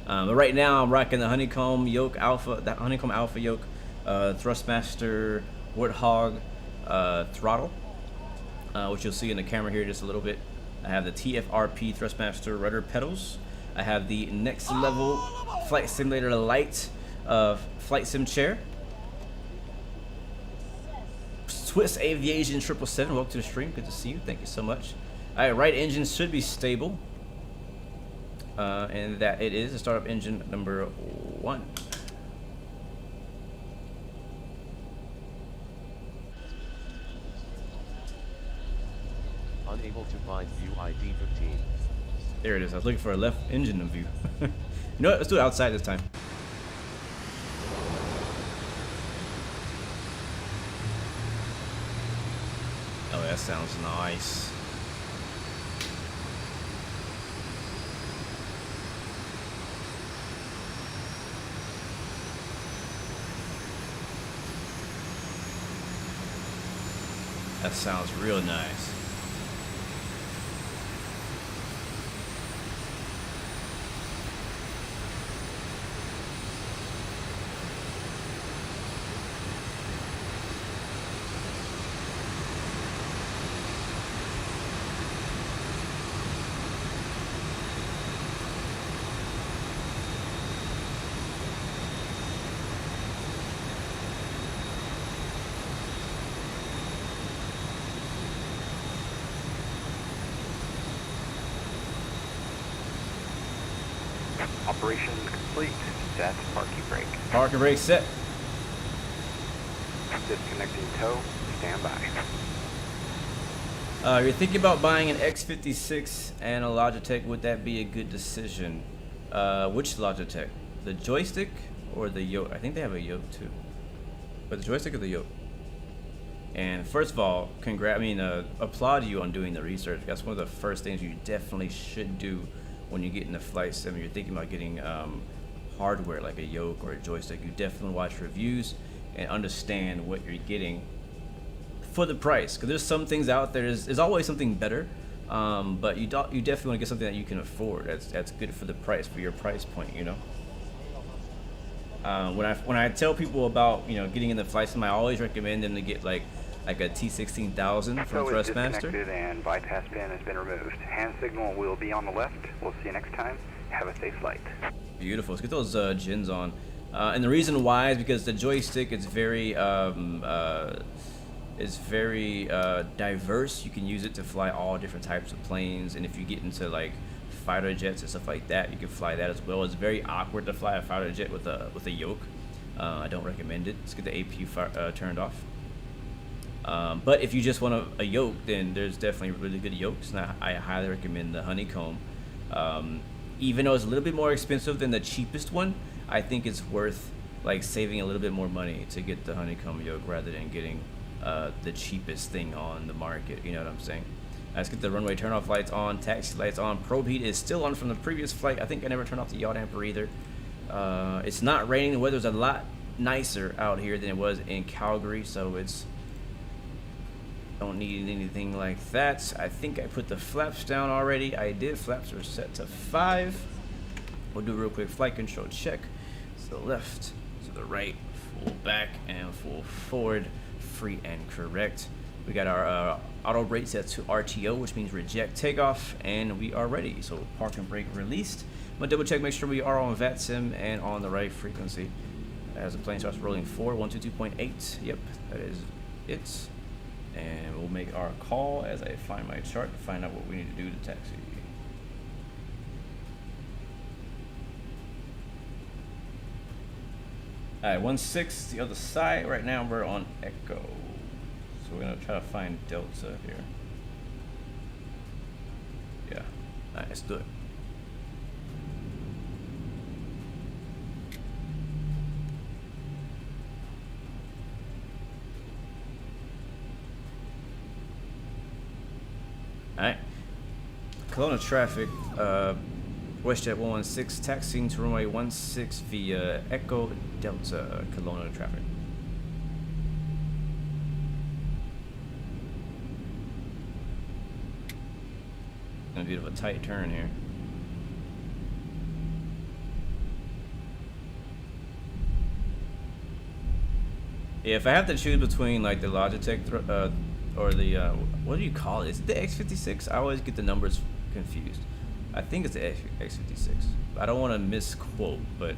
But right now I'm rocking the Honeycomb Yoke Alpha, the Honeycomb Alpha Yoke, Thrustmaster, Warthog, Throttle, which you'll see in the camera here just a little bit. I have the TFRP Thrustmaster rudder pedals. I have the next level flight simulator Lite flight sim chair. Swiss Aviation 777, welcome to the stream. Good to see you. Thank you so much. All right, right engine should be stable, and that it is. A startup engine number 1. Unable to find view ID 15. There it is. I was looking for a left engine view. You know what? Let's do it outside this time. Oh, that sounds nice. That sounds real nice. Operation complete. Set parking brake. Parking brake set. Disconnecting tow. Stand by. You're thinking about buying an X56 and a Logitech. Would that be a good decision? Which Logitech? The joystick or the yoke? I think they have a yoke too. But the joystick or the yoke? And first of all, applaud you on doing the research. That's one of the first things you definitely should do when you get in the flight sim. You're thinking about getting hardware like a yoke or a joystick. You definitely watch reviews and understand what you're getting for the price. Because there's some things out there. There's always something better, but you definitely want to get something that you can afford. That's good for the price, for your price point. You know. When I tell people about getting in the flight sim, I always recommend them to get like a T16000 from Tow is Thrustmaster. disconnected and bypass pin has been removed. Hand signal will be on the left. We'll see you next time. Have a safe flight. Beautiful. Let's get those gins on. And the reason why is because the joystick is very is very diverse. You can use it to fly all different types of planes, and if you get into like fighter jets and stuff like that, you can fly that as well. It's very awkward to fly a fighter jet with a yoke. I don't recommend it. Let's get the APU turned off. But if you just want a yoke, then there's definitely really good yokes, and I highly recommend the Honeycomb. Even though it's a little bit more expensive than the cheapest one, I think it's worth like saving a little bit more money to get the Honeycomb yoke rather than getting the cheapest thing on the market. You know what I'm saying? Let's get the runway turn-off lights on, taxi lights on. Probe heat is still on from the previous flight. I think I never turned off the yaw damper either. It's not raining. The weather's a lot nicer out here than it was in Calgary, so it's don't need anything like that. I think I put the flaps down already. I did. Flaps are set to 5. We'll do a real quick flight control check. To the left, to the right, full back and full forward, free and correct. We got our auto brake set to RTO, which means reject takeoff, and we are ready. So park and brake released. I'm gonna double check, make sure we are on VATSIM and on the right frequency. As the plane starts rolling forward, 122.8. Yep, that is it. And we'll make our call as I find my chart to find out what we need to do to taxi. Alright, 16, the other side. Right now we're on Echo. So we're gonna try to find Delta here. Yeah, alright, let's do it. Alright, Kelowna traffic, WestJet 116 taxiing to runway 16 via Echo Delta, Kelowna traffic. A bit of a tight turn here. Yeah, if I have to choose between like the Logitech or the what do you call it? Is it the X56? I always get the numbers confused. I think it's the X56. I don't want to misquote, but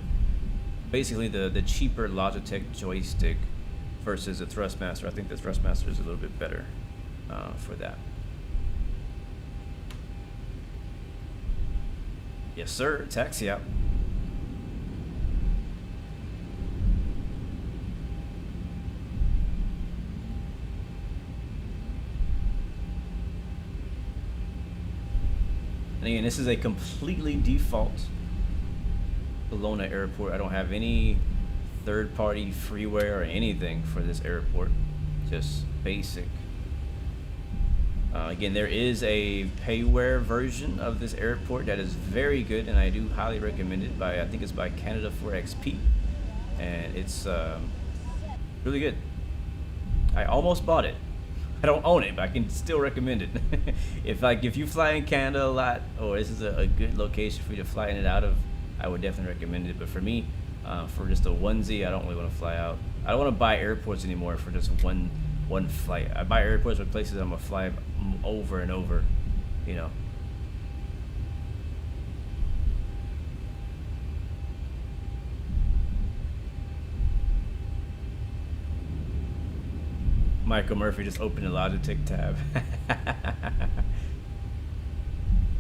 basically the cheaper Logitech joystick versus the Thrustmaster. I think the Thrustmaster is a little bit better for that. Yes, sir. Taxi out. And again, this is a completely default Kelowna airport. I don't have any third-party freeware or anything for this airport. Just basic. Again, there is a payware version of this airport that is very good, and I do highly recommend it. I think it's by Canada 4XP, and it's really good. I almost bought it. I don't own it, but I can still recommend it. If you fly in Canada a lot, or this is a good location for you to fly in and out of, I would definitely recommend it. But for me, for just a onesie, I don't really want to fly out. I don't want to buy airports anymore for just one flight. I buy airports for places I'm gonna fly over and over, you know. Michael Murphy just opened a Logitech tab.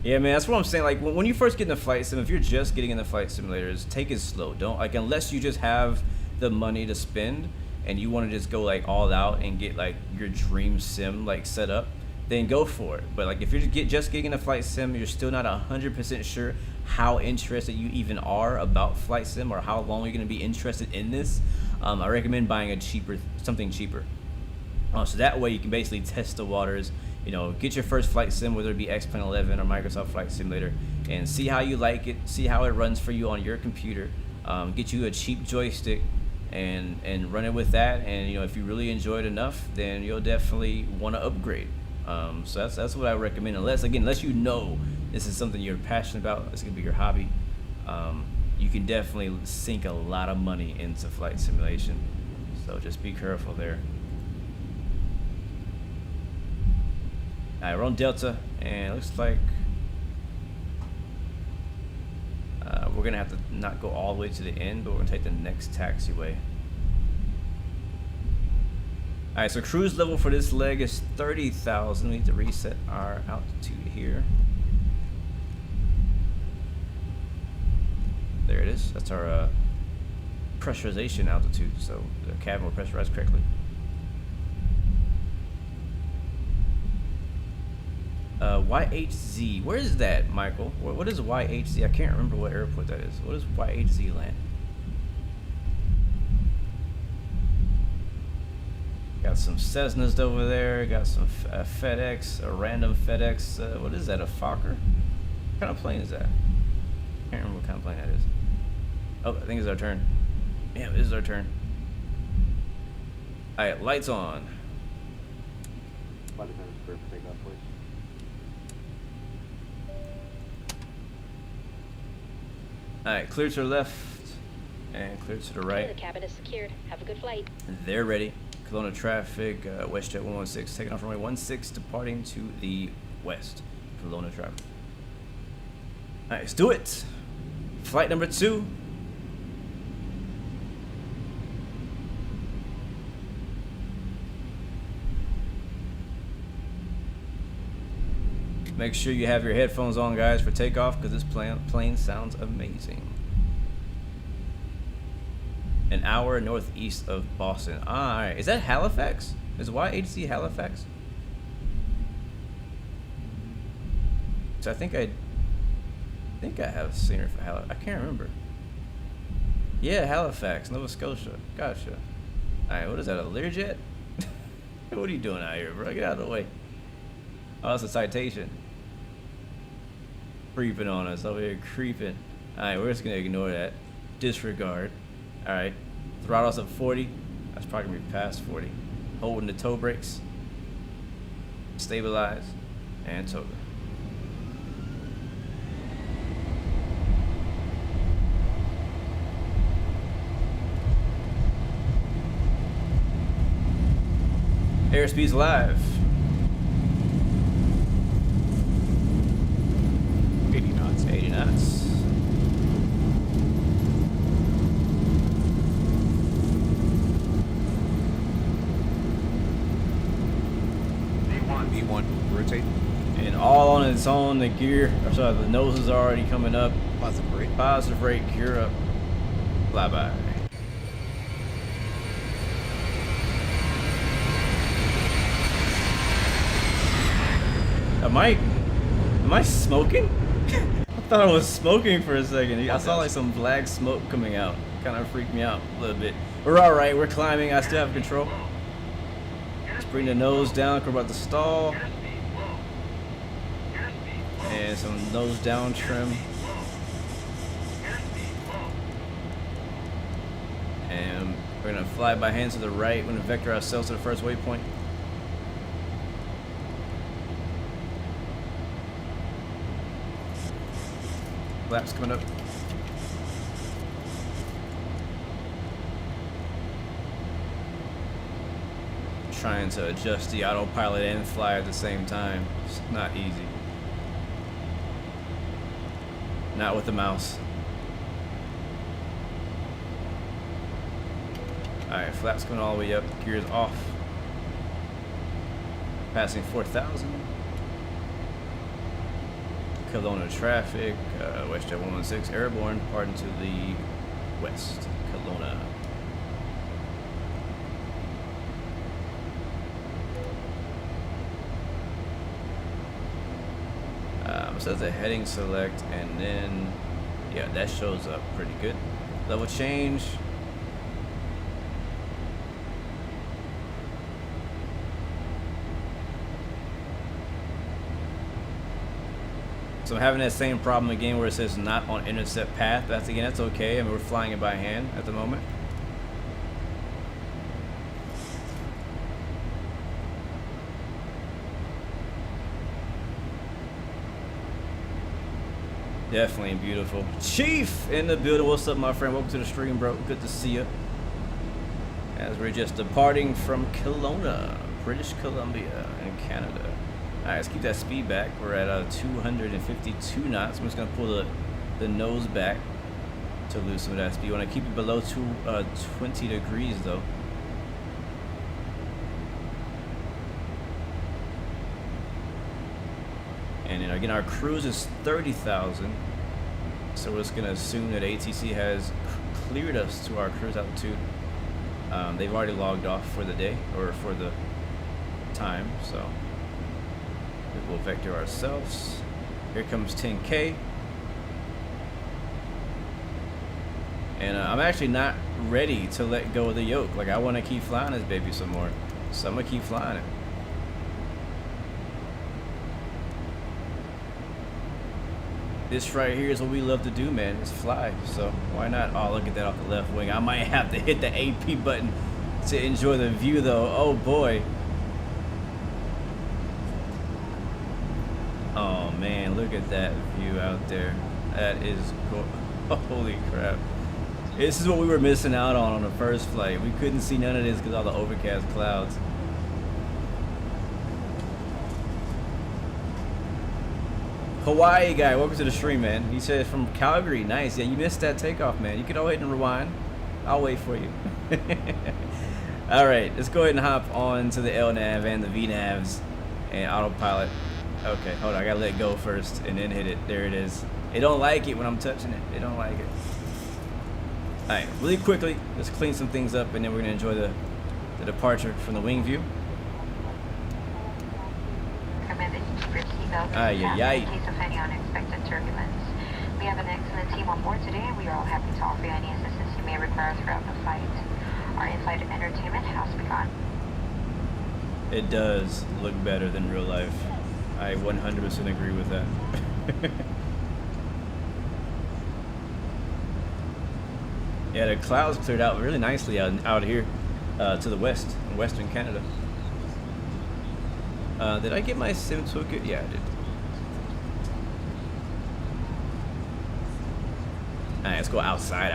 Yeah, man, that's what I'm saying. Like when you first get in the flight sim, if you're just getting in the flight simulators, take it slow. Don't like unless you just have the money to spend and you want to just go like all out and get like your dream sim like set up, then go for it. But like if you're just getting in a flight sim, you're still not 100% sure how interested you even are about flight sim or how long you're going to be interested in this, I recommend buying something cheaper. So that way you can basically test the waters, you know, get your first flight sim, whether it be X-Plane 11 or Microsoft Flight Simulator, and see how you like it, see how it runs for you on your computer. Get you a cheap joystick and run it with that, and you know, if you really enjoy it enough, then you'll definitely want to upgrade. So that's what I recommend, unless you know this is something you're passionate about, it's gonna be your hobby. You can definitely sink a lot of money into flight simulation, so just be careful there. Alright, we're on Delta, and it looks like we're gonna have to not go all the way to the end, but we're gonna take the next taxiway. All right, so cruise level for this leg is 30,000. We need to reset our altitude here. There it is. That's our pressurization altitude, so the cabin will pressurize correctly. YHZ. Where is that, Michael? What is YHZ? I can't remember what airport that is. What is YHZ land? Got some Cessnas over there. Got some FedEx, a random FedEx. What is that? A Fokker? What kind of plane is that? I can't remember what kind of plane that is. Oh, I think it's our turn. Yeah, this is our turn. All right, lights on. All right, clear to the left and clear to the right. The cabin is secured. Have a good flight. They're ready. Kelowna traffic, WestJet 116, taking off runway 16, departing to the west. Kelowna traffic. All right, let's do it. Flight number 2. Make sure you have your headphones on, guys, for takeoff, because this plane sounds amazing. An hour northeast of Boston. All right, is that Halifax? Is YHC Halifax? So I think I have seen her for Halifax. I can't remember. Yeah, Halifax, Nova Scotia. Gotcha. All right, what is that? A Learjet? What are you doing out here, bro? Get out of the way. Oh, that's a citation. Creeping on us over here, creeping. All right, we're just gonna ignore that. Disregard. All right, throttle's up 40. That's probably gonna be past 40. Holding the toe brakes. Stabilize and tow. Airspeed's live. 80 knots. 80 knots. V1, rotate. And all on its own, the gear, or sorry, the nose is already coming up. Positive rate. Positive rate, gear up. Fly by. Am I smoking? I thought I was smoking for a second. I saw like some black smoke coming out. Kind of freaked me out a little bit. We're all right. We're climbing. I still have control. Let's bring the nose down. We're about to stall. And some nose down trim. And we're gonna fly by hand to the right. We're gonna vector ourselves to the first waypoint. Flaps coming up. Trying to adjust the autopilot and fly at the same time. It's not easy. Not with the mouse. Alright, flaps coming all the way up. Gears off. Passing 4,000. Kelowna traffic, WestJet 116 airborne, departing to the west, Kelowna. It says a heading select, and then, yeah, that shows up pretty good. Level change. So I'm having that same problem again where it says not on intercept path. That's okay. I mean, we're flying it by hand at the moment. Definitely beautiful. Chief in the building. What's up, my friend? Welcome to the stream, bro. Good to see you. As we're just departing from Kelowna, British Columbia in Canada. Alright, let's keep that speed back. We're at 252 knots. I'm just going to pull the nose back to lose some of that speed. You want to keep it below 20 degrees, though. And then again, our cruise is 30,000. So we're just gonna assume that ATC has cleared us to our cruise altitude. They've already logged off for the day, or for the time, so we will vector ourselves. Here comes 10K. And I'm actually not ready to let go of the yoke. Like, I want to keep flying this baby some more. So I'm going to keep flying it. This right here is what we love to do, man. Is fly. So why not? Oh, look at that off the left wing. I might have to hit the AP button to enjoy the view, though. Oh, boy. Oh, man. Look at that view out there. That is cool. Holy crap. This is what we were missing out on the first flight. We couldn't see none of this because of all the overcast clouds. Hawaii guy, welcome to the stream, man. He said from Calgary. Nice. Yeah, you missed that takeoff, man. You can go ahead and rewind. I'll wait for you. All right, let's go ahead and hop on to the LNAV and the VNAVs and autopilot. Okay, hold on. I gotta let go first and then hit it. There it is. It don't like it when I'm touching it. It don't like it. Alright, really quickly, let's clean some things up and then we're going to enjoy the departure from the wing view. Recommend that you keep your seatbelt Ay-yi-yi. in case of any unexpected turbulence. We have an excellent team on board today and we are all happy to offer you any assistance you may require throughout the flight. Our in-flight entertainment has begun. It does look better than real life. I 100% agree with that. Yeah, the clouds cleared out really nicely out here to the west, in Western Canada. Did I get my sim toolkit? Yeah, I did. Alright, let's go outside.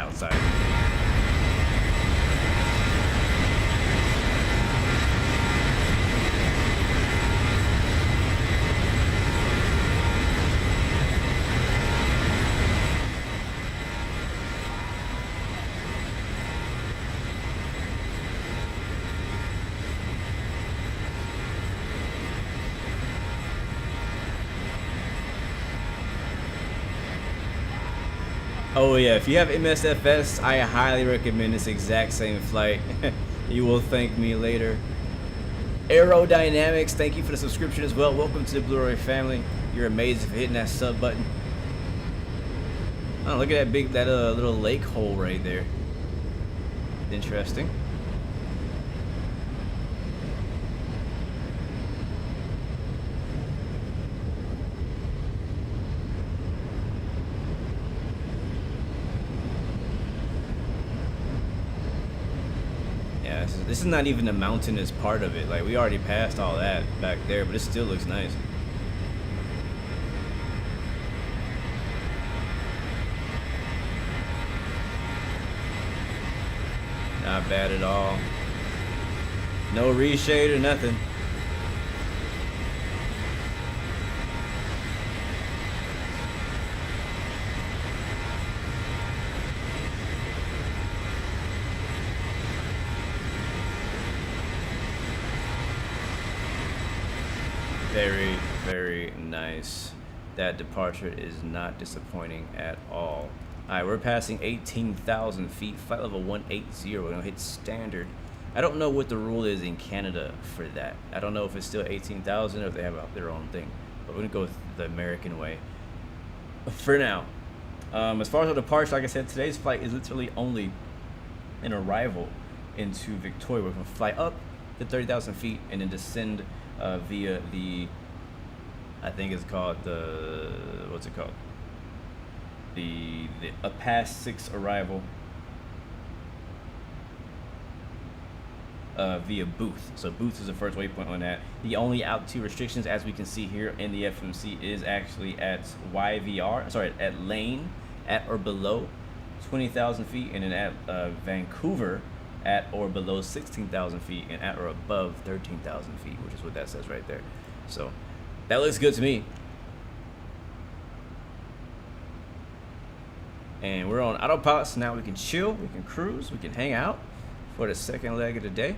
Oh yeah, if you have MSFS, I highly recommend this exact same flight. You will thank me later. Aerodynamics, thank you for the subscription as well. Welcome to the Blu-ray family. You're amazing for hitting that sub button. Oh, look at that little lake hole right there. Interesting. This is not even the mountainous part of it. Like, we already passed all that back there, but it still looks nice. Not bad at all. No reshade or nothing. Very, very nice. That departure is not disappointing at all. Alright, we're passing 18,000 feet, flight level 180. We're gonna hit standard. I don't know what the rule is in Canada for that. I don't know if it's still 18,000 or if they have their own thing. But we're gonna go with the American way for now. As far as our departure, like I said, today's flight is literally only an arrival into Victoria. We're gonna fly up to 30,000 feet and then descend via the, I think it's called the, what's it called? A past 6 arrival via Booth. So Booth is the first waypoint on that. The only altitude restrictions, as we can see here in the FMC, is actually at YVR, sorry, at Lane, at or below 20,000 feet, and then at Vancouver, at or below 16,000 feet, and at or above 13,000 feet, which is what that says right there. So that looks good to me. And we're on autopilot, so now we can chill, we can cruise, we can hang out for the second leg of the day.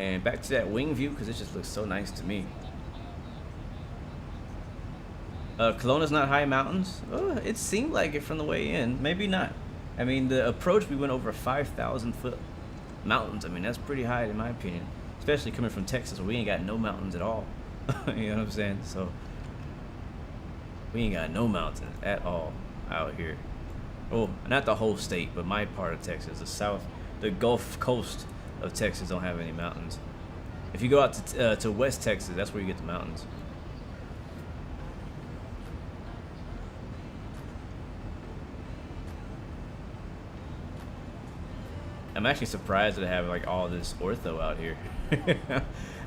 And back to that wing view because it just looks so nice to me. Kelowna's not high mountains. Oh, it seemed like it from the way in. Maybe not. I mean, the approach, we went over 5,000 foot mountains. I mean, that's pretty high in my opinion, especially coming from Texas where we ain't got no mountains at all. You know what I'm saying? So we ain't got no mountains at all out here. Oh, not the whole state, but my part of Texas, the south, the Gulf Coast of Texas don't have any mountains. If you go out to West Texas, that's where you get the mountains. I'm actually surprised that I have like all this ortho out here.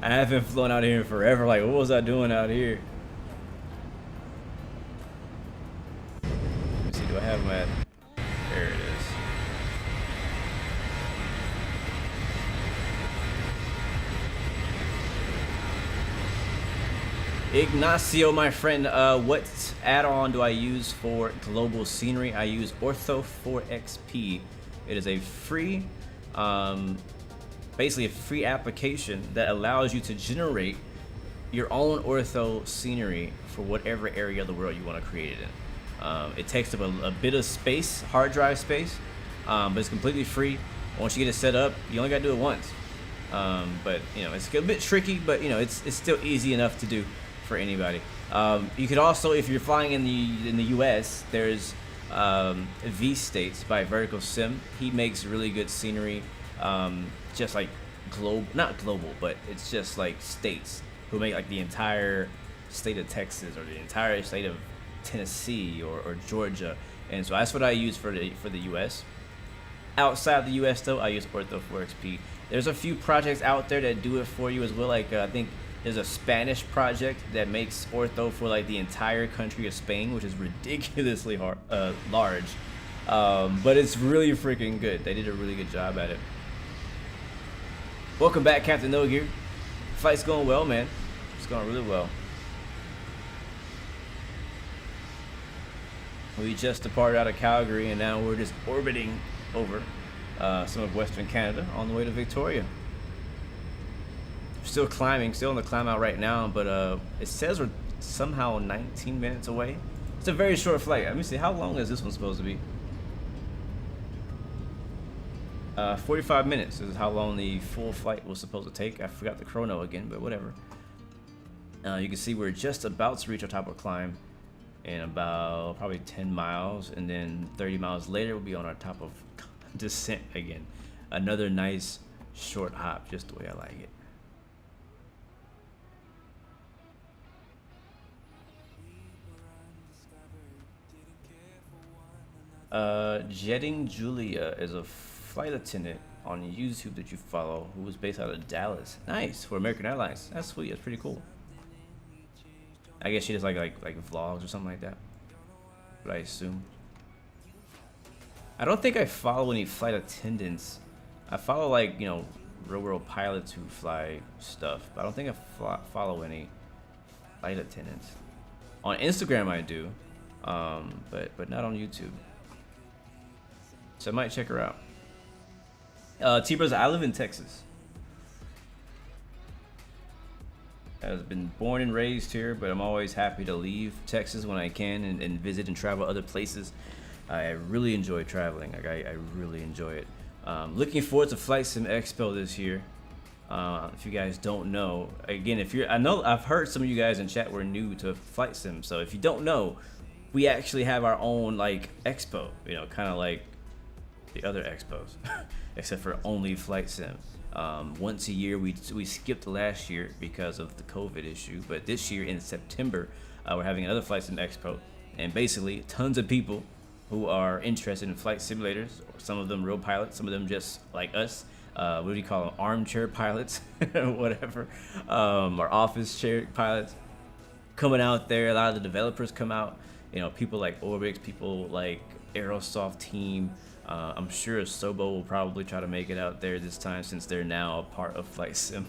I haven't flown out here in forever. Like, what was I doing out here? Let me see, do I have them at? There it is. Ignacio, my friend, what add-on do I use for global scenery? I use Ortho 4XP. It is a free, basically a free application that allows you to generate your own ortho scenery for whatever area of the world you want to create it in. It takes up a bit of space, hard drive space, but it's completely free. Once you get it set up, you only got to do it once. But you know, it's a bit tricky, but you know, it's still easy enough to do for anybody. You could also, if you're flying in the US, there's V-States by Vertical Sim. He makes really good scenery, just like not global, but it's just like states who make like the entire state of Texas or the entire state of Tennessee or Georgia. And so that's what I use for the US. Outside the US though, I use Ortho 4XP. There's a few projects out there that do it for you as well. Like I think there's a Spanish project that makes ortho for like the entire country of Spain, which is ridiculously large, but it's really freaking good. They did a really good job at it. Welcome back, Captain No Gear. Flight's going well, man. It's going really well. We just departed out of Calgary, and now we're just orbiting over some of Western Canada on the way to Victoria. Still climbing, still on the climb out right now, but it says we're somehow 19 minutes away. It's a very short flight. Let me see, how long is this one supposed to be? 45 minutes is how long the full flight was supposed to take. I forgot the chrono again, but whatever. You can see we're just about to reach our top of climb in about probably 10 miles, and then 30 miles later we'll be on our top of descent again. Another nice short hop, just the way I like it. Jetting Julia is a flight attendant on YouTube that you follow who was based out of Dallas. Nice, for American Airlines. That's sweet. That's pretty cool. I guess she does like vlogs or something like that, but I assume. I don't think I follow any flight attendants. I follow like, you know, real world pilots who fly stuff, but I don't think I follow any flight attendants. On Instagram I do, but not on YouTube. So I might check her out. T-Bros, I live in Texas. I've been born and raised here, but I'm always happy to leave Texas when I can and visit and travel other places. I really enjoy traveling. Like I really enjoy it. Looking forward to Flight Sim Expo this year. If you guys don't know, again, I know I've heard some of you guys in chat were new to Flight Sim, so if you don't know, we actually have our own like expo, you know, kind of like the other expos, except for only Flight Sim. Once a year, we skipped last year because of the COVID issue, but this year in September, we're having another Flight Sim Expo, and basically tons of people who are interested in flight simulators, or some of them real pilots, some of them just like us. What do you call them? Armchair pilots, whatever, or office chair pilots, coming out there. A lot of the developers come out. You know, people like Orbix, people like Aerosoft team. I'm sure Sobo will probably try to make it out there this time since they're now a part of Flight Sim.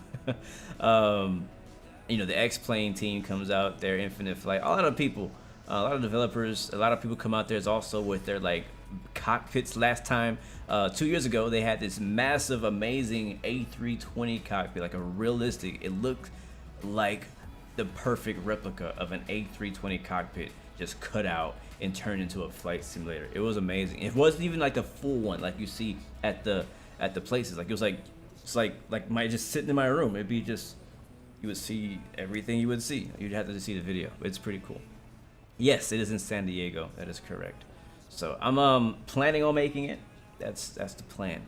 You know, the X-Plane team comes out there, Infinite Flight. A lot of people, a lot of developers, a lot of people come out there also with their like cockpits last time. 2 years ago, they had this massive, amazing A320 cockpit, like a realistic. It looked like the perfect replica of an A320 cockpit, just cut out and turned into a flight simulator. It was amazing. It wasn't even like a full one like you see at the places. Like it was like my just sitting in my room. It'd be just, you would see everything you would see. You'd have to see the video. It's pretty cool. Yes, it is in San Diego. That is correct. So I'm planning on making it. That's the plan.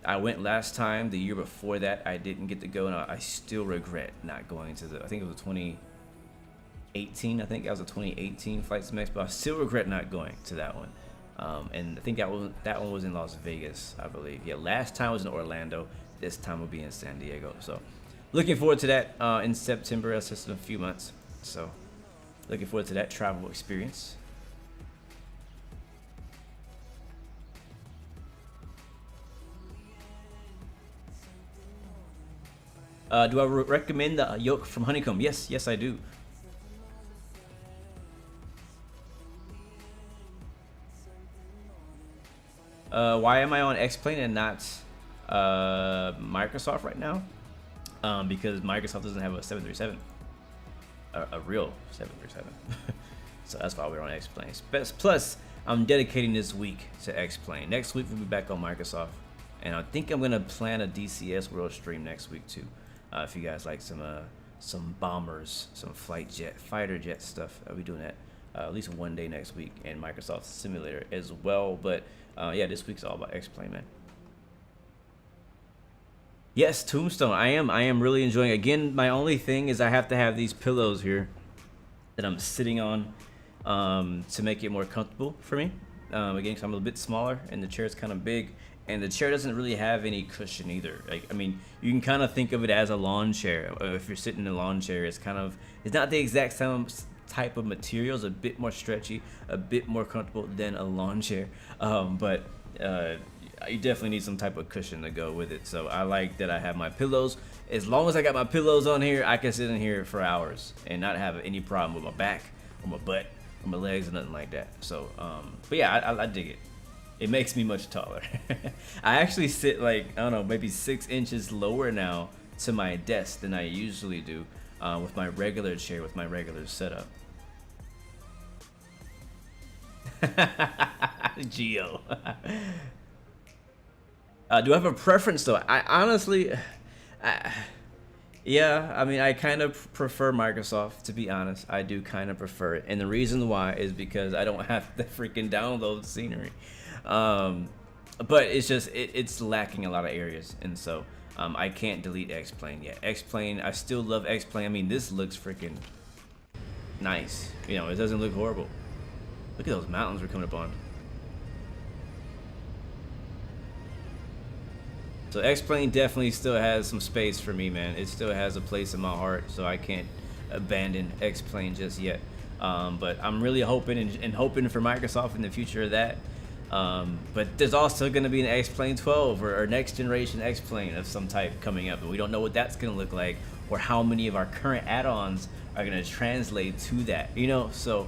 I went last time. The year before that, I didn't get to go, and I still regret not going to the. I think it was 2018. I think that was a 2018 Flight Sim Expo. I still regret not going to that one. And I think that one was in Las Vegas, I believe. Yeah, last time was in Orlando. This time will be in San Diego. So looking forward to that in September. That's just in a few months. So looking forward to that travel experience. Do I recommend the Yoke from Honeycomb? Yes, I do. Why am I on X-Plane and not Microsoft right now? Because Microsoft doesn't have a 737, a real 737. So that's why we're on X-Plane. Plus, I'm dedicating this week to X-Plane. Next week we'll be back on Microsoft, and I think I'm gonna plan a DCS World stream next week too. If you guys like some bombers, some fighter jet stuff, I'll be doing that at least one day next week, and Microsoft Simulator as well. But yeah, this week's all about X-Plane, man. Yes, Tombstone. I am really enjoying it. Again, my only thing is I have to have these pillows here that I'm sitting on to make it more comfortable for me. Again, because I'm a bit smaller and the chair is kind of big. And the chair doesn't really have any cushion either. Like, I mean, you can kind of think of it as a lawn chair. If you're sitting in a lawn chair, it's not the exact same type of material. It's a bit more stretchy, a bit more comfortable than a lawn chair. But you definitely need some type of cushion to go with it. So I like that I have my pillows. As long as I got my pillows on here, I can sit in here for hours and not have any problem with my back or my butt or my legs or nothing like that. So, but yeah, I dig it. It makes me much taller. I actually sit like, I don't know, maybe 6 inches lower now to my desk than I usually do with my regular chair, with my regular setup. Geo. Do I have a preference though? I honestly, yeah, I mean, I kind of prefer Microsoft, to be honest. I do kind of prefer it. And the reason why is because I don't have to freaking download scenery. But it's just it's lacking a lot of areas, and so I can't delete X-Plane yet. X-Plane, I still love X-Plane. I mean, this looks freaking nice. You know, it doesn't look horrible. Look at those mountains we're coming up on. So X-Plane definitely still has some space for me, man. It still has a place in my heart, so I can't abandon X-Plane just yet. But I'm really hoping and hoping for Microsoft in the future of that. But there's also going to be an X-Plane 12 or next generation X-Plane of some type coming up, and we don't know what that's going to look like or how many of our current add-ons are going to translate to that, you know. So,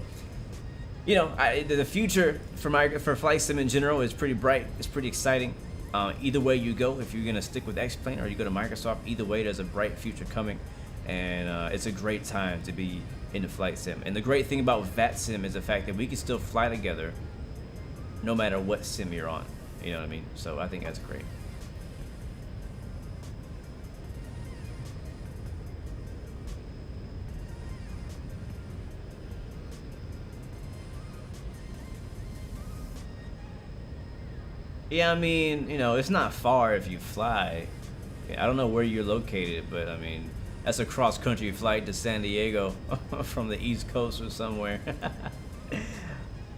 you know, the future for flight sim in general is pretty bright. It's pretty exciting. Either way you go, if you're going to stick with X-Plane or you go to Microsoft, either way there's a bright future coming, and it's a great time to be in the flight sim. And the great thing about VATSIM is the fact that we can still fly together no matter what sim you're on, you know what I mean? So I think that's great. Yeah, I mean, you know, it's not far if you fly. I don't know where you're located, but I mean, that's a cross-country flight to San Diego from the East Coast or somewhere.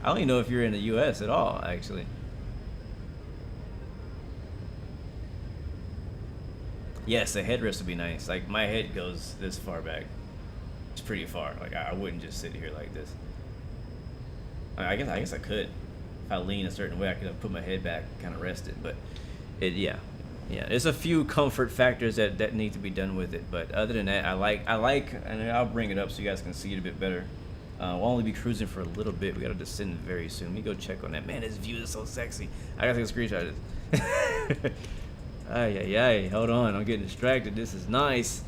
I don't even know if you're in the U.S. at all, actually. Yes, the headrest would be nice. Like, my head goes this far back. It's pretty far. Like, I wouldn't just sit here like this. I guess I could. If I lean a certain way, I could put my head back, kind of rest it. But yeah. There's a few comfort factors that need to be done with it. But other than that, I like, and I'll bring it up so you guys can see it a bit better. We'll only be cruising for a little bit. We gotta descend very soon. Let me go check on that. Man, this view is so sexy. I gotta take a screenshot of this. Ay, hold on, I'm getting distracted. This is nice.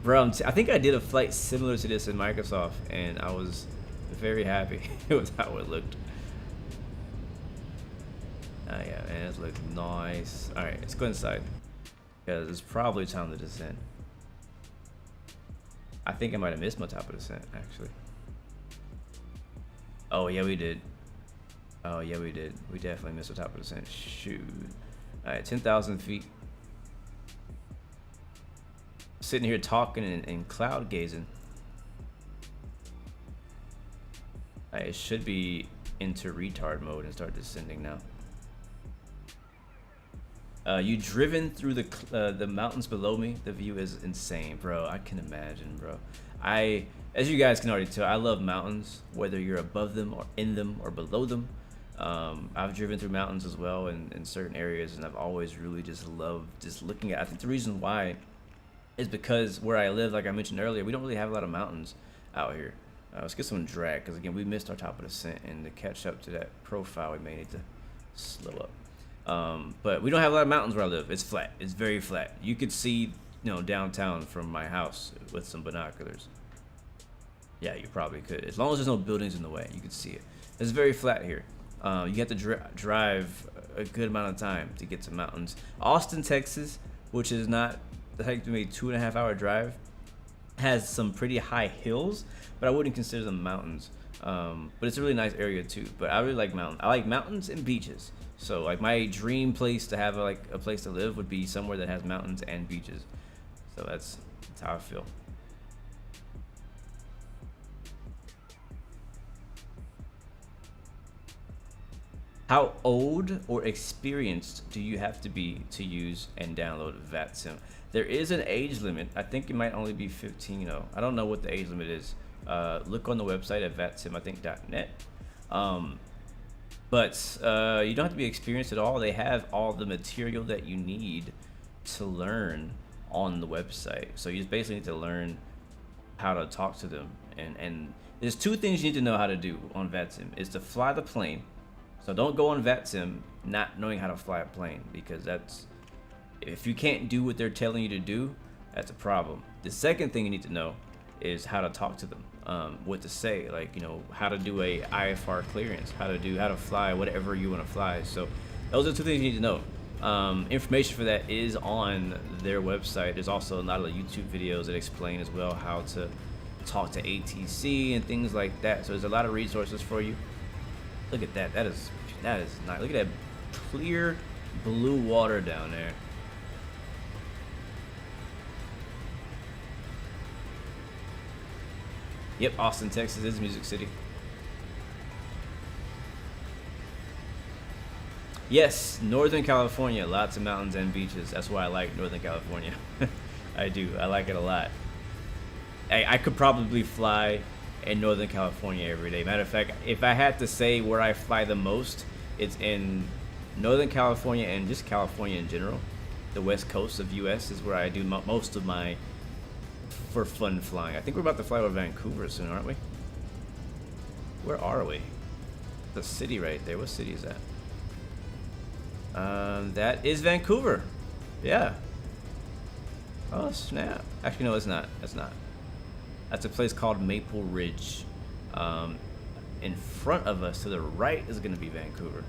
Bro, I think I did a flight similar to this in Microsoft, and I was very happy with how it looked. Oh yeah, man, it looks nice. Alright, let's go inside, because it's probably time to descend. I think I might have missed my top of descent, actually. Oh yeah, we did. Oh yeah, we did. We definitely missed the top of descent. Shoot. Alright, 10,000 feet. Sitting here talking and cloud gazing. It should be into retard mode and start descending now. You driven through the mountains below me. The view is insane, bro. I can imagine, bro. As you guys can already tell, I love mountains, whether you're above them or in them or below them. I've driven through mountains as well in certain areas, and I've always really just loved just looking at. I think the reason why is because where I live, like I mentioned earlier, we don't really have a lot of mountains out here. Let's get some drag, because again, we missed our top of descent, and to catch up to that profile, we may need to slow up. But we don't have a lot of mountains where I live. It's flat. It's very flat. You could see, you know, downtown from my house with some binoculars. Yeah, you probably could. As long as there's no buildings in the way, you could see it. It's very flat here. You have to drive a good amount of time to get to mountains. Austin, Texas, which is not like maybe 2.5 hour drive, has some pretty high hills, but I wouldn't consider them mountains. But it's a really nice area too. But I really like mountains. I like mountains and beaches. So like my dream place to have a place to live would be somewhere that has mountains and beaches. So that's how I feel. How old or experienced do you have to be to use and download VATSIM? There is an age limit. I think it might only be 15. I don't know what the age limit is. Look on the website at vatsim.net. But you don't have to be experienced at all. They have all the material that you need to learn on the website. So you just basically need to learn how to talk to them. And there's two things you need to know how to do on VATSIM. Is to fly the plane. So don't go on VATSIM not knowing how to fly a plane, because if you can't do what they're telling you to do, that's a problem. The second thing you need to know is how to talk to them, what to say, like, you know, how to do a IFR clearance, how to fly whatever you want to fly. So those are two things you need to know. Information for that is on their website. There's also a lot of YouTube videos that explain as well how to talk to ATC and things like that. So there's a lot of resources for you. Look at that. That is nice. Look at that clear blue water down there. Yep, Austin, Texas is Music City. Yes, Northern California, lots of mountains and beaches. That's why I like Northern California. I do. I like it a lot. I could probably fly in Northern California every day. Matter of fact, if I had to say where I fly the most, it's in Northern California and just California in general. The west coast of US is where I do most of my for fun flying. I think we're about to fly over Vancouver soon, aren't we? Where are we? The city right there. What city is that? That is Vancouver. Yeah. Oh snap. Actually no, it's not. That's not. That's a place called Maple Ridge. In front of us to the right is going to be Vancouver.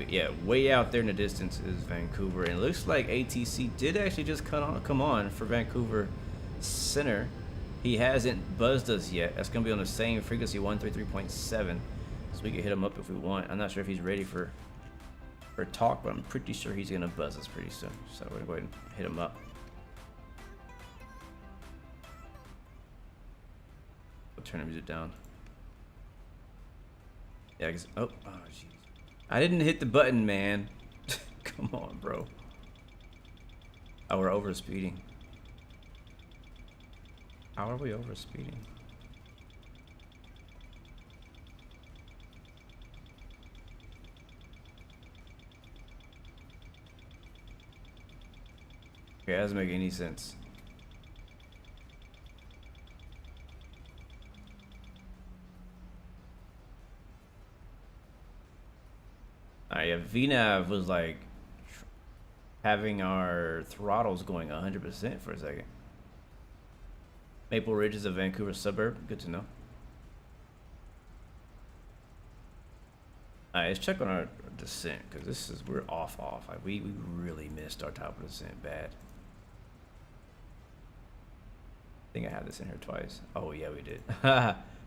Yeah, way out there in the distance is Vancouver. And it looks like ATC did actually just come on for Vancouver Center. He hasn't buzzed us yet. That's going to be on the same frequency, 133.7. So we can hit him up if we want. I'm not sure if he's ready for talk, but I'm pretty sure he's gonna buzz us pretty soon. So we're gonna go ahead and hit him up. I'll turn the music down. Yeah, I guess. Oh jeez. I didn't hit the button, man. Come on, bro. Oh, we're over speeding. How are we over speeding? Okay, that doesn't make any sense. Yeah, VNAV was like having our throttles going 100% for a second. Maple Ridge is a Vancouver suburb. Good to know. Alright, let's check on our descent, because this is, we're off. Like, we really missed our top of descent bad. I think I have this in here twice. Oh yeah, we did.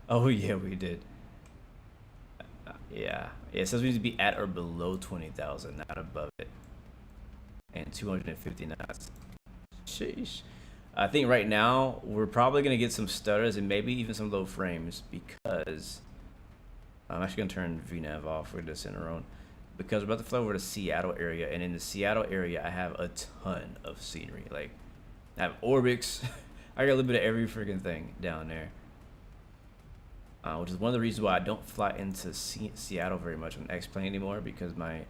Oh yeah, we did. Yeah, it says we need to be at or below 20,000, not above it. And 250 knots. Sheesh. I think right now we're probably gonna get some stutters and maybe even some low frames, because I'm actually gonna turn VNAV off for this in our own, because we're about to fly over to Seattle area, and in the Seattle area I have a ton of scenery. Like, I have Orbix. I got a little bit of every freaking thing down there, which is one of the reasons why I don't fly into Seattle very much on X-Plane anymore, because I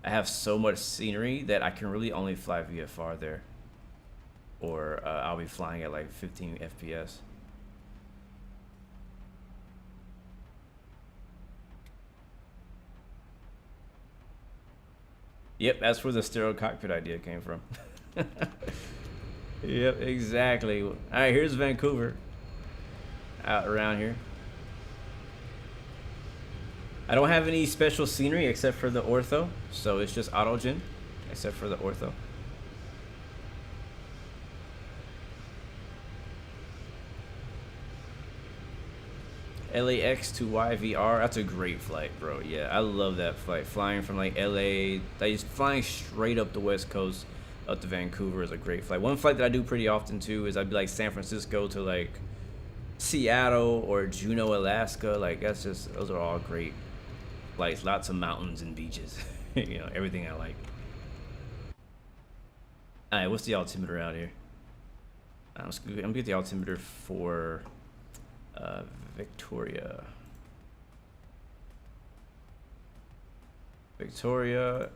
have so much scenery that I can really only fly VFR there, or I'll be flying at like 15 FPS. Yep, that's where the stereo cockpit idea came from. Yep, exactly. All right, here's Vancouver. Out around here. I don't have any special scenery except for the ortho, so it's just autogen, except for the ortho. LAX to YVR, that's a great flight, bro. Yeah, I love that flight. Flying from like LA, just flying straight up the West Coast up to Vancouver is a great flight. One flight that I do pretty often too is I'd be like San Francisco to like Seattle or Juneau, Alaska. Like, that's just, those are all great flights. Lots of mountains and beaches. You know, everything I like. All right, what's the altimeter out here? I'm gonna get the altimeter for Victoria. Victoria,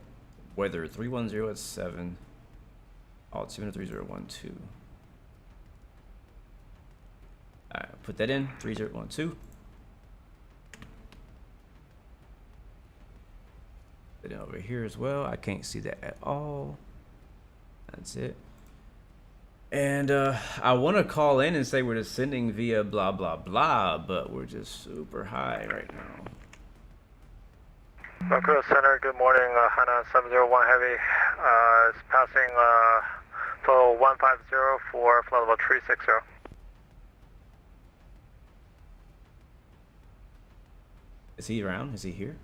weather 310 at 7, altimeter 3012. Alright, put that in 3012. Put it over here as well. I can't see that at all. That's it. And I want to call in and say we're descending via blah blah blah, but we're just super high right now. Vancouver Center, good morning. Hana 701 Heavy. It's passing total 150 for flight level 360. Is he around? Is he here?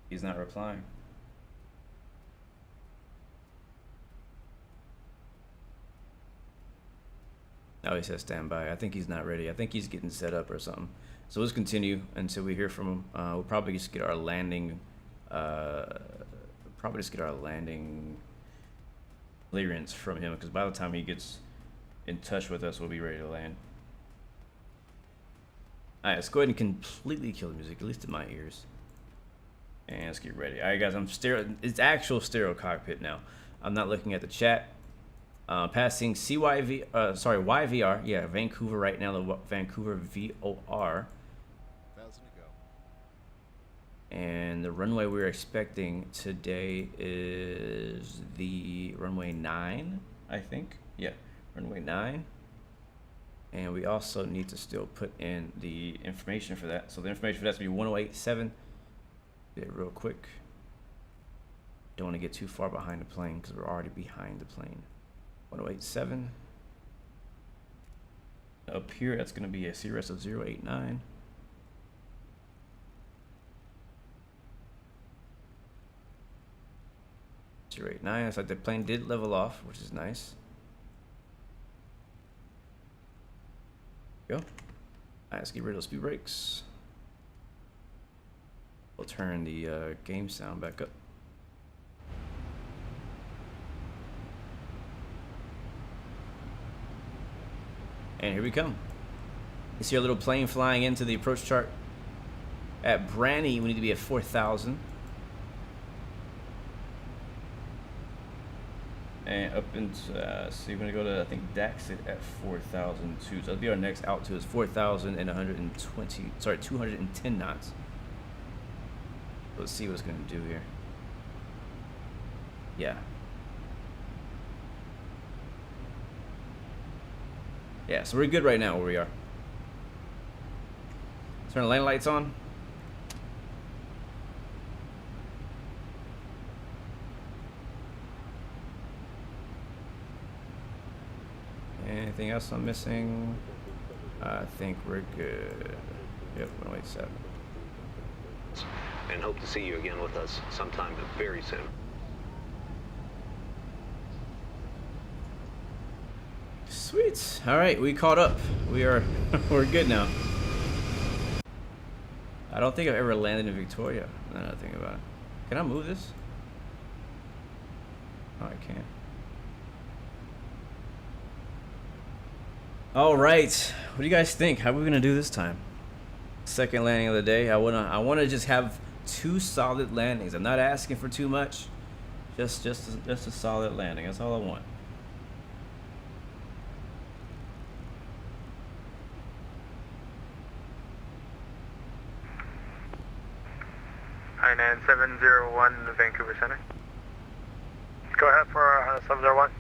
He's not replying. Oh, he says stand by. I think he's not ready. I think he's getting set up or something. So let's continue until we hear from him. We'll probably just get our landing. Clearance from him, because by the time he gets in touch with us, we'll be ready to land. All right, let's go ahead and completely kill the music, at least in my ears. And let's get ready. All right, guys, it's actual stereo cockpit now. I'm not looking at the chat. Passing YVR, yeah, Vancouver right now, the Vancouver VOR. 1,000 to go. And the runway we're expecting today is the runway 9, I think. Yeah, runway 9. And we also need to still put in the information for that. So the information for that's gonna be 1087. Do it real quick. Don't want to get too far behind the plane because we're already behind the plane. 1087. Up here, that's going to be a CRS of 089. It's like the plane did level off, which is nice. Go. All right, let's get rid of those speed brakes. We'll turn the game sound back up. And here we come. You see our little plane flying into the approach chart. At Branny, we need to be at 4,000. and up into so you're gonna go to, I think, Dax at 4,002. So that'll be our next altitude is 4,120. Sorry, 210 knots. Let's see what it's gonna do here. Yeah. Yeah, so we're good right now where we are. Turn the landing lights on. Anything else I'm missing? I think we're good. Yep, 187. And hope to see you again with us sometime very soon. Sweet. All right, we caught up. We are we're good now. I don't think I've ever landed in Victoria. Now that I think about it. Can I move this? Oh, I can't. All right. What do you guys think? How are we gonna do this time? Second landing of the day. I wanna just have 2 solid landings. I'm not asking for too much. Just a solid landing. That's all I want. Hainan 701 Vancouver Center. Go ahead for 701.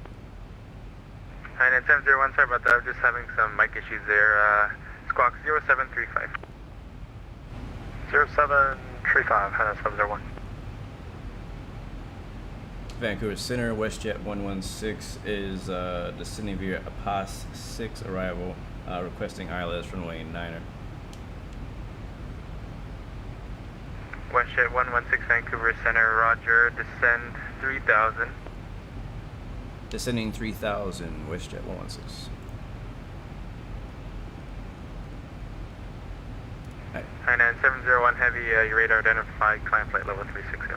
Hainan 701, sorry about that. I'm just having some mic issues there. Squawk 0735. 0735, Hainan 701. Vancouver Center, WestJet 116 is descending via APAS 6 arrival, requesting ILS runway 9er. WestJet 116 Vancouver Center, roger. Descend 3000. Descending 3000, WestJet 116. Hainan 701 Heavy, your radar identified, climb flight level 360.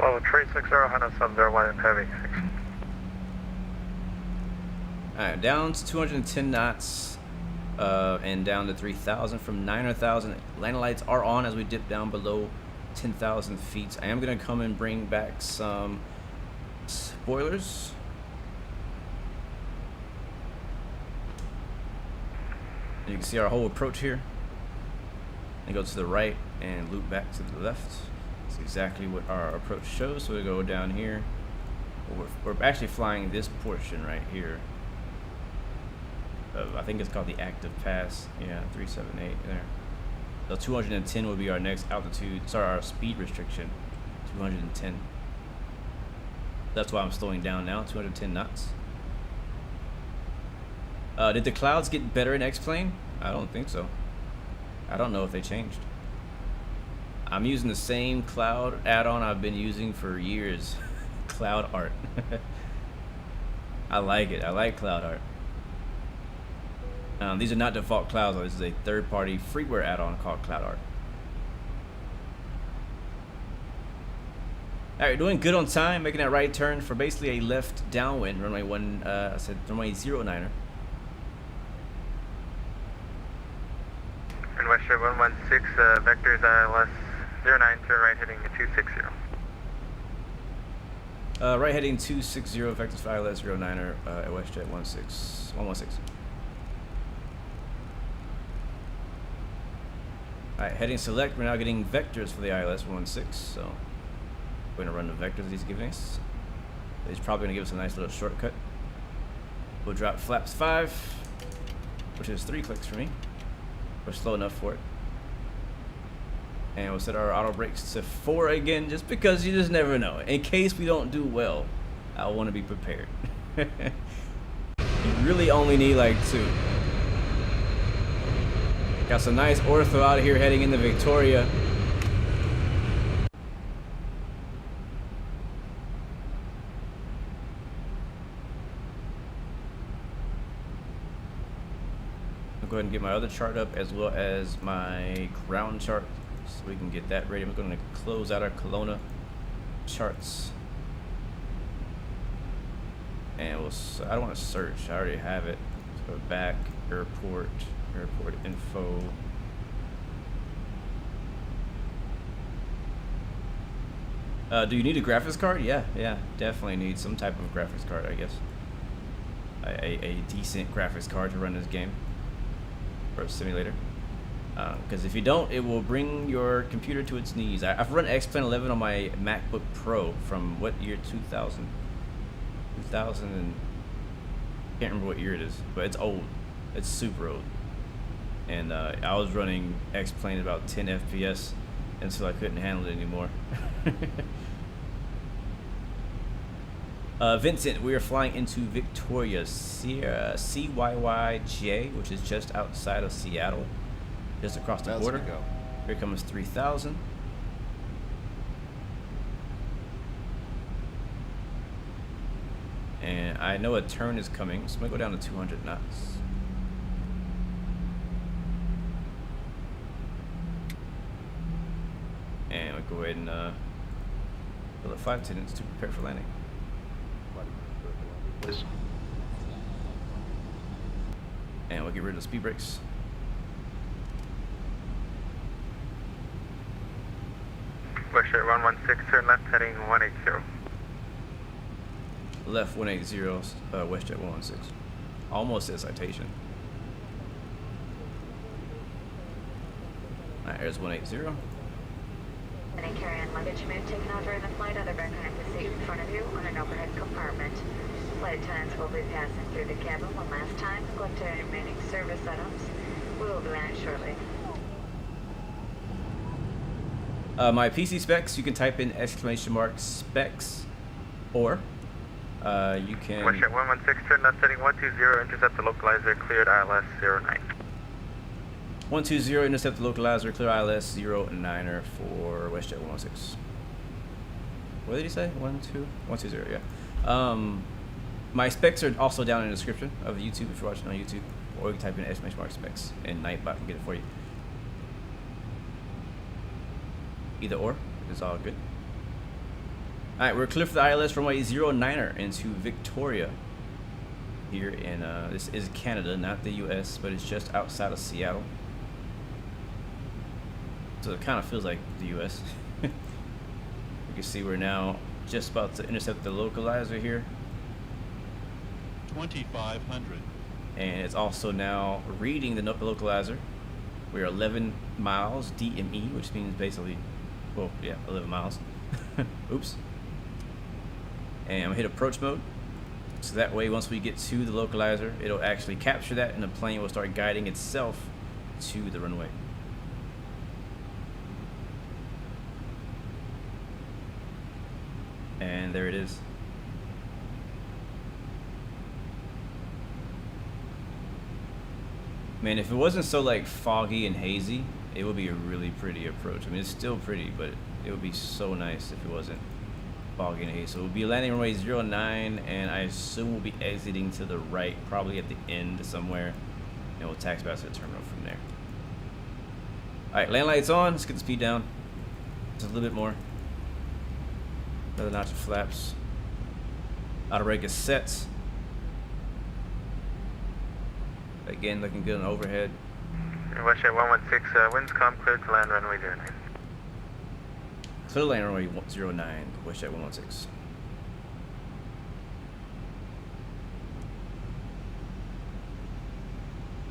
Level 360, Hainan 701 Heavy. Alright, down to 210 knots. And down to 3,000 from 9,000. Landing lights are on as we dip down below 10,000 feet. I am going to come and bring back some spoilers. You can see our whole approach here. And go to the right and loop back to the left. That's exactly what our approach shows. So we go down here. We're actually flying this portion right here. I think it's called the active pass. Yeah, 378 there. So 210 will be our next altitude. Sorry, our speed restriction. 210. That's why I'm slowing down now. 210 knots. Did the clouds get better in X-Plane? I don't think so. I don't know if they changed. I'm using the same cloud add-on I've been using for years. Cloud art. I like it. I like cloud art. These are not default clouds. This is a third-party freeware add-on called Cloud Art. All right, doing good on time, making that right turn for basically a left downwind, runway runway 09er. And WestJet 116, vectors ILS 09, turn right heading 260. Right heading 260, vectors for ILS 09er at WestJet 116. Alright, heading select, we're now getting vectors for the ILS 116, so we're going to run the vectors he's giving us. He's probably going to give us a nice little shortcut. We'll drop flaps 5, which is 3 clicks for me. We're slow enough for it. And we'll set our auto brakes to 4 again, just because you just never know. In case we don't do well, I want to be prepared. You really only need like 2. Got some nice ortho out of here heading into Victoria. I'll go ahead and get my other chart up as well as my ground chart so we can get that ready. I'm going to close out our Kelowna charts. And I don't want to search. I already have it. Let's go back, airport info. Do you need a graphics card? Yeah, definitely need some type of graphics card, I guess. A decent graphics card to run this game or simulator. Because if you don't, it will bring your computer to its knees. I've run X-Plane 11 on my MacBook Pro from what year? 2000 and can't remember what year it is, but it's old. It's super old. And I was running X-Plane at about 10 FPS until I couldn't handle it anymore. Vincent, we are flying into Victoria, CYYJ, which is just outside of Seattle, just across the border. Here comes 3000. And I know a turn is coming, so I'm gonna go down to 200 knots. And we'll go ahead and fill up 5 tenants to prepare for landing. And we'll get rid of the speed brakes. WestJet 116, turn left heading 180. Left 180, WestJet 116. Almost says citation. Alright, there's 180. Any carry-on luggage may have taken out during the flight, other than behind the seat in front of you on an overhead compartment. Flight attendants will be passing through the cabin one last time. Collect any remaining service items. We will be landing shortly. My PC specs, you can type in !specs, or you can... WestJet 116, turn left heading 120, intercept the localizer, cleared ILS 09. 120, intercept the localizer, clear ILS 09er for WestJet 116. What did he say? 120, yeah. My specs are also down in the description of YouTube if you're watching on YouTube, or you can type in !specs and Nightbot can get it for you. Either or, it's all good. Alright, we're clear for the ILS runway 09er into Victoria. Here in, this is Canada, not the US, but it's just outside of Seattle. So it kind of feels like the US. You can see we're now just about to intercept the localizer here. 2,500. And it's also now reading the localizer. We are 11 miles DME, which means basically, well, yeah, 11 miles. Oops. And I'm gonna hit approach mode. So that way, once we get to the localizer, it'll actually capture that and the plane will start guiding itself to the runway. And there it is. Man, if it wasn't so like foggy and hazy, it would be a really pretty approach. I mean, it's still pretty, but it would be so nice if it wasn't foggy and hazy. So we'll be landing runway 09, and I assume we'll be exiting to the right, probably at the end somewhere, and we'll taxi back to the terminal from there. All right, land lights on. Let's get the speed down just a little bit more. Another notch of flaps. Auto brake is set. Again, looking good on overhead. WestJet 116, winds calm, clear to land runway 09. Clear land runway 09, WestJet 116.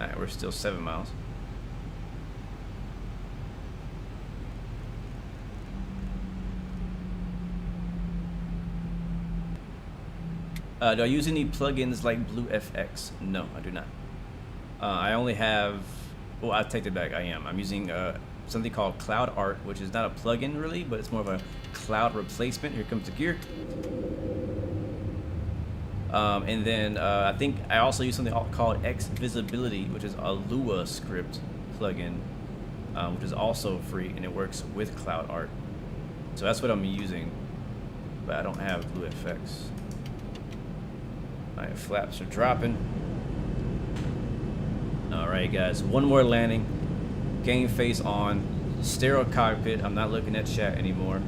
Alright, we're still 7 miles. Do I use any plugins like BlueFX? No, I do not. I only have, well, I take it back, I am. I'm using something called Cloud Art, which is not a plugin really, but it's more of a cloud replacement. Here comes the gear. And then I think I also use something called X Visibility, which is a Lua script plugin, which is also free, and it works with Cloud Art. So that's what I'm using, but I don't have BlueFX. All right, flaps are dropping. All right, guys, one more landing. Game face on. Stereo cockpit. I'm not looking at chat anymore.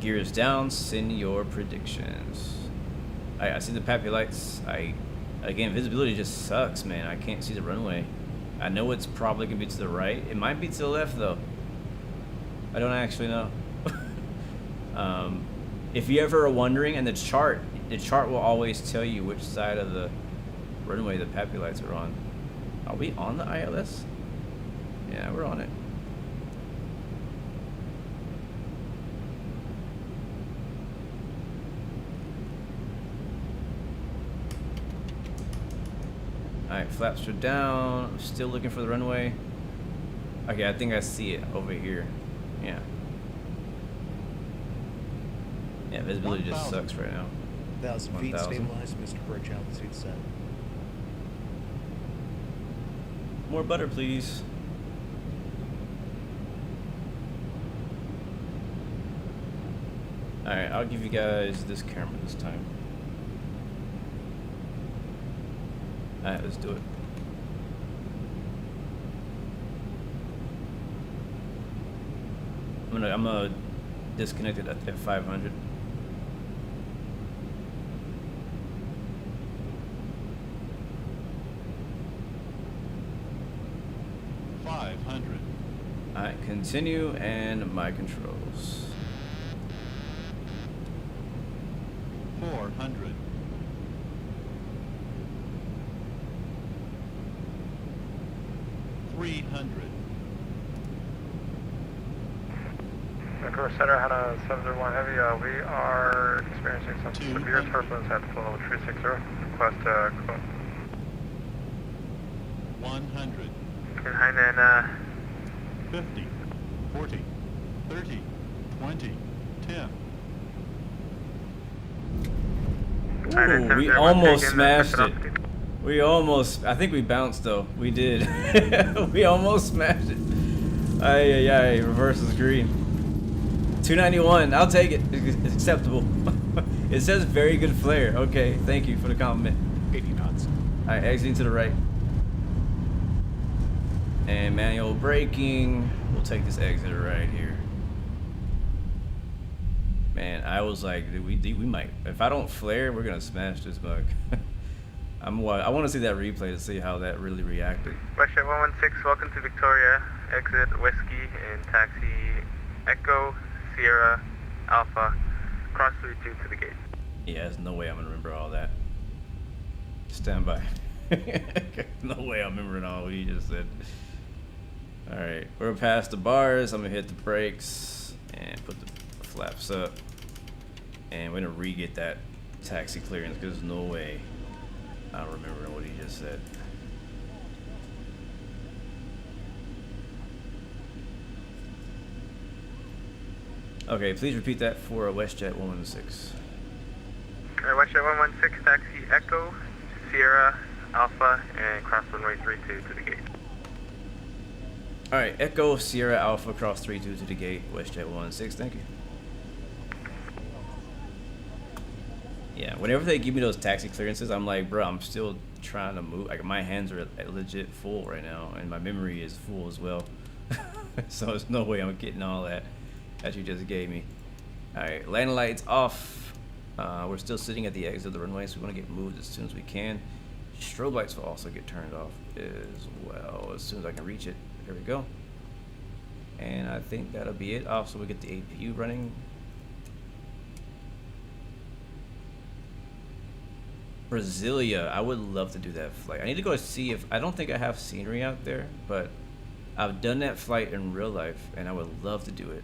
Gears down. Send your predictions. All right, I see the PAPI lights. I Again, visibility just sucks, man. I can't see the runway. I know it's probably gonna be to the right. It might be to the left though. I don't actually know. If you ever are wondering, and the chart will always tell you which side of the runway the PAPI lights are on. Are we on the ILS? Yeah, we're on it. Alright, flaps are down. I'm still looking for the runway. Okay, I think I see it over here. Yeah. Yeah, visibility just sucks right now. 1,000 feet stabilized, Mr. Perch, altitude set. More butter, please. Alright, I'll give you guys this camera this time. Alright, let's do it. I'm gonna disconnect it at 500. Alright, continue and my controls. 400. 300. Vancouver Center, Hana 701 Heavy. We are experiencing some severe turbulence at flow level 360. Request code. 100. And then 50. 40. 30. 20. 10. Ooh, we almost smashed it. We almost, I think we bounced though. We did. We almost smashed it. Ay, reverse is green. 291, I'll take it. It's acceptable. It says very good flare. Okay, thank you for the compliment. 80 knots. Alright, exiting to the right. And manual braking. We'll take this exit right here. Man, I was like, dude, we might. If I don't flare, we're gonna smash this bug. I want to see that replay to see how that really reacted. WestJet 116, welcome to Victoria. Exit Whiskey and taxi Echo Sierra Alpha. Cross 32 to the gate. Yeah, there's no way I'm gonna remember all that. Stand by. No way I'm remembering all what you just said. Alright, we're past the bars. I'm gonna hit the brakes and put the flaps up. And we're gonna re-get that taxi clearance because there's no way I don't remember what he just said. Okay, please repeat that for WestJet 116. WestJet 116, taxi Echo Sierra Alpha and cross runway 32 to the gate. Alright, Echo Sierra Alpha cross 32 to the gate, WestJet 116, thank you. Yeah, whenever they give me those taxi clearances, I'm like, bro, I'm still trying to move. Like, my hands are legit full right now, and my memory is full as well. So there's no way I'm getting all that you just gave me. Alright, landing lights off. We're still sitting at the exit of the runway, so we want to get moved as soon as we can. Strobe lights will also get turned off as well as soon as I can reach it. There we go. And I think that'll be it. Also, we get the APU running. Brasilia, I would love to do that flight. I need to go see if, I don't think I have scenery out there, but I've done that flight in real life, and I would love to do it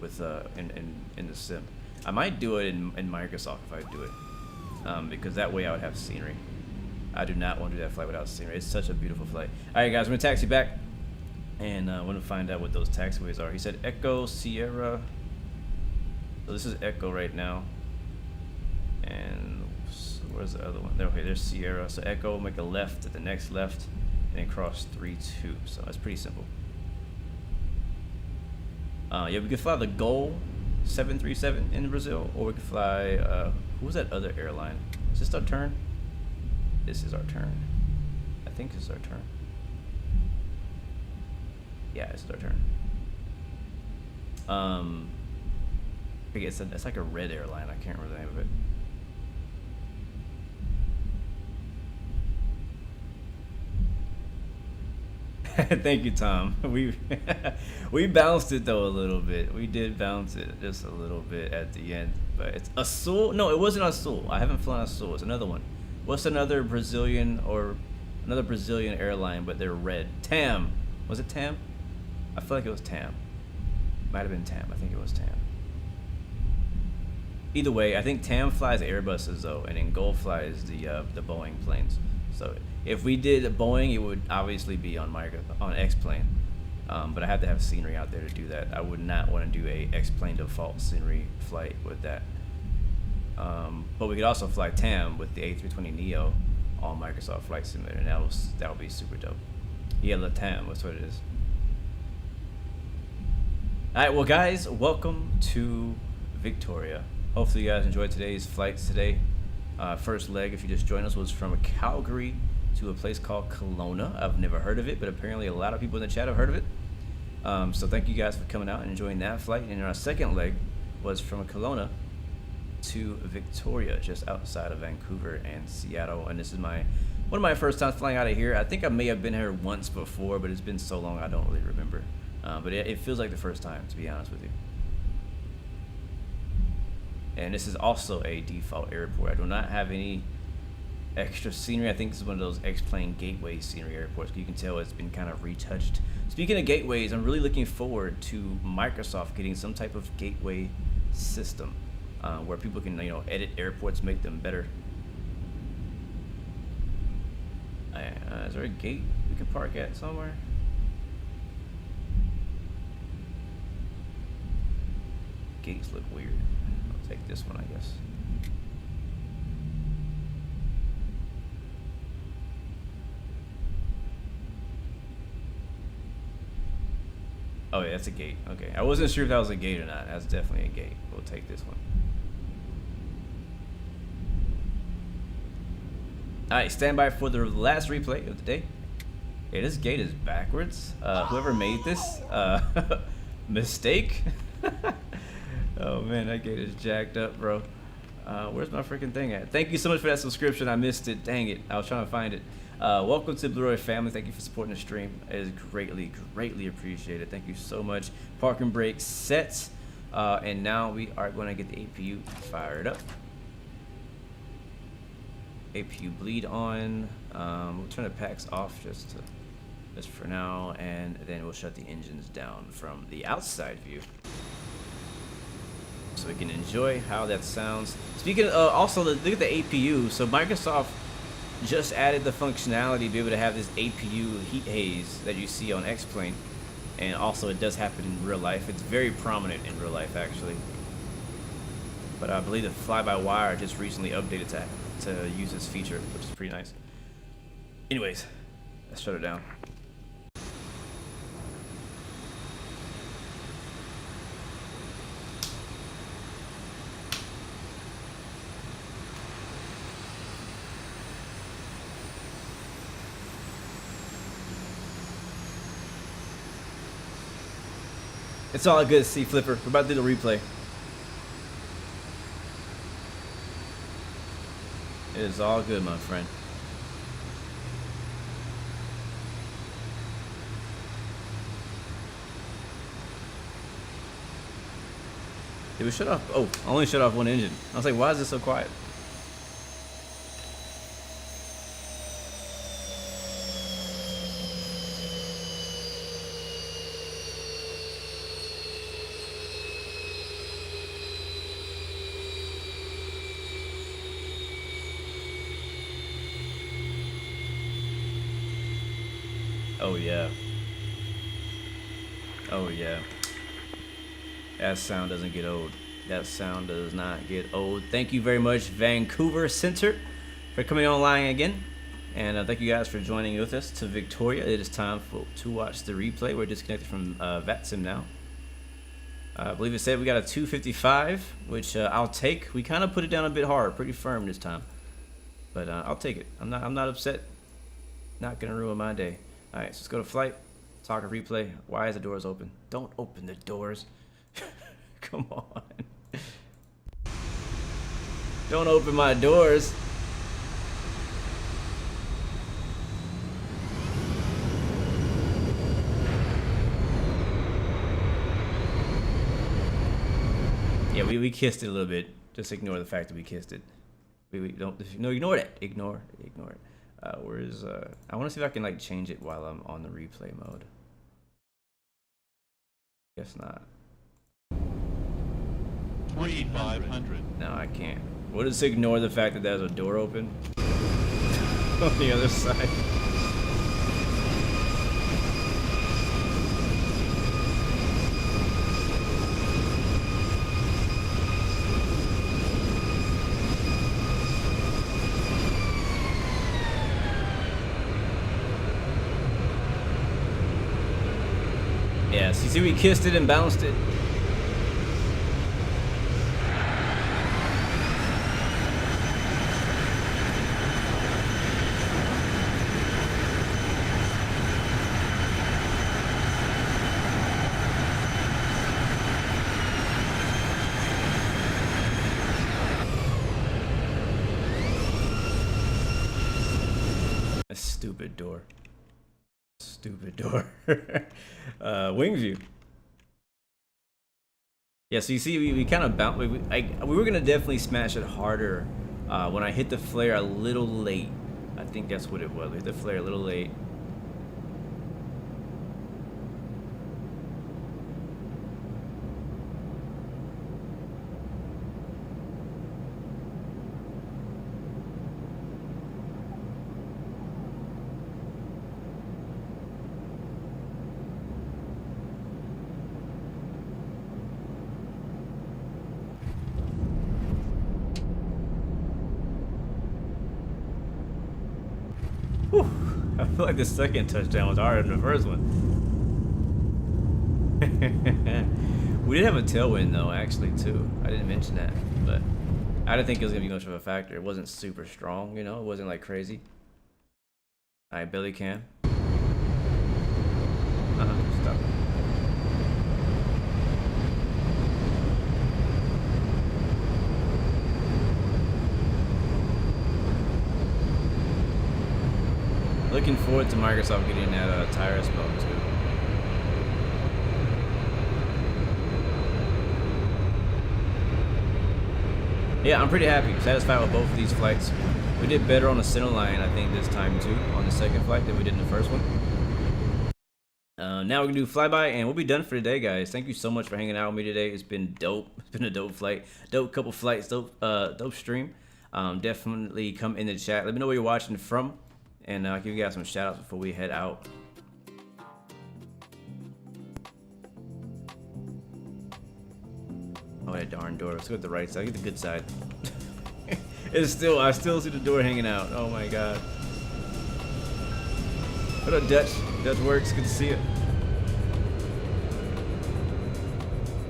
with in the sim. I might do it in Microsoft if I do it, because that way I would have scenery. I do not want to do that flight without scenery. It's such a beautiful flight. All right, guys, we're gonna taxi back, and I want to find out what those taxiways are. He said Echo Sierra. So this is Echo right now, and where's the other one? There, okay, there's Sierra. So Echo, make a left at the next left, and then cross 32. So that's pretty simple. Yeah, we could fly the Gol 737 in Brazil, or we could fly, who was that other airline? Is this our turn? This is our turn. I think this is our turn. Yeah, this is our turn. I guess it's like a red airline. I can't remember the name of it. Thank you, Tom. We bounced it though a little bit. We did bounce it just a little bit at the end. But it's Azul. No, it wasn't Azul. I haven't flown Azul. It's another one. What's another Brazilian airline, but they're red? TAM. Was it TAM? I feel like it was TAM. Might have been TAM. I think it was TAM. Either way, I think TAM flies Airbuses though, and then Gold flies the Boeing planes. So if we did Boeing, it would obviously be on X-plane. But I have to have scenery out there to do that. I would not want to do a X-plane default scenery flight with that. But we could also fly TAM with the A320neo on Microsoft Flight Simulator, and that would be super dope. Yeah, the TAM, that's what it is. All right, well, guys, welcome to Victoria. Hopefully, you guys enjoyed today's flights today. First leg, if you just joined us, was from Calgary to a place called Kelowna. I've never heard of it, but apparently a lot of people in the chat have heard of it. So thank you guys for coming out and enjoying that flight. And our second leg was from Kelowna to Victoria, just outside of Vancouver and Seattle. And this is one of my first times flying out of here. I think I may have been here once before, but it's been so long I don't really remember. But it feels like the first time, to be honest with you. And this is also a default airport. I do not have any extra scenery. I think this is one of those X-plane gateway scenery airports. You can tell it's been kind of retouched. Speaking of gateways, I'm really looking forward to Microsoft getting some type of gateway system where people can, edit airports, make them better. Is there a gate we can park at somewhere? Gates look weird. I'll take this one, I guess. Oh yeah, that's a gate. Okay, I wasn't sure if that was a gate or not. That's definitely a gate. We'll take this one. Alright, stand by for the last replay of the day. Yeah, this gate is backwards. Whoever made this, mistake. Oh man, that gate is jacked up, bro. Where's my freaking thing at? Thank you so much for that subscription. I missed it. Dang it. I was trying to find it. Welcome to Blu-ray family. Thank you for supporting the stream. It is greatly, greatly appreciated. Thank you so much. Parking brake set. And now we are going to get the APU fired up. APU bleed on. We'll turn the packs off just for now, and then we'll shut the engines down from the outside view, so we can enjoy how that sounds. Speaking of, also look at the APU. So Microsoft just added the functionality to be able to have this APU heat haze that you see on X-plane, and also it does happen in real life. It's very prominent in real life actually, but I believe the fly-by-wire just recently updated to use this feature, which is pretty nice. Anyways, let's shut it down. It's all good, C Flipper. We're about to do the replay. It is all good, my friend. Did we shut off? Oh, I only shut off one engine. I was like, why is it so quiet? Oh yeah. Oh yeah. That sound doesn't get old. That sound does not get old. Thank you very much, Vancouver Center, for coming online again. And thank you guys for joining with us to Victoria. It is time to watch the replay. We're disconnected from VATSIM now. I believe it said we got a 255, which I'll take. We kind of put it down a bit hard, pretty firm this time. But I'll take it. I'm not upset. Not gonna ruin my day. All right, so let's go to flight. Talk a replay. Why is the doors open? Don't open the doors. Come on. Don't open my doors. we kissed it a little bit. Just ignore the fact that we kissed it. We don't, no, ignore it. Ignore it. Where is, I want to see if I can like change it while I'm on the replay mode. Guess not. 2,500. No, I can't. We'll just ignore the fact that there's a door open on the other side. Yeah, so you see we kissed it and bounced it. A stupid door. Stupid door. Wing view. Yeah, so you see, we kind of bounced. We were gonna definitely smash it harder when I hit the flare a little late. I think that's what it was. We hit the flare a little late. I feel like the second touchdown was harder than the first one. We did have a tailwind though, actually, too. I didn't mention that, but I didn't think it was gonna be much of a factor. It wasn't super strong, you know. It wasn't like crazy. All right, belly cam. Stop. Looking forward to Microsoft getting that tire spell too. Yeah, I'm pretty happy, satisfied with both of these flights. We did better on the center line, I think, this time too, on the second flight than we did in the first one. Now we're gonna do flyby, and we'll be done for today, guys. Thank you so much for hanging out with me today. It's been dope. It's been a dope flight, dope couple flights, dope stream. Definitely come in the chat. Let me know where you're watching from. And I'll give you guys some shout outs before we head out. Oh, that darn door. Let's go to the right side. Get the good side. It's still, I still see the door hanging out. Oh my god. What up, Dutch? Dutch works. Good to see you.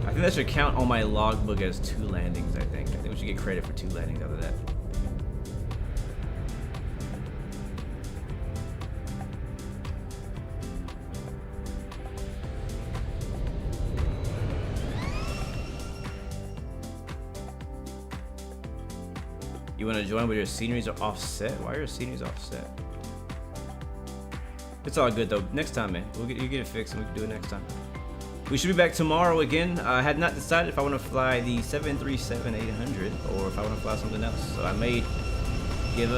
I think that should count on my logbook as 2 landings, I think. I think we should get credit for 2 landings out of that. You want to join but your sceneries are offset? Why are your sceneries offset? It's all good though. Next time, man. You get it fixed and we can do it next time. We should be back tomorrow again. I had not decided if I want to fly the 737-800 or if I want to fly something else. So I may give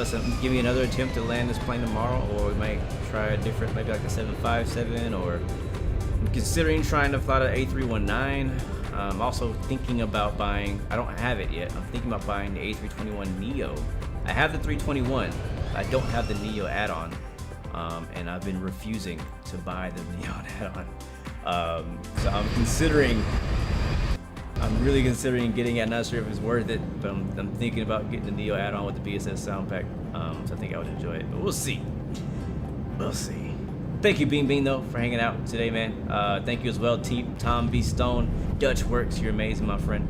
me another attempt to land this plane tomorrow, or we might try a different, maybe like a 757, or I'm considering trying to fly the A319. I'm also thinking about buying, I don't have it yet, I'm thinking about buying the A321neo. I have the 321, but I don't have the neo add-on, and I've been refusing to buy the neo add-on. So I'm really considering getting it. I'm not sure if it's worth it, but I'm thinking about getting the neo add-on with the BSS sound pack, so I think I would enjoy it, but we'll see. We'll see. Thank you, Bean Bean, though, for hanging out today, man. Thank you as well, Tom B. Stone, Dutch Works, you're amazing, my friend.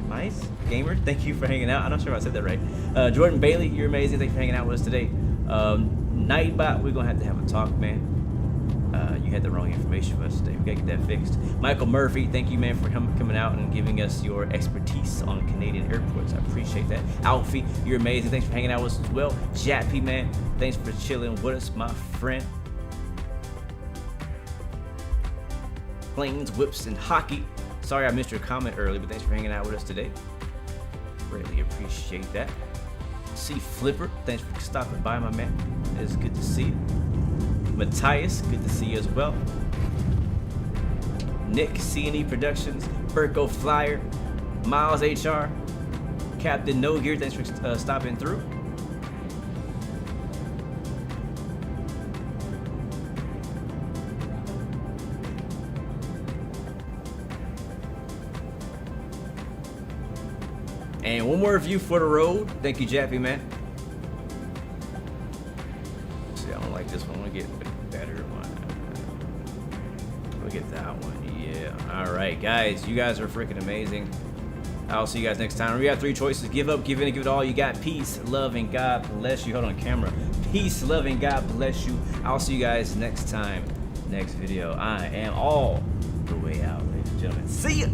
Mice Gamer, thank you for hanging out. I'm not sure if I said that right. Jordan Bailey, you're amazing. Thanks for hanging out with us today. Nightbot, we're going to have a talk, man. You had the wrong information for us today. We got to get that fixed. Michael Murphy, thank you, man, for coming out and giving us your expertise on Canadian airports. I appreciate that. Alfie, you're amazing. Thanks for hanging out with us as well. Jappy, man, thanks for chilling with us, my friend. Planes, Whips, and Hockey. Sorry I missed your comment early, but thanks for hanging out with us today. Greatly appreciate that. See Flipper, thanks for stopping by, my man. It's good to see you. Matthias, good to see you as well. Nick, C&E Productions, Burko Flyer, Miles HR, Captain No Gear, thanks for stopping through. And one more review for the road. Thank you, Jappy, man. See, I don't like this one. I want to get a better one. We'll get that one. Yeah. All right, guys. You guys are freaking amazing. I'll see you guys next time. We have 3 choices: give up, give in, and give it all. You got peace, love, and God bless you. Hold on, camera. Peace, love, and God bless you. I'll see you guys next time. Next video. I am all the way out, ladies and gentlemen. See ya.